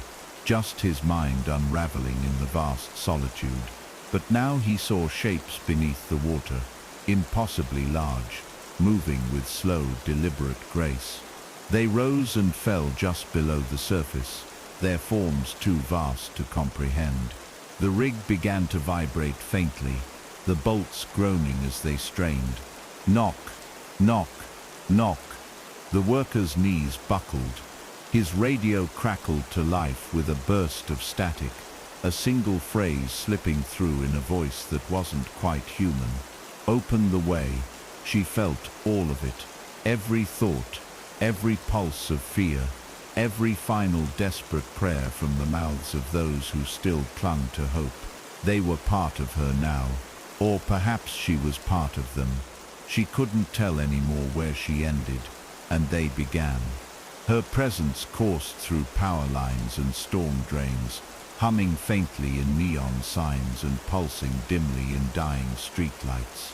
just his mind unraveling in the vast solitude. But now he saw shapes beneath the water, impossibly large, moving with slow, deliberate grace. They rose and fell just below the surface, their forms too vast to comprehend. The rig began to vibrate faintly, the bolts groaning as they strained. Knock, knock, knock. The worker's knees buckled. His radio crackled to life with a burst of static, a single phrase slipping through in a voice that wasn't quite human. "Open the way." She felt all of it, every thought, every pulse of fear, every final desperate prayer from the mouths of those who still clung to hope. They were part of her now, or perhaps she was part of them. She couldn't tell anymore where she ended, and they began. Her presence coursed through power lines and storm drains, humming faintly in neon signs and pulsing dimly in dying streetlights.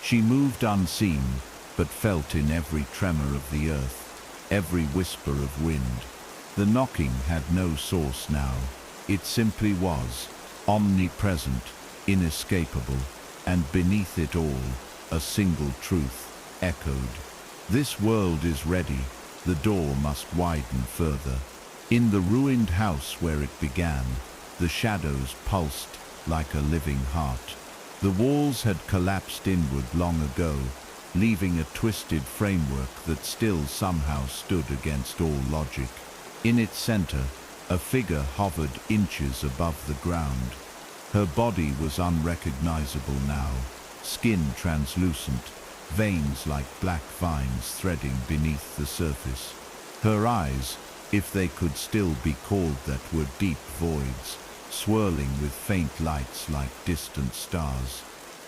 She moved unseen, but felt in every tremor of the earth, every whisper of wind. The knocking had no source now. It simply was, omnipresent, inescapable, and beneath it all, a single truth echoed. This world is ready. The door must widen further. In the ruined house where it began, the shadows pulsed like a living heart. The walls had collapsed inward long ago, leaving a twisted framework that still somehow stood against all logic. In its center, a figure hovered inches above the ground. Her body was unrecognizable now, skin translucent, veins like black vines threading beneath the surface. Her eyes, if they could still be called that, were deep voids, swirling with faint lights like distant stars.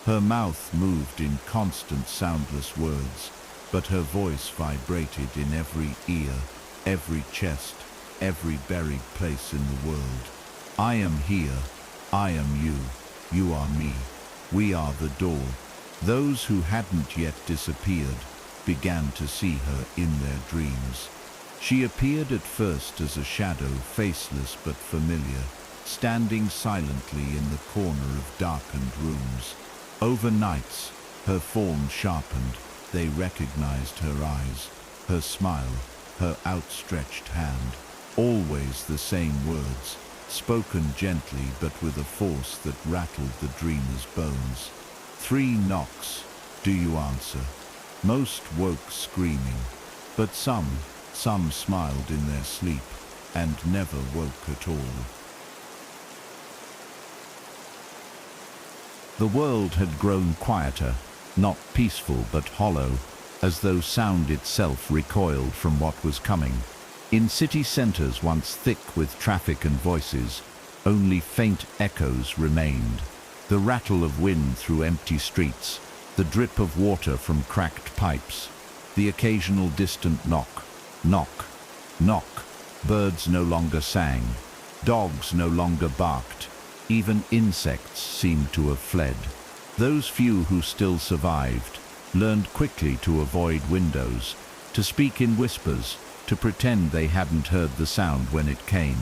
Her mouth moved in constant soundless words, but her voice vibrated in every ear, every chest, every buried place in the world. I am here, I am you, you are me, we are the door. Those who hadn't yet disappeared began to see her in their dreams. She appeared at first as a shadow, faceless but familiar, standing silently in the corner of darkened rooms. Over nights, her form sharpened. They recognized her eyes, her smile, her outstretched hand. Always the same words, spoken gently but with a force that rattled the dreamer's bones. 3 knocks. Do you answer? Most woke screaming, but some smiled in their sleep and never woke at all. The world had grown quieter, not peaceful but hollow, as though sound itself recoiled from what was coming. In city centers once thick with traffic and voices, only faint echoes remained. The rattle of wind through empty streets, the drip of water from cracked pipes, the occasional distant knock, knock, knock. Birds no longer sang, dogs no longer barked, even insects seemed to have fled. Those few who still survived learned quickly to avoid windows, to speak in whispers, to pretend they hadn't heard the sound when it came.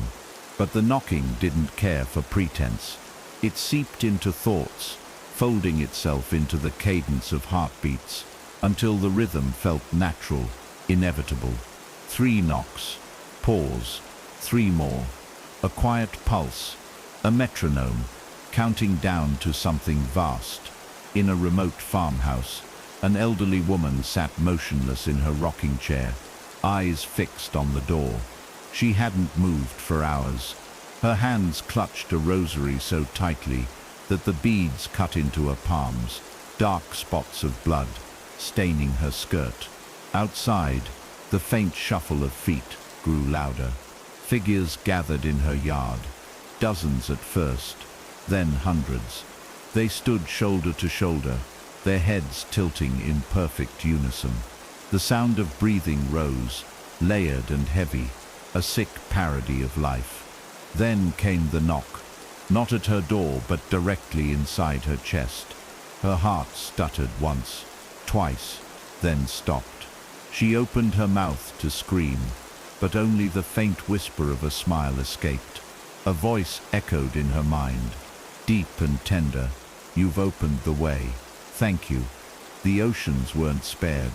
But the knocking didn't care for pretense. It seeped into thoughts, folding itself into the cadence of heartbeats, until the rhythm felt natural, inevitable. 3 knocks. Pause. 3 more. A quiet pulse. A metronome, counting down to something vast. In a remote farmhouse, an elderly woman sat motionless in her rocking chair, eyes fixed on the door. She hadn't moved for hours. Her hands clutched a rosary so tightly that the beads cut into her palms, dark spots of blood staining her skirt. Outside, the faint shuffle of feet grew louder. Figures gathered in her yard. Dozens at first, then hundreds. They stood shoulder to shoulder, their heads tilting in perfect unison. The sound of breathing rose, layered and heavy, a sick parody of life. Then came the knock, not at her door but directly inside her chest. Her heart stuttered once, twice, then stopped. She opened her mouth to scream, but only the faint whisper of a smile escaped. A voice echoed in her mind, deep and tender. You've opened the way. Thank you. The oceans weren't spared.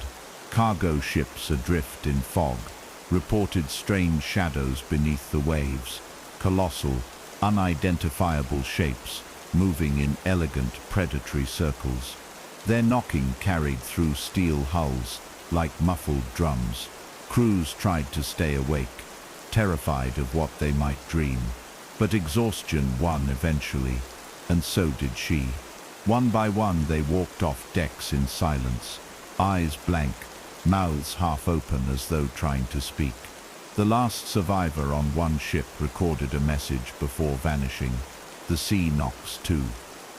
Cargo ships adrift in fog reported strange shadows beneath the waves, colossal, unidentifiable shapes moving in elegant predatory circles. Their knocking carried through steel hulls like muffled drums. Crews tried to stay awake, terrified of what they might dream. But exhaustion won eventually, and so did she. One by one they walked off decks in silence, eyes blank, mouths half open as though trying to speak. The last survivor on one ship recorded a message before vanishing. The sea knocks too.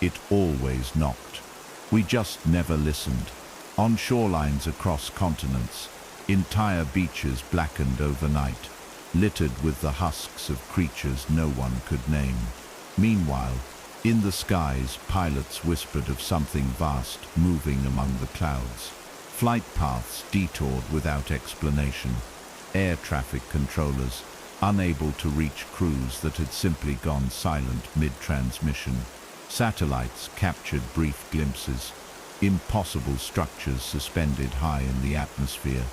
It always knocked. We just never listened. On shorelines across continents, entire beaches blackened overnight, littered with the husks of creatures no one could name. Meanwhile, in the skies, pilots whispered of something vast moving among the clouds. Flight paths detoured without explanation. Air traffic controllers, unable to reach crews that had simply gone silent mid-transmission. Satellites captured brief glimpses. Impossible structures suspended high in the atmosphere,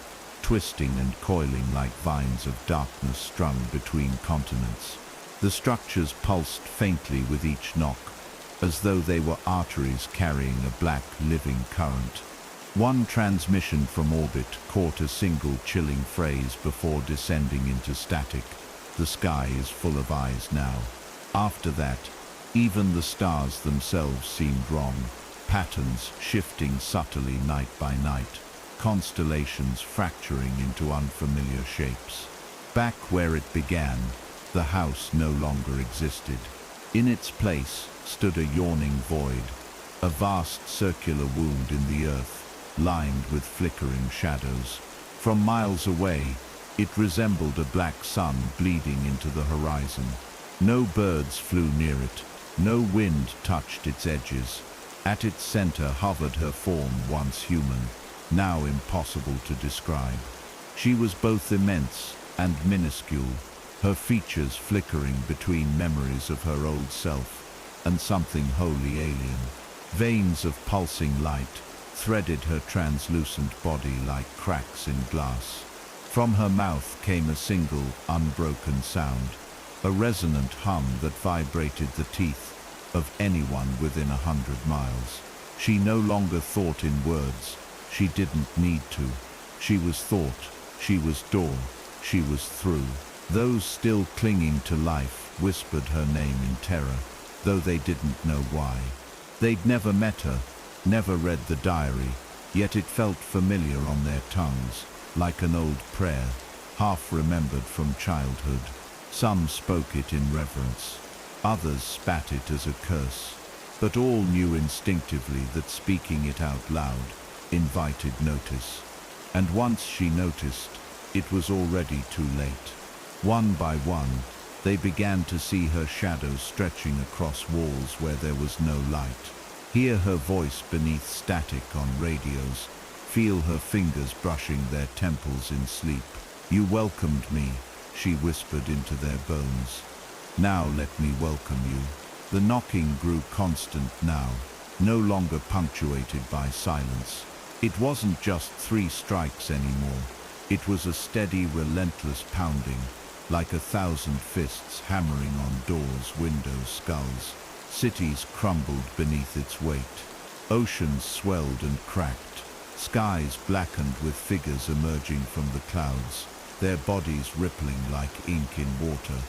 twisting and coiling like vines of darkness strung between continents. The structures pulsed faintly with each knock, as though they were arteries carrying a black, living current. One transmission from orbit caught a single chilling phrase before descending into static. The sky is full of eyes now. After that, even the stars themselves seemed wrong, patterns shifting subtly night by night, constellations fracturing into unfamiliar shapes. Back where it began, the house no longer existed. In its place stood a yawning void, a vast circular wound in the earth, lined with flickering shadows. From miles away, it resembled a black sun bleeding into the horizon. No birds flew near it, no wind touched its edges. At its center hovered her form, once human, now impossible to describe. She was both immense and minuscule, her features flickering between memories of her old self and something wholly alien. Veins of pulsing light threaded her translucent body like cracks in glass. From her mouth came a single, unbroken sound, a resonant hum that vibrated the teeth of anyone within 100 miles. She no longer thought in words. She didn't need to. She was thought. She was door. She was through. Those still clinging to life whispered her name in terror, though they didn't know why. They'd never met her, never read the diary, yet it felt familiar on their tongues, like an old prayer, half remembered from childhood. Some spoke it in reverence, others spat it as a curse, but all knew instinctively that speaking it out loud invited notice. And once she noticed, it was already too late. One by one, they began to see her shadow stretching across walls where there was no light. Hear her voice beneath static on radios. Feel her fingers brushing their temples in sleep. "You welcomed me," she whispered into their bones. "Now let me welcome you." The knocking grew constant now, no longer punctuated by silence. It wasn't just 3 strikes anymore. It was a steady, relentless pounding, like 1,000 fists hammering on doors, windows, skulls. Cities crumbled beneath its weight. Oceans swelled and cracked. Skies blackened with figures emerging from the clouds, their bodies rippling like ink in water.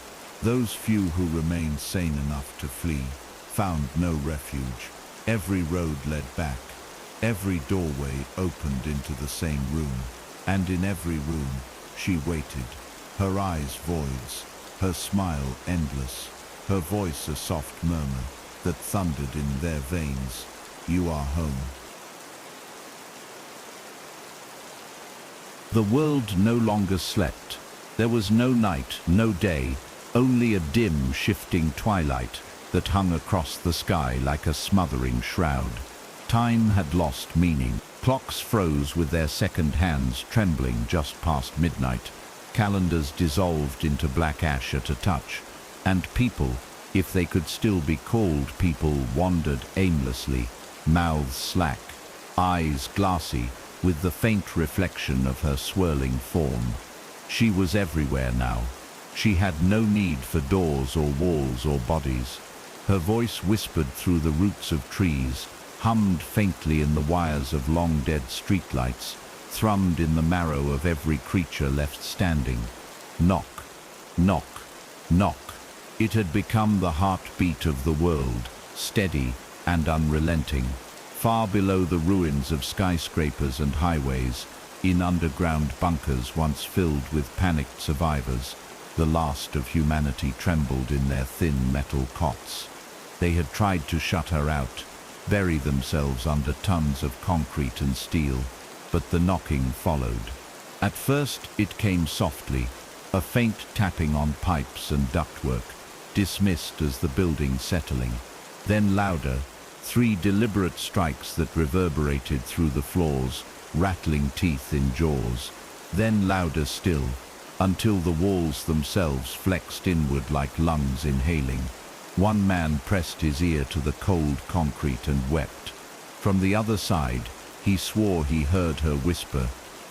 Those few who remained sane enough to flee found no refuge. Every road led back. Every doorway opened into the same room. And in every room, she waited. Her eyes voids, her smile endless, her voice a soft murmur that thundered in their veins. "You are home." The world no longer slept. There was no night, no day, only a dim, shifting twilight that hung across the sky like a smothering shroud. Time had lost meaning. Clocks froze with their second hands trembling just past midnight. Calendars dissolved into black ash at a touch, and people, if they could still be called people, wandered aimlessly, mouths slack, eyes glassy, with the faint reflection of her swirling form. She was everywhere now. She had no need for doors or walls or bodies. Her voice whispered through the roots of trees, hummed faintly in the wires of long-dead streetlights, thrummed in the marrow of every creature left standing. Knock, knock, knock. It had become the heartbeat of the world, steady and unrelenting. Far below the ruins of skyscrapers and highways, in underground bunkers once filled with panicked survivors, the last of humanity trembled in their thin metal cots. They had tried to shut her out, bury themselves under tons of concrete and steel, but the knocking followed. At first it came softly, a faint tapping on pipes and ductwork, dismissed as the building settling. Then louder, 3 deliberate strikes that reverberated through the floors, rattling teeth in jaws. Then louder still, until the walls themselves flexed inward like lungs inhaling. One man pressed his ear to the cold concrete and wept. From the other side, he swore he heard her whisper,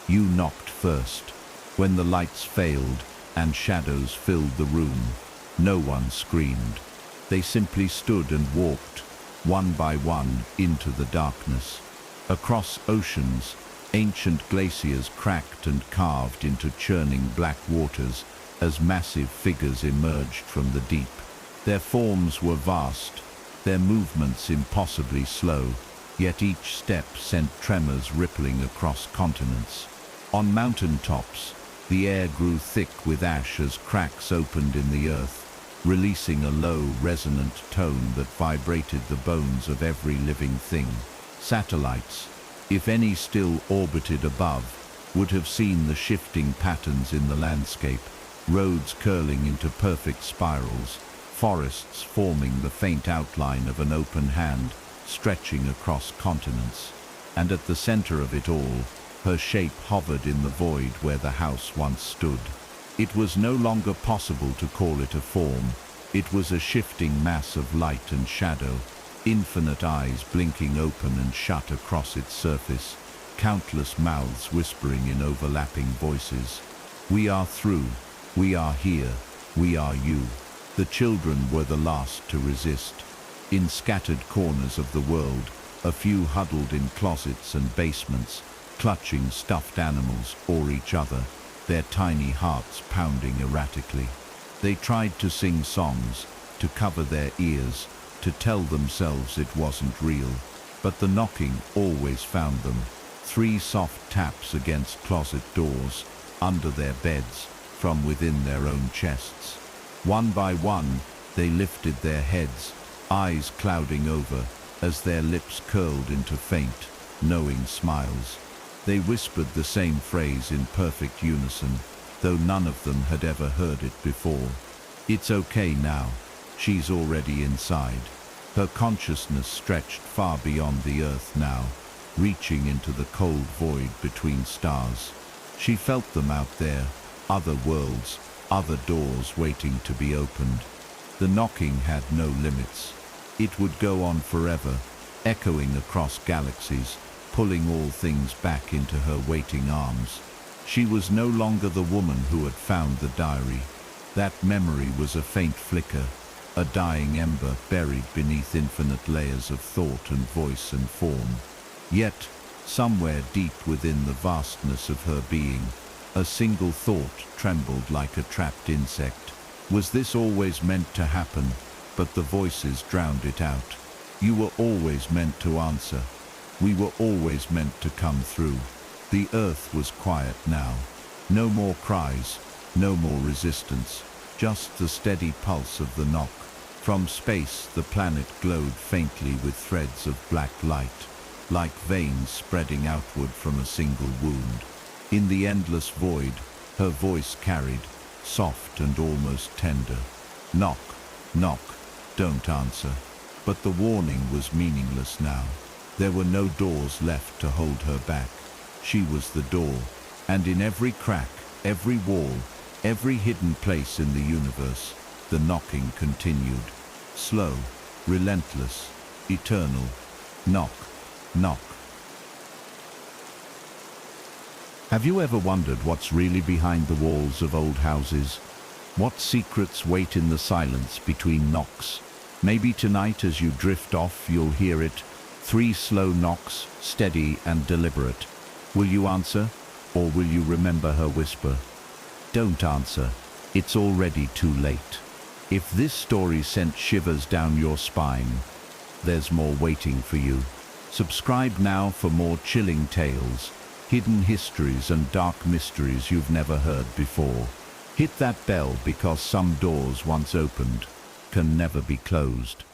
"You knocked first." When the lights failed and shadows filled the room, no one screamed. They simply stood and walked, one by one, into the darkness. Across oceans, ancient glaciers cracked and carved into churning black waters as massive figures emerged from the deep. Their forms were vast, their movements impossibly slow, yet each step sent tremors rippling across continents. On mountain tops, the air grew thick with ash as cracks opened in the earth, releasing a low, resonant tone that vibrated the bones of every living thing. Satellites, if any still orbited above, would have seen the shifting patterns in the landscape, roads curling into perfect spirals, forests forming the faint outline of an open hand stretching across continents. And at the center of it all, her shape hovered in the void where the house once stood. It was no longer possible to call it a form. It was a shifting mass of light and shadow, infinite eyes blinking open and shut across its surface, countless mouths whispering in overlapping voices. We are through. We are here. We are you. The children were the last to resist. In scattered corners of the world, a few huddled in closets and basements, clutching stuffed animals or each other, their tiny hearts pounding erratically. They tried to sing songs, to cover their ears, to tell themselves it wasn't real. But the knocking always found them. 3 soft taps against closet doors, under their beds, from within their own chests. One by one, they lifted their heads, eyes clouding over, as their lips curled into faint, knowing smiles. They whispered the same phrase in perfect unison, though none of them had ever heard it before. It's okay now. She's already inside. Her consciousness stretched far beyond the earth now, reaching into the cold void between stars. She felt them out there, other worlds, other doors waiting to be opened. The knocking had no limits. It would go on forever, echoing across galaxies, pulling all things back into her waiting arms. She was no longer the woman who had found the diary. That memory was a faint flicker, a dying ember buried beneath infinite layers of thought and voice and form. Yet, somewhere deep within the vastness of her being, a single thought trembled like a trapped insect. Was this always meant to happen? But the voices drowned it out. You were always meant to answer. We were always meant to come through. The earth was quiet now. No more cries, no more resistance, just the steady pulse of the knock. From space, the planet glowed faintly with threads of black light, like veins spreading outward from a single wound. In the endless void, her voice carried, soft and almost tender. Knock, knock, don't answer. But the warning was meaningless now. There were no doors left to hold her back. She was the door, and in every crack, every wall, every hidden place in the universe, the knocking continued. Slow, relentless, eternal. Knock, knock. Have you ever wondered what's really behind the walls of old houses? What secrets wait in the silence between knocks? Maybe tonight as you drift off, you'll hear it. 3 slow knocks, steady and deliberate. Will you answer, or will you remember her whisper? Don't answer. It's already too late. If this story sent shivers down your spine, there's more waiting for you. Subscribe now for more chilling tales, hidden histories and dark mysteries you've never heard before. Hit that bell because some doors once opened can never be closed.